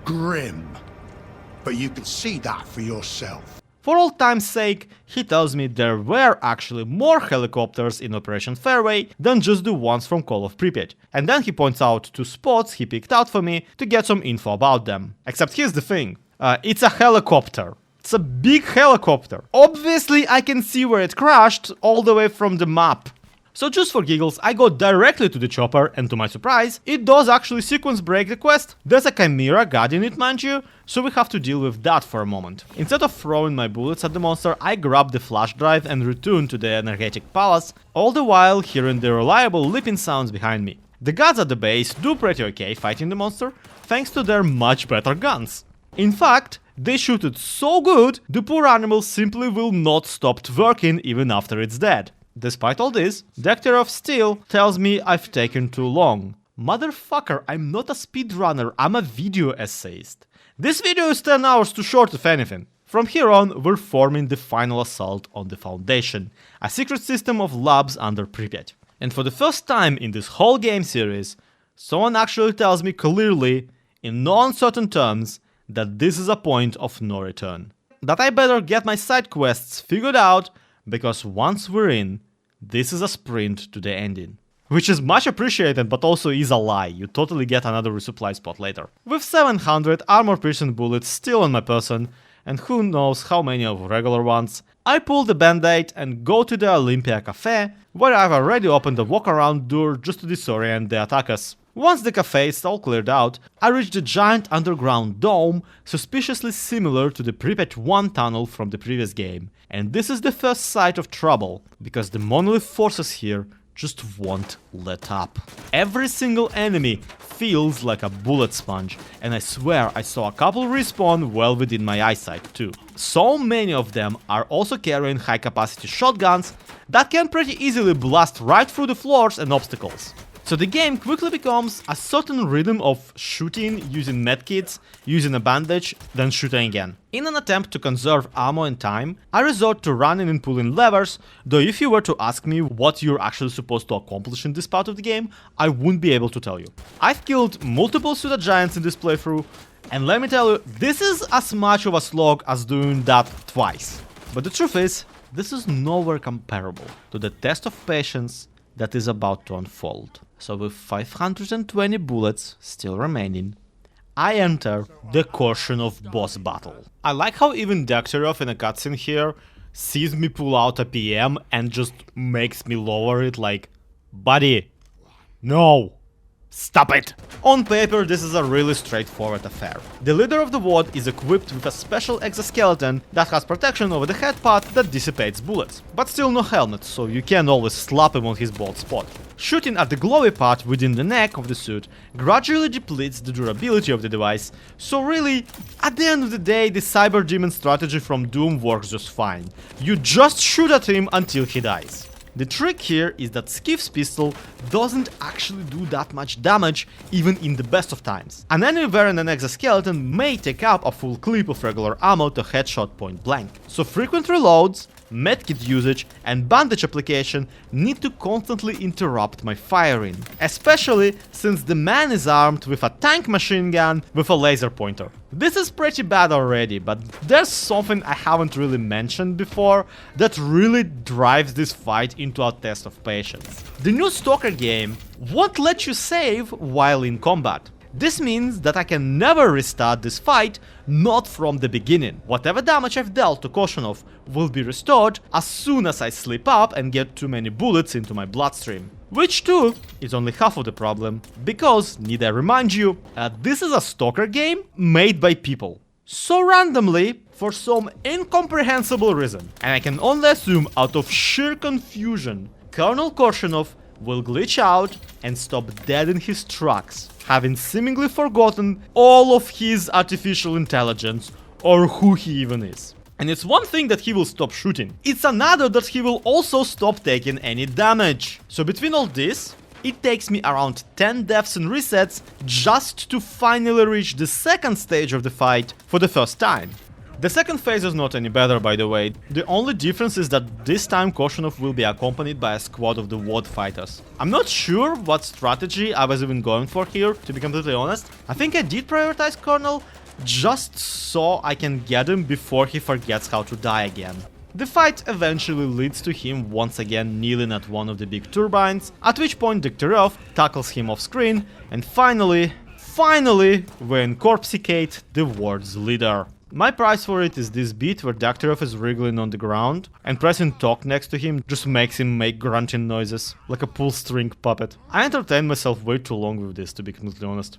Grim. But you can see that for yourself. For old time's sake, he tells me there were actually more helicopters in Operation Fairway than just the ones from Call of Pripyat, and then he points out two spots he picked out for me to get some info about them. Except here's the thing, it's a helicopter. It's a big helicopter. Obviously I can see where it crashed all the way from the map. So just for giggles, I go directly to the chopper, and to my surprise, it does actually sequence break the quest. There's a chimera guarding it, mind you, so we have to deal with that for a moment. Instead of throwing my bullets at the monster, I grab the flash drive and return to the Energetic Palace, all the while hearing the reliable leaping sounds behind me. The guards at the base do pretty okay fighting the monster, thanks to their much better guns. In fact, they shoot it so good, the poor animal simply will not stop twerking even after it's dead. Despite all this, Toughening still tells me I've taken too long. Motherfucker, I'm not a speedrunner, I'm a video essayist. This video is 10 hours too short if anything. From here on, we're forming the final assault on the Foundation, a secret system of labs under Pripyat. And for the first time in this whole game series, someone actually tells me clearly, in no uncertain terms, that this is a point of no return. That I better get my side quests figured out, because once we're in, this is a sprint to the ending. Which is much appreciated, but also is a lie, you totally get another resupply spot later. With 700 armor-piercing bullets still on my person, and who knows how many of regular ones, I pull the band-aid and go to the Olympia Cafe, where I've already opened the walk-around door just to disorient the attackers. Once the cafe is all cleared out, I reach the giant underground dome, suspiciously similar to the Pripyat 1 tunnel from the previous game. And this is the first sight of trouble, because the monolith forces here just won't let up. Every single enemy feels like a bullet sponge, and I swear I saw a couple respawn well within my eyesight too. So many of them are also carrying high capacity shotguns that can pretty easily blast right through the floors and obstacles. So the game quickly becomes a certain rhythm of shooting using medkits, using a bandage, then shooting again. In an attempt to conserve ammo and time, I resort to running and pulling levers, though if you were to ask me what you're actually supposed to accomplish in this part of the game, I wouldn't be able to tell you. I've killed multiple pseudo giants in this playthrough, and let me tell you, this is as much of a slog as doing that twice. But the truth is, this is nowhere comparable to the test of patience that is about to unfold. So with 520 bullets still remaining, I enter the Korshunov boss battle. I like how even Degtyaryov in a cutscene here sees me pull out a PM and just makes me lower it like, buddy, no, stop it! On paper, this is a really straightforward affair. The leader of the WAD is equipped with a special exoskeleton that has protection over the head part that dissipates bullets, but still no helmet, so you can always slap him on his bald spot. Shooting at the glowy part within the neck of the suit gradually depletes the durability of the device, so really, at the end of the day, the Cyber Demon strategy from Doom works just fine. You just shoot at him until he dies. The trick here is that Skif's pistol doesn't actually do that much damage even in the best of times. An enemy wearing an exoskeleton may take up a full clip of regular ammo to headshot point blank, so frequent reloads, medkit usage and bandage application need to constantly interrupt my firing, especially since the man is armed with a tank machine gun with a laser pointer. This is pretty bad already, but there's something I haven't really mentioned before that really drives this fight into a test of patience. The new STALKER game won't let you save while in combat. This means that I can never restart this fight, not from the beginning. Whatever damage I've dealt to Korshunov will be restored as soon as I slip up and get too many bullets into my bloodstream. Which too is only half of the problem, because, need I remind you, this is a STALKER game made by people. So randomly, for some incomprehensible reason, and I can only assume out of sheer confusion, Colonel Korshunov will glitch out and stop dead in his tracks, having seemingly forgotten all of his artificial intelligence or who he even is. And it's one thing that he will stop shooting, it's another that he will also stop taking any damage. So between all this, it takes me around 10 deaths and resets just to finally reach the second stage of the fight for the first time. The second phase is not any better, by the way. The only difference is that this time Korshunov will be accompanied by a squad of the WAD fighters. I'm not sure what strategy I was even going for here, to be completely honest. I think I did prioritize Colonel, just so I can get him before he forgets how to die again. The fight eventually leads to him once again kneeling at one of the big turbines, at which point Degtyaryov tackles him off screen, and finally, we incorporate the WAD's leader. My price for it is this bit where Degtyaryov is wriggling on the ground, and pressing talk next to him just makes him make grunting noises, like a pull string puppet. I entertained myself way too long with this, to be completely honest.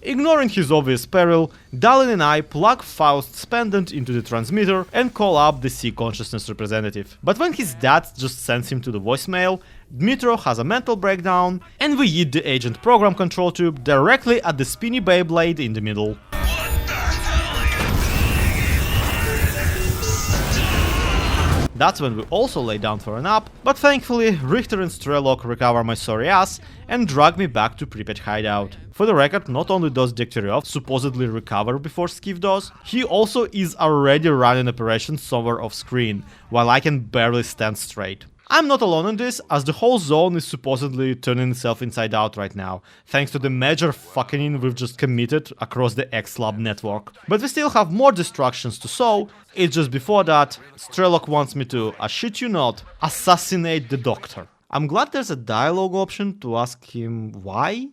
Ignoring his obvious peril, Dalin and I plug Faust's pendant into the transmitter and call up the Sea Consciousness representative. But when his dad just sends him to the voicemail, Dmitro has a mental breakdown and we eat the agent program control tube directly at the spinny Beyblade in the middle. That's when we also lay down for a nap, but thankfully Richter and S.T.A.L.K.E.R recover my sorry ass and drag me back to Pripyat hideout. For the record, not only does Degtyaryov supposedly recover before Skif does, he also is already running operations somewhere off screen, while I can barely stand straight. I'm not alone in this, as the whole zone is supposedly turning itself inside out right now, thanks to the major fucking we've just committed across the X-Lab network. But we still have more distractions to sow. It's just before that, S.T.A.L.K.E.R wants me to, I shit you not, assassinate the doctor. I'm glad there's a dialogue option to ask him why,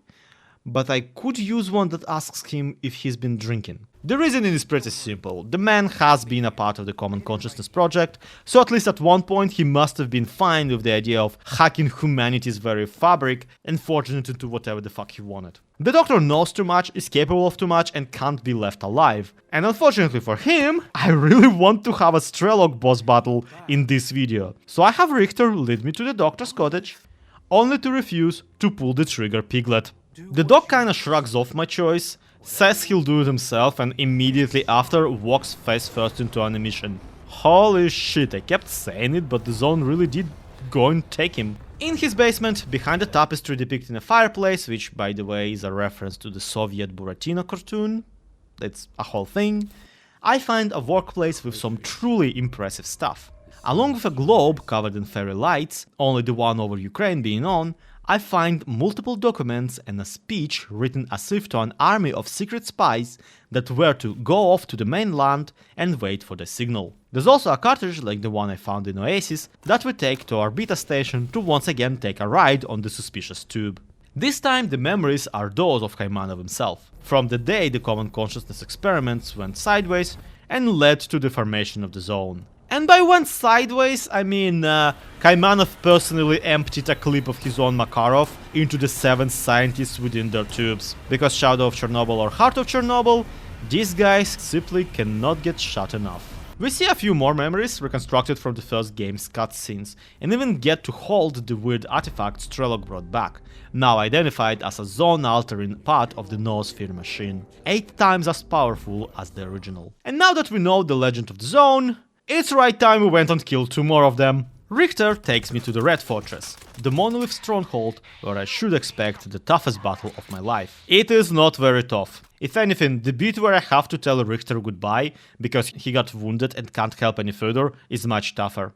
but I could use one that asks him if he's been drinking. The reasoning is pretty simple. The man has been a part of the Common Consciousness project, so at least at one point he must have been fine with the idea of hacking humanity's very fabric and forging it into whatever the fuck he wanted. The doctor knows too much, is capable of too much, and can't be left alive. And unfortunately for him, I really want to have a S.T.A.L.K.E.R boss battle in this video. So I have Richter lead me to the doctor's cottage, only to refuse to pull the trigger piglet. The doc kinda shrugs off my choice, says he'll do it himself, and immediately after walks face first into an emission. Holy shit, I kept saying it, but the zone really did go and take him. In his basement, behind a tapestry depicting a fireplace, which by the way is a reference to the Soviet Buratino cartoon, it's a whole thing, I find a workplace with some truly impressive stuff. Along with a globe covered in fairy lights, only the one over Ukraine being on, I find multiple documents and a speech written as if to an army of secret spies that were to go off to the mainland and wait for the signal. There's also a cartridge like the one I found in Oasis that we take to our beta station to once again take a ride on the suspicious tube. This time the memories are those of Kaimanov himself, from the day the common consciousness experiments went sideways and led to the formation of the zone. And by went sideways, I mean Kaimanov personally emptied a clip of his own Makarov into the 7 scientists within their tubes. Because Shadow of Chernobyl or Heart of Chernobyl, these guys simply cannot get shot enough. We see a few more memories reconstructed from the first game's cutscenes, and even get to hold the weird artifact S.T.A.L.K.E.R brought back, now identified as a zone-altering part of the Noosphere machine, 8 times as powerful as the original. And now that we know the legend of the zone, it's right time we went and killed 2 more of them. Richter takes me to the Red Fortress, the monolith stronghold where I should expect the toughest battle of my life. It is not very tough. If anything, the bit where I have to tell Richter goodbye because he got wounded and can't help any further is much tougher.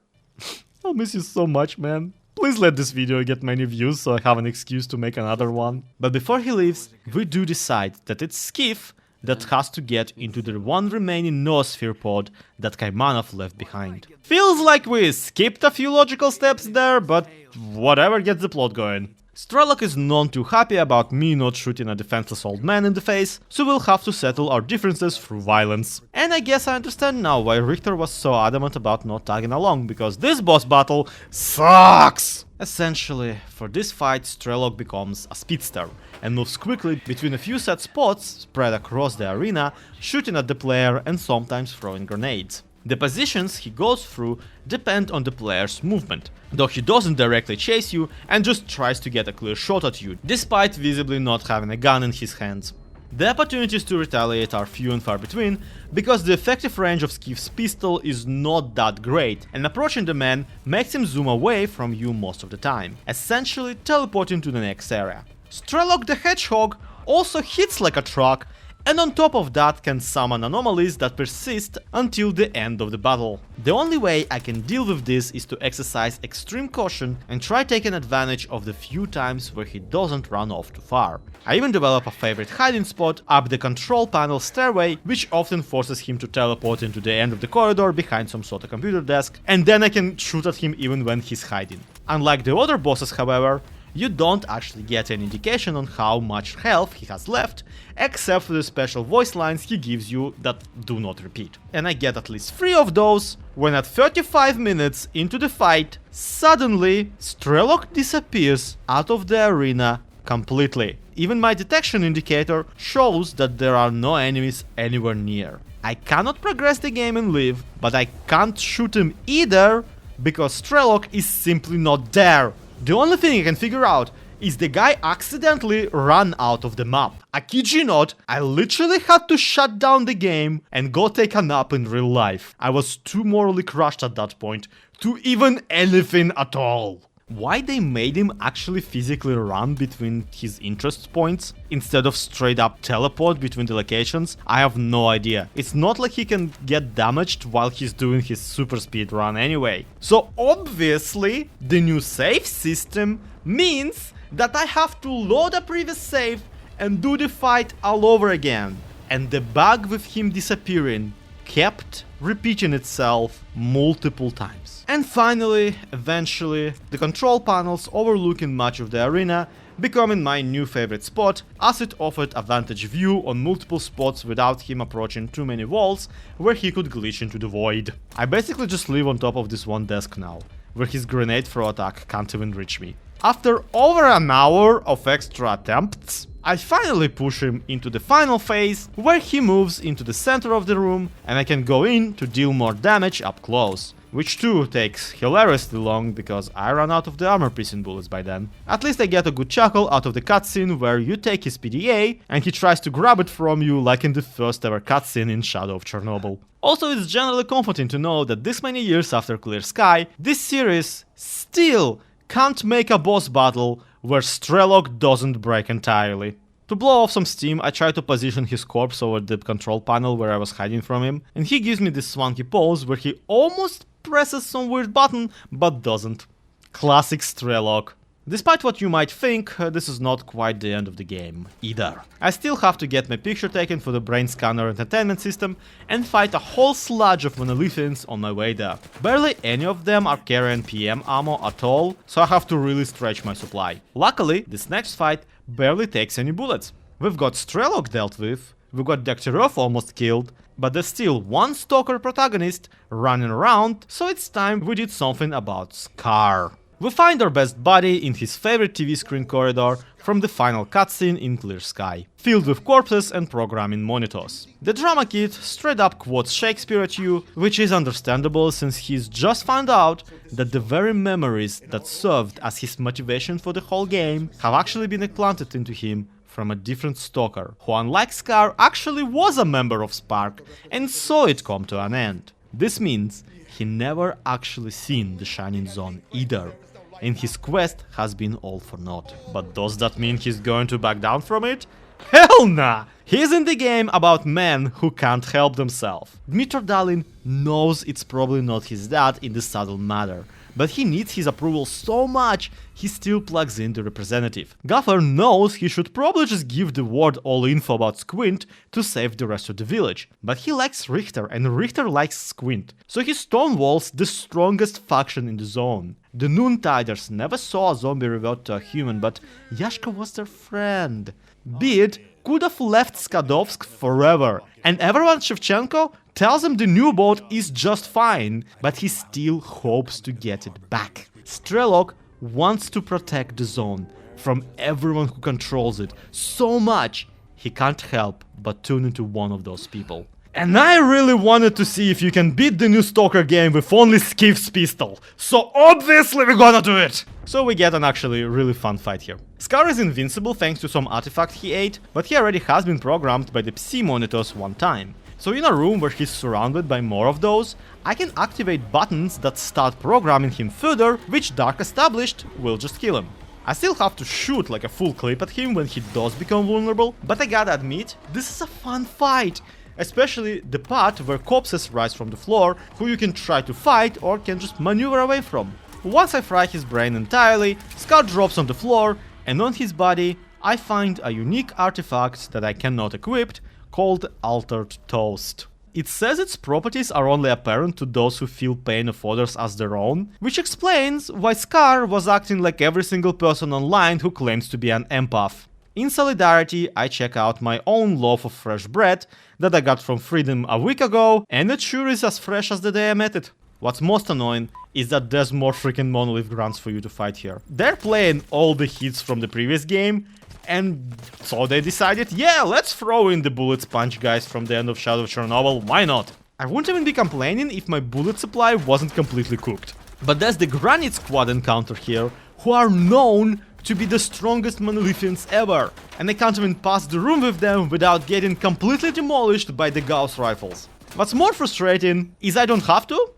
I'll miss you so much, man. Please let this video get many views so I have an excuse to make another one. But before he leaves, we do decide that it's Skif that has to get into the one remaining Noosphere pod that Kaimanov left behind. Feels like we skipped a few logical steps there, but whatever gets the plot going. S.T.A.L.K.E.R is none too happy about me not shooting a defenseless old man in the face, so we'll have to settle our differences through violence. And I guess I understand now why Richter was so adamant about not tagging along, because this boss battle sucks! Essentially, for this fight, S.T.A.L.K.E.R becomes a speedster, and moves quickly between a few set spots spread across the arena, shooting at the player and sometimes throwing grenades. The positions he goes through depend on the player's movement, though he doesn't directly chase you and just tries to get a clear shot at you, despite visibly not having a gun in his hands. The opportunities to retaliate are few and far between, because the effective range of Skif's pistol is not that great, and approaching the man makes him zoom away from you most of the time, essentially teleporting to the next area. S.T.A.L.K.E.R the Hedgehog also hits like a truck, and on top of that can summon anomalies that persist until the end of the battle. The only way I can deal with this is to exercise extreme caution and try taking advantage of the few times where he doesn't run off too far. I even develop a favorite hiding spot up the control panel stairway, which often forces him to teleport into the end of the corridor behind some sort of computer desk, and then I can shoot at him even when he's hiding. Unlike the other bosses, however, you don't actually get any indication on how much health he has left, except for the special voice lines he gives you that do not repeat. And I get at least 3 of those when at 35 minutes into the fight, suddenly S.T.A.L.K.E.R disappears out of the arena completely. Even my detection indicator shows that there are no enemies anywhere near. I cannot progress the game and live, but I can't shoot him either because S.T.A.L.K.E.R is simply not there. The only thing I can figure out is the guy accidentally ran out of the map. I kid you not, I literally had to shut down the game and go take a nap in real life. I was too morally crushed at that point to even anything at all. Why they made him actually physically run between his interest points instead of straight up teleport between the locations, I have no idea. It's not like he can get damaged while he's doing his super speed run anyway. So obviously the new save system means that I have to load a previous save and do the fight all over again. And the bug with him disappearing kept repeating itself multiple times. And finally, eventually, the control panels overlooking much of the arena becoming my new favorite spot, as it offered a vantage view on multiple spots without him approaching too many walls where he could glitch into the void. I basically just live on top of this one desk now, where his grenade throw attack can't even reach me. After over an hour of extra attempts, I finally push him into the final phase, where he moves into the center of the room and I can go in to deal more damage up close. Which too takes hilariously long because I run out of the armor piercing bullets by then. At least I get a good chuckle out of the cutscene where you take his PDA and he tries to grab it from you like in the first ever cutscene in Shadow of Chernobyl. Also, it's generally comforting to know that this many years after Clear Sky, this series still can't make a boss battle where S.T.A.L.K.E.R doesn't break entirely. To blow off some steam, I try to position his corpse over the control panel where I was hiding from him, and he gives me this swanky pose where he almost presses some weird button, but doesn't. Classic S.T.A.L.K.E.R. Despite what you might think, this is not quite the end of the game, either. I still have to get my picture taken for the brain scanner entertainment system and fight a whole sludge of monolithians on my way there. Barely any of them are carrying PM ammo at all, so I have to really stretch my supply. Luckily, this next fight barely takes any bullets. We've got S.T.A.L.K.E.R dealt with, we've got Doktorov almost killed, but there's still one Stalker protagonist running around, so it's time we did something about S.K.E.R. We find our best buddy in his favorite TV screen corridor from the final cutscene in Clear Sky, filled with corpses and programming monitors. The drama kid straight up quotes Shakespeare at you, which is understandable since he's just found out that the very memories that served as his motivation for the whole game have actually been implanted into him from a different Stalker, who unlike S.K.E.R actually was a member of S.T.A.L.K.E.R and saw it come to an end. This means he never actually seen the Shining Zone either, and his quest has been all for naught. But does that mean he's going to back down from it? Hell nah! He's in the game about men who can't help themselves. Dmitry Dalin knows it's probably not his dad in the subtle matter, but he needs his approval so much he still plugs in the representative. Gaffer knows he should probably just give the ward all info about Squint to save the rest of the village, but he likes Richter and Richter likes Squint, so he stonewalls the strongest faction in the zone. The Noontiders never saw a zombie revert to a human, but Yashka was their friend. Beard could have left Skadovsk forever, and everyone Shevchenko tells him the new boat is just fine, but he still hopes to get it back. S.T.A.L.K.E.R wants to protect the zone from everyone who controls it so much he can't help but tune into one of those people. And I really wanted to see if you can beat the new Stalker game with only Skif's pistol, so obviously we're gonna do it! So we get an actually really fun fight here. S.K.E.R is invincible thanks to some artifact he ate, but he already has been programmed by the PC monitors one time. So in a room where he's surrounded by more of those, I can activate buttons that start programming him further, which Dark established will just kill him. I still have to shoot like a full clip at him when he does become vulnerable, but I gotta admit, this is a fun fight! Especially the part where corpses rise from the floor, who you can try to fight or can just maneuver away from. Once I fry his brain entirely, S.K.E.R drops on the floor, and on his body I find a unique artifact that I cannot equip, called Altered Toast. It says its properties are only apparent to those who feel pain of others as their own, which explains why S.K.E.R was acting like every single person online who claims to be an empath. In solidarity, I check out my own loaf of fresh bread that I got from Freedom a week ago, and it sure is as fresh as the day I met it. What's most annoying is that there's more freaking monolith grunts for you to fight here. They're playing all the hits from the previous game, and so they decided, yeah, let's throw in the bullet sponge guys from the end of Shadow of Chernobyl, why not? I wouldn't even be complaining if my bullet supply wasn't completely cooked. But there's the Granite Squad encounter here, who are known to be the strongest monolithians ever, and I can't even pass the room with them without getting completely demolished by the Gauss rifles. What's more frustrating is I don't have to.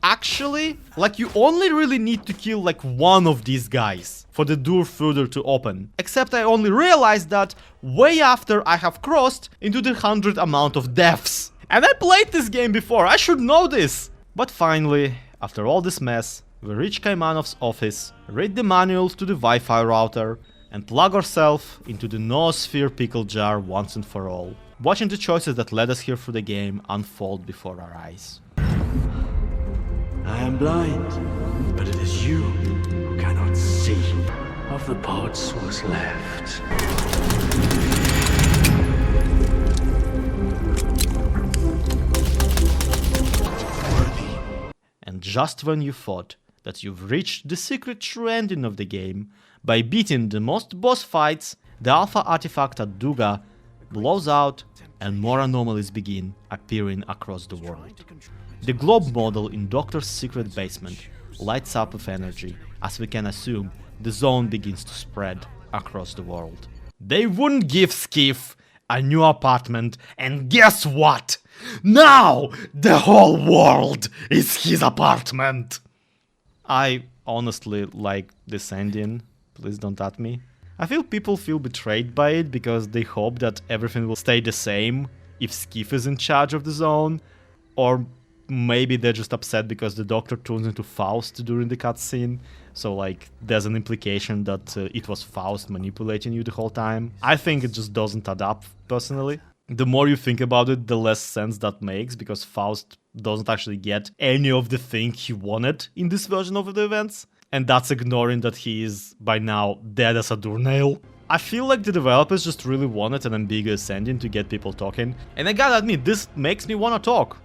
Actually, you only really need to kill one of these guys for the door further to open. Except I only realized that way after I have crossed into the 100 amount of deaths. And I played this game before, I should know this! But finally, after all this mess, we reach Kaimanov's office, read the manuals to the Wi-Fi router, and plug ourselves into the Noosphere pickle jar once and for all, watching the choices that led us here through the game unfold before our eyes. I am blind, but it is you who cannot see. Of the pods was left. And just when you thought that you've reached the secret true ending of the game, by beating the most boss fights, the alpha artifact at Duga blows out and more anomalies begin appearing across the world. The globe model in Doctor's secret basement lights up with energy, as we can assume the zone begins to spread across the world. They wouldn't give Skif a new apartment, and guess what? Now the whole world is his apartment! I honestly like this ending, please don't at me. I feel people feel betrayed by it because they hope that everything will stay the same if Skif is in charge of the zone, or maybe they're just upset because the doctor turns into Faust during the cutscene. So, like, there's an implication that it was Faust manipulating you the whole time. I think it just doesn't add up, personally. The more you think about it, the less sense that makes, because Faust doesn't actually get any of the thing he wanted in this version of the events. And that's ignoring that he is, by now, dead as a doornail. I feel like the developers just really wanted an ambiguous ending to get people talking. And I gotta admit, this makes me wanna talk.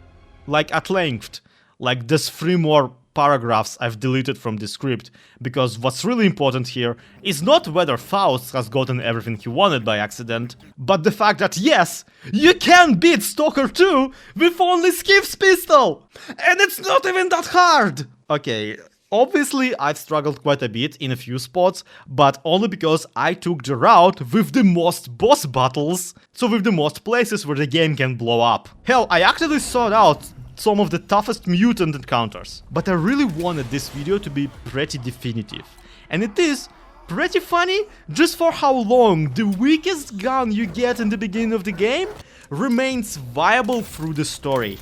Like, at length. Like, there's 3 more paragraphs I've deleted from the script, because what's really important here is not whether Faust has gotten everything he wanted by accident, but the fact that yes, you can beat Stalker 2 with only Skif's pistol! And it's not even that hard! Okay, obviously I've struggled quite a bit in a few spots, but only because I took the route with the most boss battles, so with the most places where the game can blow up. Hell, I actually sought out some of the toughest mutant encounters. But I really wanted this video to be pretty definitive. And it is pretty funny just for how long the weakest gun you get in the beginning of the game remains viable through the story.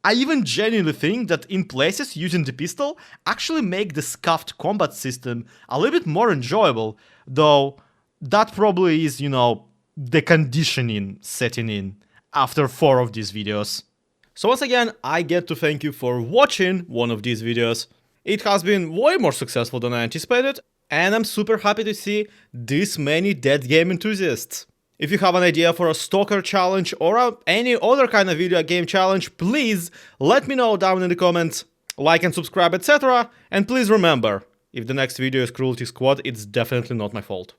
I even genuinely think that in places using the pistol actually make the scuffed combat system a little bit more enjoyable, though that probably is, you know, the conditioning setting in after 4 of these videos. So once again, I get to thank you for watching one of these videos. It has been way more successful than I anticipated, and I'm super happy to see this many dead game enthusiasts. If you have an idea for a Stalker challenge or any other kind of video game challenge, please let me know down in the comments, like and subscribe, etc. And please remember, if the next video is Cruelty Squad, it's definitely not my fault.